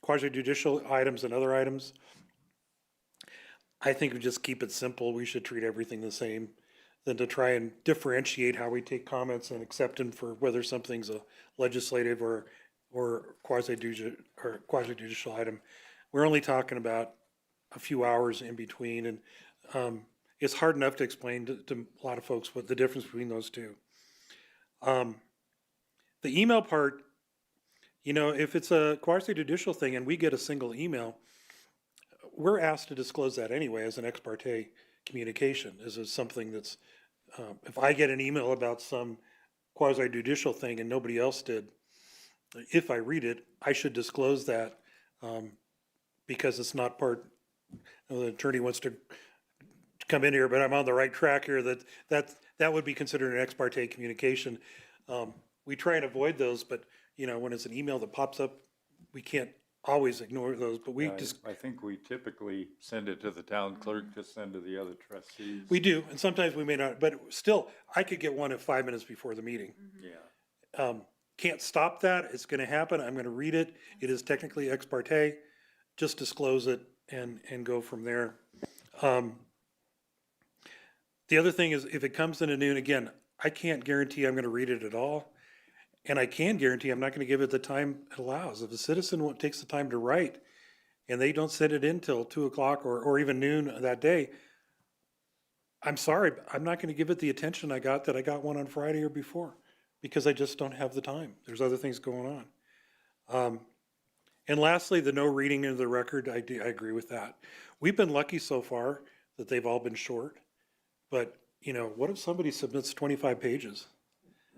quasi-judicial items and other items. I think we just keep it simple. We should treat everything the same than to try and differentiate how we take comments and accept them for whether something's a legislative or quasi-judicial item. We're only talking about a few hours in between, and it's hard enough to explain to a lot of folks what the difference between those two. The email part, if it's a quasi-judicial thing and we get a single email, we're asked to disclose that anyway as an ex parte communication. Is it something that's, if I get an email about some quasi-judicial thing and nobody else did, if I read it, I should disclose that because it's not part, the attorney wants to come in here, but I'm on the right track here, that would be considered an ex parte communication. We try and avoid those, but when it's an email that pops up, we can't always ignore those, but we Yeah, just, I think we typically send it to the town clerk to send to the other trustees. we do, and sometimes we may not, but still, I could get one at 5 minutes before the meeting. Yeah. Can't stop that, it's gonna happen, I'm gonna read it, it is technically ex parte, just disclose it and go from there. The other thing is, if it comes in at noon, again, I can't guarantee I'm gonna read it at all, and I can guarantee I'm not gonna give it the time it allows. If a citizen takes the time to write, and they don't send it in till 2 o'clock or even noon that day, I'm sorry, but I'm not gonna give it the attention I got one on Friday or before, because I just don't have the time. There's other things going on. And lastly, the no reading into the record, I agree with that. We've been lucky so far that they've all been short, but, you know, what if somebody submits 25 pages,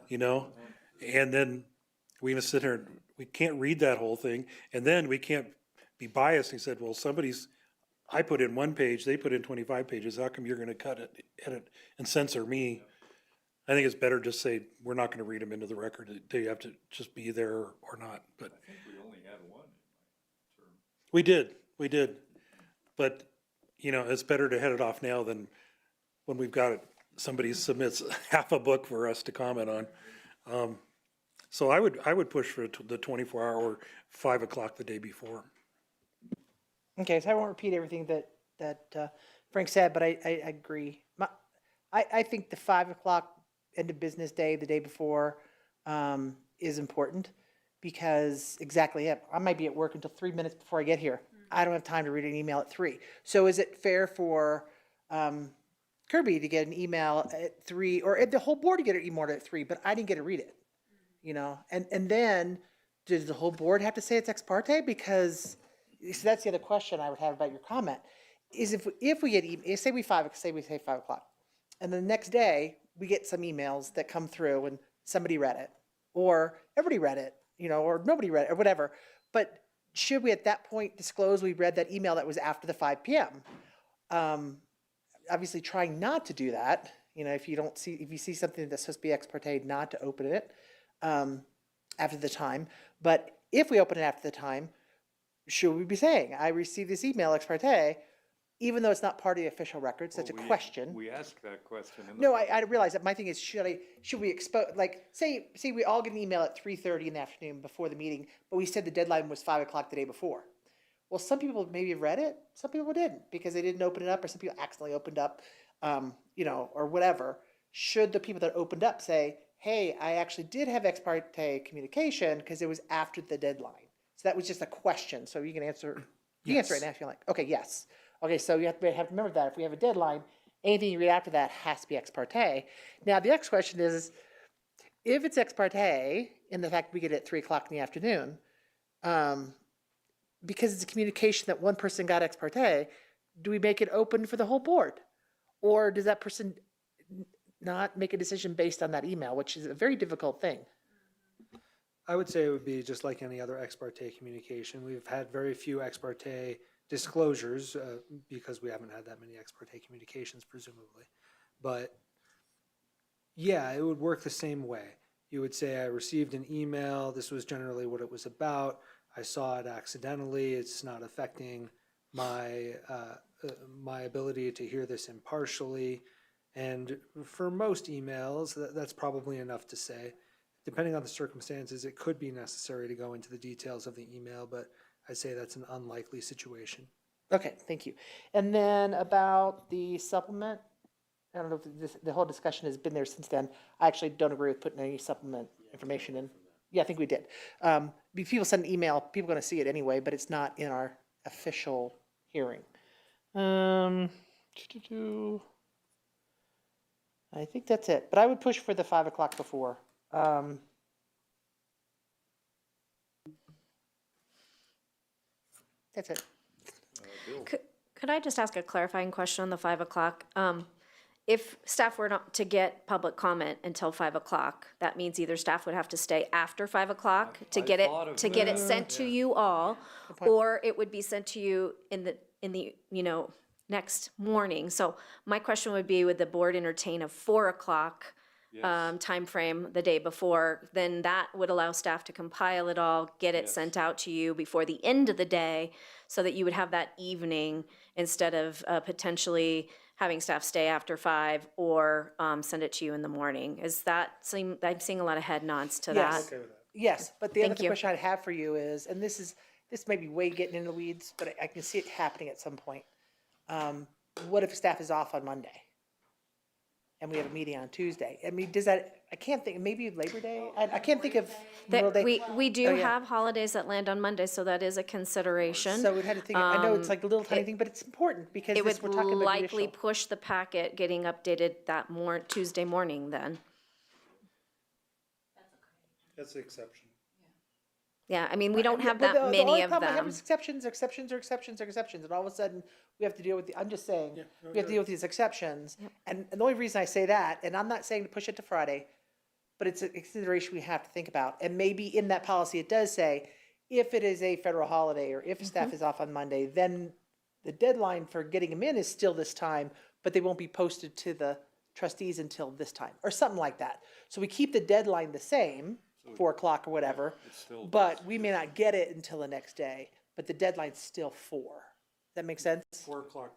you know? And then we're gonna sit here, and we can't read that whole thing, and then we can't be biased and said, well, I put in 1 page, they put in 25 pages, how come you're gonna cut it, edit, and censor me? I think it's better just say, we're not gonna read them into the record, they have to just be there or not, but. I think we only had one. We did, but, you know, it's better to head it off now than when we've got it, somebody submits half a book for us to comment on. So I would push for the 24-hour or 5 o'clock the day before. Okay, so I won't repeat everything that Frank said, but I agree. I think the 5 o'clock end of business day, the day before, is important because exactly, I might be at work until 3 minutes before I get here. I don't have time to read an email at 3. So is it fair for Kirby to get an email at 3, or the whole board to get an email at 3, but I didn't get to read it, you know? And then, does the whole board have to say it's ex parte? Because, so that's the other question I would have about your comment, is if we get, say we say 5 o'clock, and the next day, we get some emails that come through and somebody read it, or everybody read it, you know, or nobody read it, or whatever. But should we at that point disclose we read that email that was after the 5 p.m.? Obviously trying not to do that, you know, if you see something that's supposed to be ex parte, not to open it after the time. But if we open it after the time, should we be saying, I received this email ex parte, even though it's not part of the official record, such a question? We asked that question. No, I realize that. My thing is, should we expose, like, say we all get an email at 3:30 in the afternoon before the meeting, but we said the deadline was 5 o'clock the day before. Well, some people maybe read it, some people didn't, because they didn't open it up, or some people accidentally opened up, you know, or whatever. Should the people that opened up say, hey, I actually did have ex parte communication because it was after the deadline? So that was just a question, so you can answer, you can answer it now if you like. Okay, yes. Okay, so you have to remember that if we have a deadline, anything you read after that has to be ex parte. Now, the next question is, if it's ex parte, in the fact we get it at 3 o'clock in the afternoon, because it's a communication that one person got ex parte, do we make it open for the whole board? Or does that person not make a decision based on that email, which is a very difficult thing? I would say it would be just like any other ex parte communication. We've had very few ex parte disclosures because we haven't had that many ex parte communications, presumably. But yeah, it would work the same way. You would say, I received an email. This was generally what it was about. I saw it accidentally. It's not affecting my my ability to hear this impartially. And for most emails, that's probably enough to say. Depending on the circumstances, it could be necessary to go into the details of the email, but I'd say that's an unlikely situation. Okay, thank you. And then about the supplement, I don't know if the whole discussion has been there since then. I actually don't agree with putting any supplement information in. Yeah, I think we did. If people send an email, people are going to see it anyway, but it's not in our official hearing. I think that's it, but I would push for the 5 o'clock before. That's it. Could I just ask a clarifying question on the 5 o'clock? If staff were not to get public comment until 5 o'clock, that means either staff would have to stay after 5 o'clock to get it sent to you all, or it would be sent to you in the you know, next morning. So my question would be, would the board entertain a 4 o'clock timeframe the day before, then that would allow staff to compile it all, get it Yes. sent out to you before the end of the day, so that you would have that evening instead of potentially having staff stay after 5 or send it to you in the morning. I'm seeing a lot of head nods to that. Yes. Yes, but the Thank other you. question I'd have for you is, and this may be way getting into the weeds, but I can see it happening at some point. What if staff is off on Monday? And we have a meeting on Tuesday? I mean, does that, I can't think, maybe Labor Day? I can't think of Memorial That Day. we do Oh, yeah. have holidays that land on Monday, so that is a consideration. So we'd have to think, I know it's like a little tiny thing, but it's important because It this, would we're talking about likely judicial. push the packet getting updated that Tuesday morning then. That's the exception. Yeah, I mean, we don't have But that the many only of problem I have them. is exceptions, and all of a sudden, we have to deal with I'm just saying, we have to deal with these exceptions. And the only reason I say that, and I'm not saying to push it to Friday, but it's a consideration we have to think about. And maybe in that policy, it does say, if it is a federal holiday, or if staff is off on Monday, then the deadline for getting them in is still this time, but they won't be posted to the trustees until this time, or something like that. So we keep the deadline the same, 4 o'clock or whatever, but we may not get it until the next day, but the deadline's still 4. Does that make sense? 4 o'clock.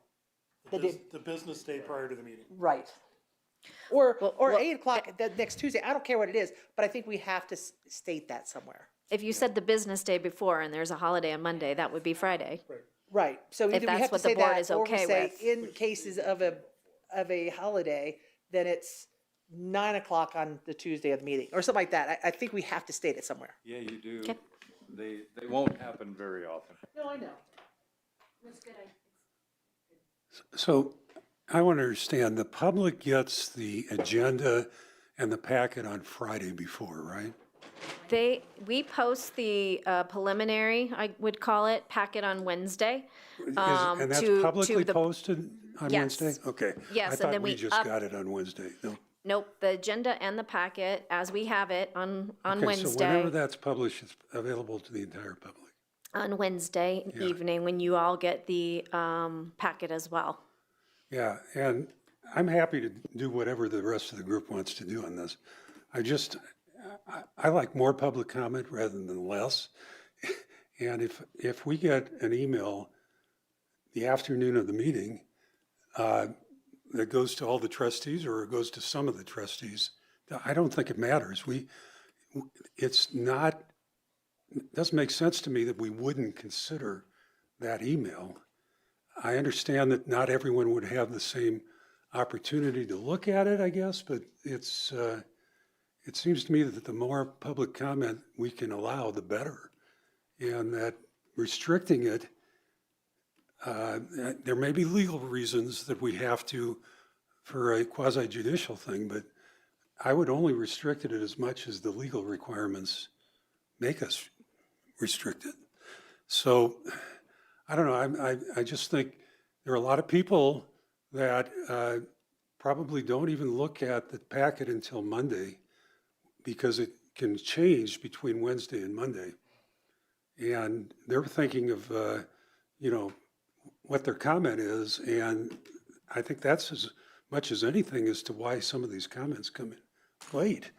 The The business day prior to the meeting. Right. Or well, 8 o'clock the next Tuesday, I don't care what it is, but I think we have to state that somewhere. If you said the business day before and there's a holiday on Monday, that would be Friday. Right, so If either we that's have to what the say board that, is or we okay say, with. in cases of a holiday, then it's 9 o'clock on the Tuesday of the meeting, or something like that. I think we have to state it somewhere. Yeah, you do. Okay. They won't happen very often. No, I know. So I want to understand, the public gets the agenda and the packet on Friday before, right? We post the preliminary, I would call it, packet on Wednesday. And to that's publicly the- posted on Yes. Wednesday? Okay. Yes, I and thought then we we just up- got it on Wednesday. No. Nope, the agenda and the packet, as we have it on Okay, so Wednesday. whenever that's published, it's available to the entire public. On Wednesday Yeah. evening, when you all get the packet as well. Yeah, and I'm happy to do whatever the rest of the group wants to do on this. I like more public comment rather than less. And if we get an email the afternoon of the meeting that goes to all the trustees, or it goes to some of the trustees, I don't think it matters. It doesn't make sense to me that we wouldn't consider that email. I understand that not everyone would have the same opportunity to look at it, I guess, but it seems to me that the more public comment we can allow, the better. And that restricting it, there may be legal reasons that we have to for a quasi judicial thing, but I would only restrict it as much as the legal requirements make us restrict it. So I don't know, I just think there are a lot of people that probably don't even look at the packet until Monday, because it can change between Wednesday and Monday. And they're thinking of, what their comment is, and I think that's as much as anything as to why some of these comments come in late.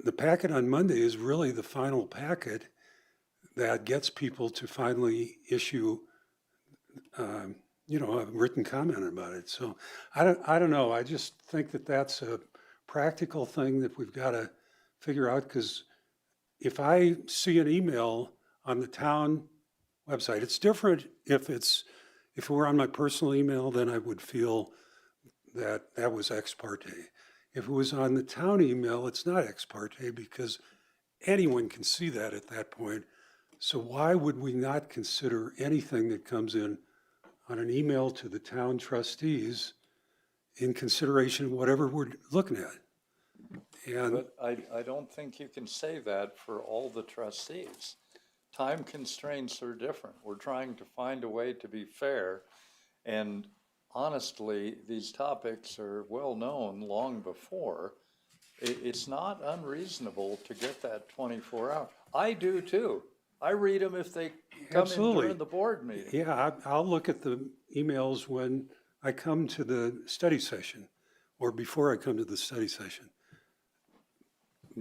The packet on Monday is really the final packet that gets people to finally issue, a written comment about it. So I don't know. I just think that that's a practical thing that we've got to figure out, because if I see an email on the town website, it's different if it were on my personal email, then I would feel that was ex parte. If it was on the town email, it's not ex parte, because anyone can see that at that point. So why would we not consider anything that comes in on an email to the town trustees in consideration of whatever we're looking at? And But I don't think you can say that for all the trustees. Time constraints are different. We're trying to find a way to be fair. And honestly, these topics are well-known long before. It's not unreasonable to get that 24 hours. I do too. I read them if they come in Absolutely. during the board meeting. yeah, I'll look at the emails when I come to the study session or before I come to the study session.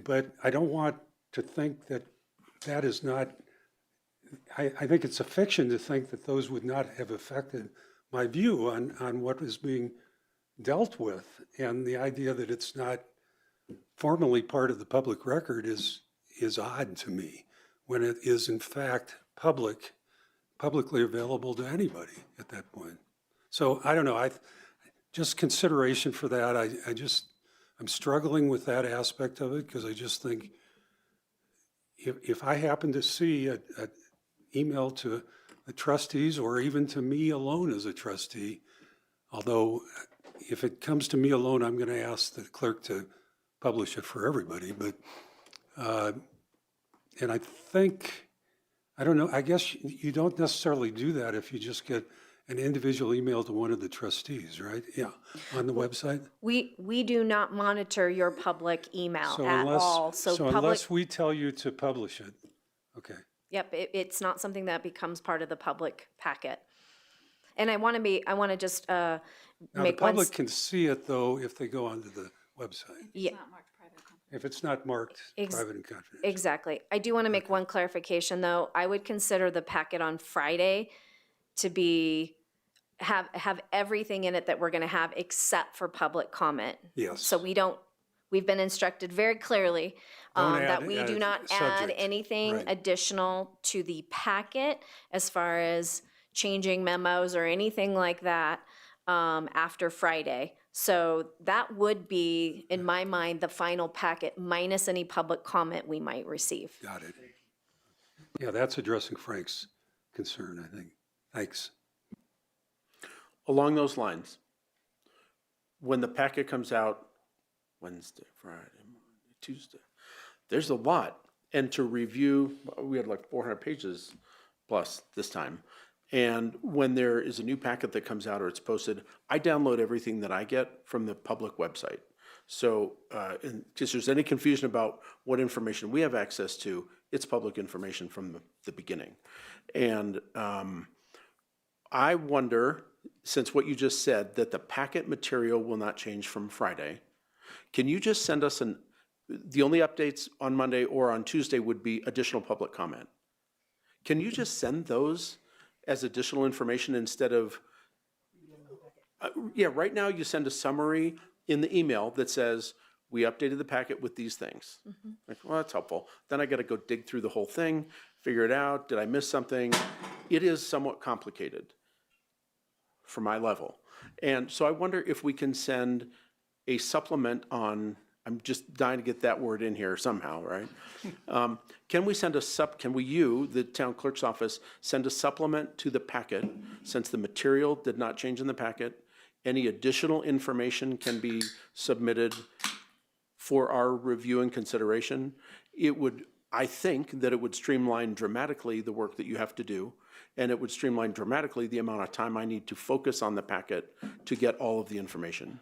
But I don't want to think that that is not, I think it's a fiction to think that those would not have affected my view on what is being dealt with. And the idea that it's not formally part of the public record is odd to me when it is in fact publicly available to anybody at that point. So I don't know, just consideration for that. I'm struggling with that aspect of it because I just think if I happen to see an email to the trustees or even to me alone as a trustee, although if it comes to me alone, I'm going to ask the clerk to publish it for everybody. But, and I think, I don't know, I guess you don't necessarily do that if you just get an individual email to one of the trustees, right? Yeah, on the website. We do not monitor your public email at all, so public, unless we tell you to publish it, okay. yep, it's not something that becomes part of the public packet. And I want to just Now, the make one, public can see it though if they go onto the website, yeah, if it's not marked private and confidential. exactly. I do want to make one clarification, though. I would consider the packet on Friday to be, have everything in it that we're going to have except for public comment. Yes. So we've been instructed very clearly that we do not add subject. anything Right. additional to the packet as far as changing memos or anything like that after Friday. So that would be, in my mind, the final packet minus any public comment we might receive. Got it. Yeah, that's addressing Frank's concern, I think. Thanks. Along those lines, when the packet comes out Wednesday, Friday, Monday, Tuesday, there's a lot. And to review, we had like 400 pages plus this time. And when there is a new packet that comes out or it's posted, I download everything that I get from the public website. So in case there's any confusion about what information we have access to, it's public information from the beginning. And I wonder, since what you just said, that the packet material will not change from Friday, can you just send us the only updates on Monday or on Tuesday would be additional public comment. Can you just send those as additional information instead of, yeah, right now you send a summary in the email that says, we updated the packet with these things. Like, well, that's helpful. Then I got to go dig through the whole thing, figure it out. Did I miss something? It is somewhat complicated for my level. And so I wonder if we can send a supplement on, I'm just dying to get that word in here somehow, right? Can we send you, the town clerk's office, send a supplement to the packet since the material did not change in the packet? Any additional information can be submitted for our review and consideration. I think that it would streamline dramatically the work that you have to do, and it would streamline dramatically the amount of time I need to focus on the packet to get all of the information.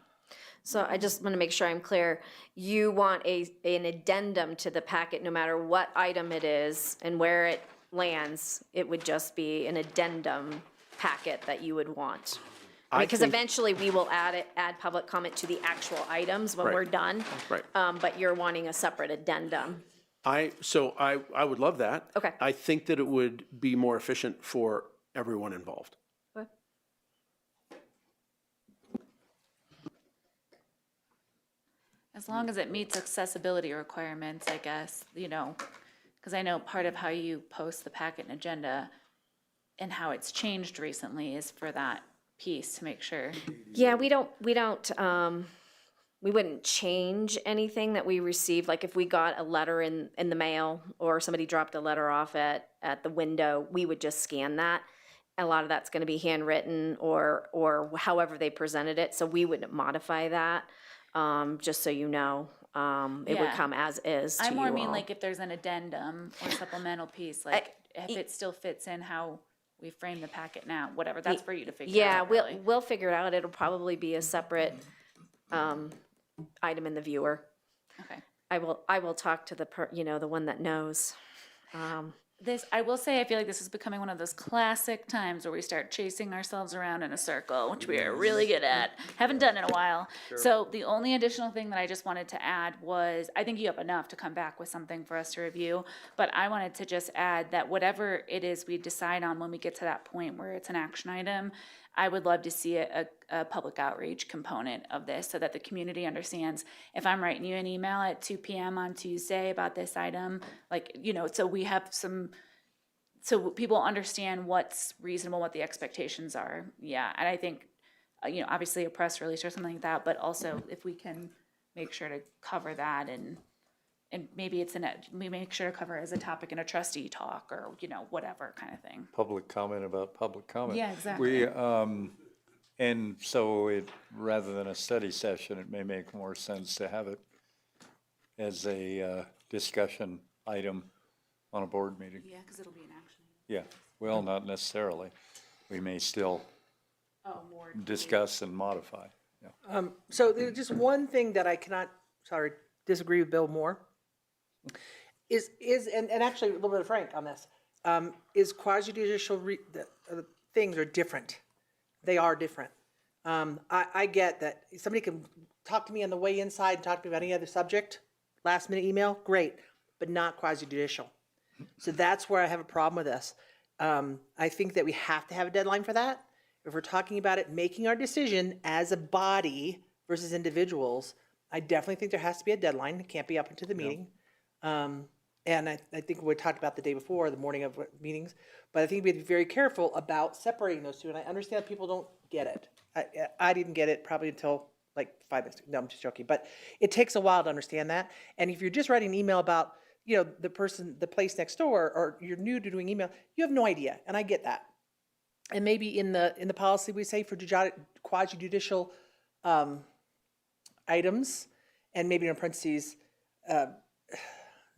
So I just want to make sure I'm clear. You want an addendum to the packet, no matter what item it is and where it lands, it would just be an addendum packet that you would want. Because eventually we will add public comment to the actual items when Right. we're done. Right. But you're wanting a separate addendum. I would love that. Okay. I think that it would be more efficient for everyone involved. Okay. As long as it meets accessibility requirements, I guess, because I know part of how you post the packet and agenda and how it's changed recently is for that piece to make sure. Yeah, we wouldn't change anything that we received. Like if we got a letter in the mail or somebody dropped a letter off at the window, we would just scan that. A lot of that's going to be handwritten or however they presented it. So we wouldn't modify that, just so you know. It would Yeah. come as is to I you more mean all. like if there's an addendum or supplemental piece, like if it still fits in how we frame the packet now, whatever, that's for you to figure Yeah, out, really. we'll figure it out. It'll probably be a separate item in the viewer. Okay. I will talk to the one that knows. I will say, I feel like this is becoming one of those classic times where we start chasing ourselves around in a circle, which we are really good at. Haven't done in a while. So the only additional thing that I just wanted to add was, I think you have enough to come back with something for us to review, but I wanted to just add that whatever it is we decide on when we get to that point where it's an action item, I would love to see a public outreach component of this so that the community understands if I'm writing you an email at 2 p.m. on Tuesday about this item, like, you know, so we have so people understand what's reasonable, what the expectations are. Yeah, and I think, you know, obviously a press release or something like that, but also if we can make sure to cover that and maybe we make sure to cover it as a topic in a trustee talk or, you know, whatever kind of thing. Public comment about public comment. Yeah, exactly. And so rather than a study session, it may make more sense to have it as a discussion item on a board meeting. Yeah, because it'll be an action. Yeah, well, not necessarily. We may still More. discuss and modify. Yeah. So there's just one thing that I cannot, disagree with Bill more. And actually a little bit of Frank on this, is quasi-judicial things are different. They are different. I get that somebody can talk to me on the way inside and talk to me about any other subject, last minute email, great, but not quasi-judicial. So that's where I have a problem with this. I think that we have to have a deadline for that. If we're talking about it, making our decision as a body versus individuals, I definitely think there has to be a deadline. It can't be up into the meeting. And I think we talked about the day before, the morning of meetings, but I think we have to be very careful about separating those two. And I understand people don't get it. I didn't get it probably until like 5 minutes. No, I'm just joking. But it takes a while to understand that. And if you're just writing an email about, you know, the place next door, or you're new to doing email, you have no idea. And I get that. And maybe in the policy we say for quasi-judicial items, and maybe in parentheses,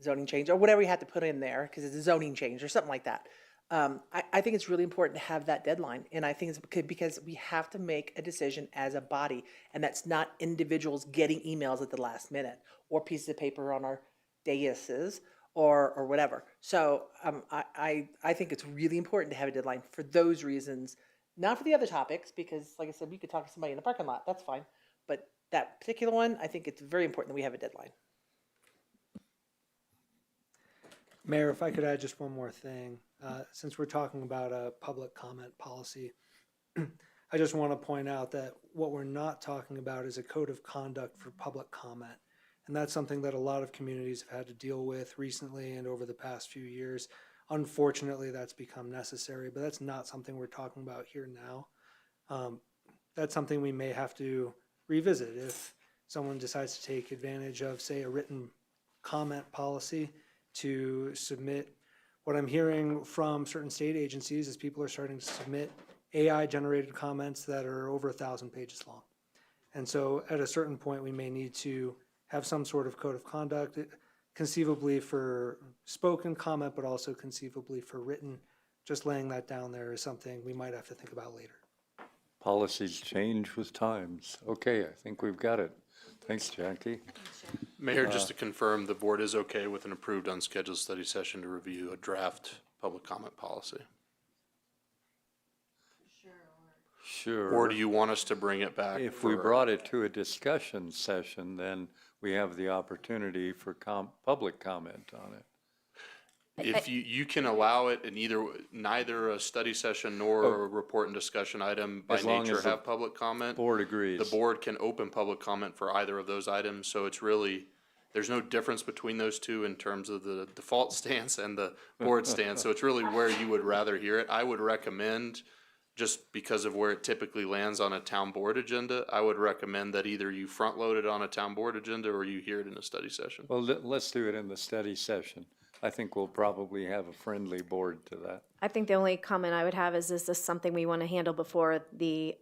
zoning change, or whatever you have to put in there, because it's a zoning change or something like that. I think it's really important to have that deadline, and I think it's because we have to make a decision as a body, and that's not individuals getting emails at the last minute, or pieces of paper on our daises, or whatever. So I think it's really important to have a deadline for those reasons, not for the other topics, because like I said, we could talk to somebody in the parking lot, that's fine. But that particular one, I think it's very important that we have a deadline. Mayor, if I could add just one more thing, since we're talking about a public comment policy, I just want to point out that what we're not talking about is a code of conduct for public comment. And that's something that a lot of communities have had to deal with recently and over the past few years. Unfortunately, that's become necessary, but that's not something we're talking about here now. That's something we may have to revisit if someone decides to take advantage of, say, a written comment policy to submit. What I'm hearing from certain state agencies is people are starting to submit AI-generated comments that are over 1,000 pages long. And so at a certain point, we may need to have some sort of code of conduct, conceivably for spoken comment, but also conceivably for written. Just laying that down there is something we might have to think about later. Policies change with times. Okay, I think we've got it. Thanks, Jackie. Mayor, just to confirm, the board is okay with an approved unscheduled study session to review a draft public comment policy? Sure. Or do you want us to bring it back? If we brought it to a discussion session, then we have the opportunity for public comment on it. If you can allow it in neither a study session nor a report and discussion item by As long nature as the have public comment. Board agrees. The board can open public comment for either of those items, so it's really, there's no difference between those two in terms of the default stance and the board stance, so it's really where you would rather hear it. I would recommend, just because of where it typically lands on a town board agenda, I would recommend that either you front load it on a town board agenda or you hear it in a study session. Well, let's do it in the study session. I think we'll probably have a friendly board to that. I think the only comment I would have is this something we want to handle before the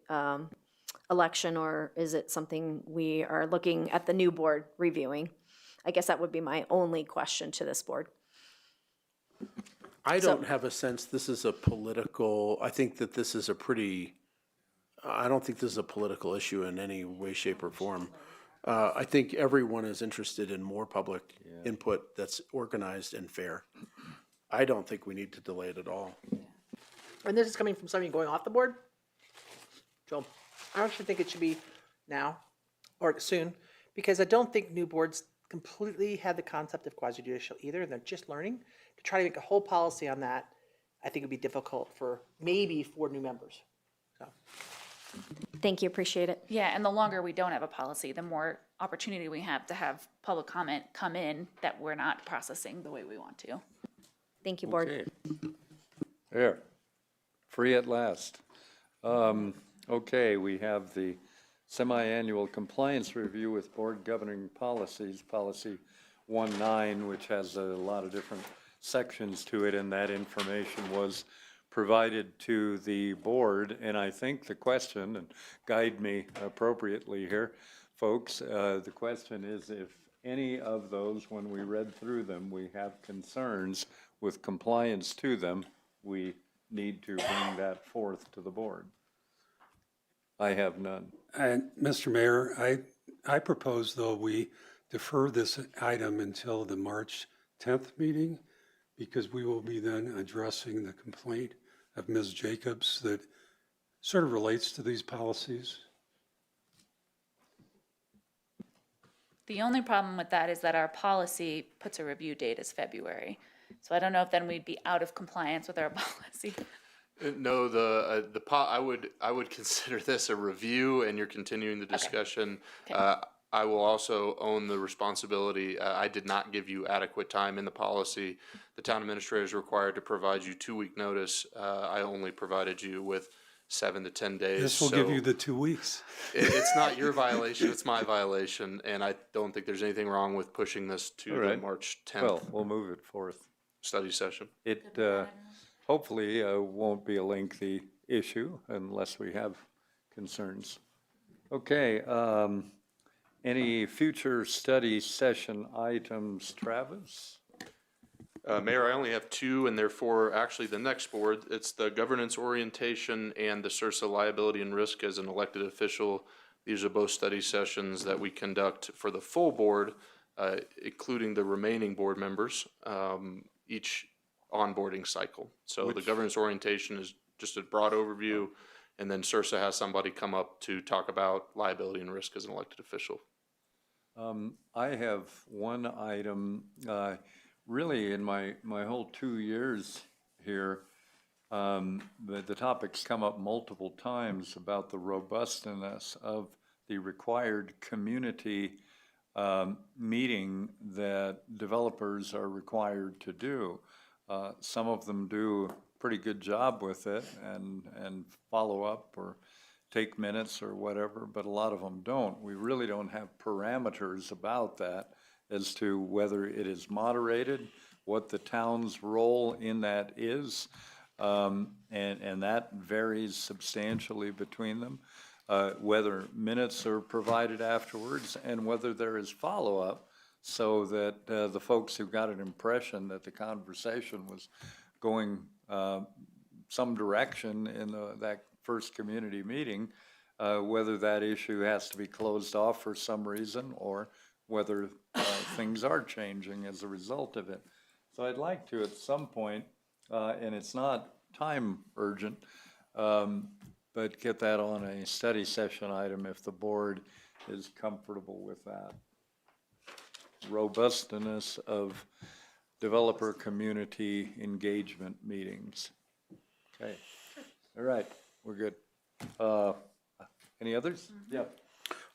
election, or is it something we are looking at the new board reviewing? I guess that would be my only question to this board. I don't have a sense this is a political, I think that this is a pretty, I don't think this is a political issue in any way, shape, or form. I think everyone is interested in more public input that's organized and fair. I don't think we need to delay it at all. And this is coming from somebody going off the board. So I actually think it should be now or soon, because I don't think new boards completely have the concept of quasi-judicial either. They're just learning. To try to make a whole policy on that, I think it'd be difficult for maybe 4 new members. So. Thank you, appreciate it. Yeah, and the longer we don't have a policy, the more opportunity we have to have public comment come in that we're not processing the way we want to. Thank you, board. Okay. There, free at last. Okay, we have the semi-annual compliance review with board governing policies, policy 19, which has a lot of different sections to it, and that information was provided to the board. And I think the question, and guide me appropriately here, folks, the question is if any of those, when we read through them, we have concerns with compliance to them, we need to bring that forth to the board. I have none. And Mr. Mayor, I propose, though, we defer this item until the March 10th meeting, because we will be then addressing the complaint of Ms. Jacobs that sort of relates to these policies. The only problem with that is that our policy puts a review date as February. So I don't know if then we'd be out of compliance with our policy. No, I would consider this a review, and you're continuing the discussion. Okay. I will also own the responsibility. I did not give you adequate time in the policy. The town administrator is required to provide you 2-week notice. I only provided you with 7 to 10 days. This will give you the 2 weeks. It's not your violation, it's my violation, and I don't think there's anything wrong with pushing this to All the right. March 10th Well, we'll move it forth. study session. It hopefully won't be a lengthy issue unless we have concerns. Okay, any future study session items, Travis? Mayor, I only have 2, and therefore, actually, the next board, it's the governance orientation and the CIRSA liability and risk as an elected official. These are both study sessions that we conduct for the full board, including the remaining board members, each onboarding cycle. So the governance orientation is just a broad overview, and then CIRSA has somebody come up to talk about liability and risk as an elected official. I have one item, really in my whole 2 years here, the topic's come up multiple times about the robustness of the required community meeting that developers are required to do. Some of them do a pretty good job with it and follow up or take minutes or whatever, but a lot of them don't. We really don't have parameters about that as to whether it is moderated, what the town's role in that is, and that varies substantially between them, whether minutes are provided afterwards, and whether there is follow-up so that the folks who got an impression that the conversation was going some direction in that first community meeting, whether that issue has to be closed off for some reason or whether things are changing as a result of it. So I'd like to, at some point, and it's not time urgent, but get that on a study session item if the board is comfortable with that. Robustness of developer community engagement meetings. Okay, all right, we're good. Any others? Yeah.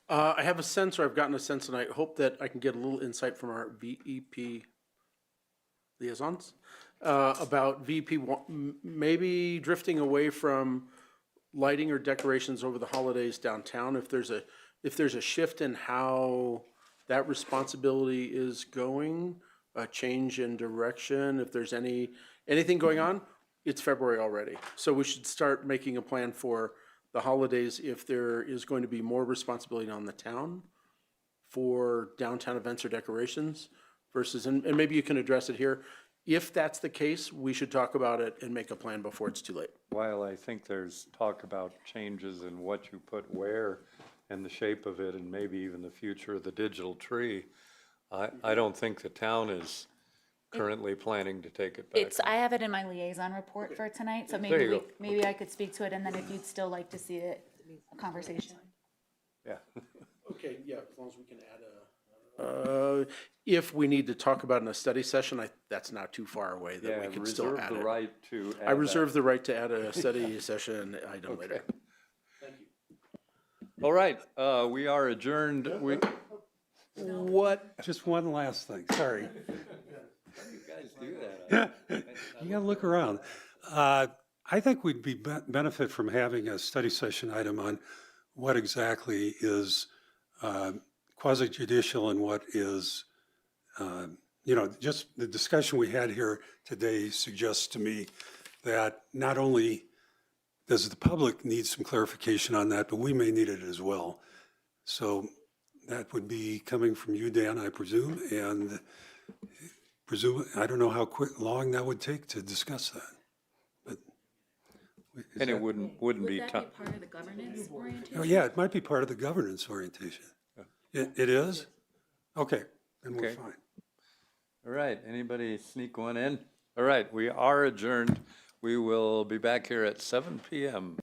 I have a sense, or I've gotten a sense, and I hope that I can get a little insight from our VEP liaisons about VEP maybe drifting away from lighting or decorations over the holidays downtown. If there's a shift in how that responsibility is going, a change in direction, if there's anything going on, it's February already. So we should start making a plan for the holidays if there is going to be more responsibility on the town for downtown events or decorations versus, and maybe you can address it here. If that's the case, we should talk about it and make a plan before it's too late. While I think there's talk about changes in what you put where and the shape of it and maybe even the future of the digital tree, I don't think the town is currently planning to take it back. I have it in my liaison report for tonight, so There you maybe I could speak to it, and then if you'd still like to see it, a conversation. Yeah. Okay, yeah, as long as we can add if we need to talk about it in a study session, that's not too far away that Yeah, we can still reserve add the it. right to add I reserve that. the right to add a study session item later. All right, we are adjourned. What? Just one last thing, sorry. You guys do that? You gotta look around. I think we'd be benefit from having a study session item on what exactly is quasi judicial and what is, just the discussion we had here today suggests to me that not only does the public need some clarification on that, but we may need it as well. So that would be coming from you, Dan, I presume, and I don't know how long that would take to discuss that. But And it wouldn't be Would tough. that be part of the governance orientation? Oh, yeah, it might be part of the governance orientation. It is? Okay, then we're Okay. fine. All right, anybody sneak one in? All right, we are adjourned. We will be back here at 7 PM.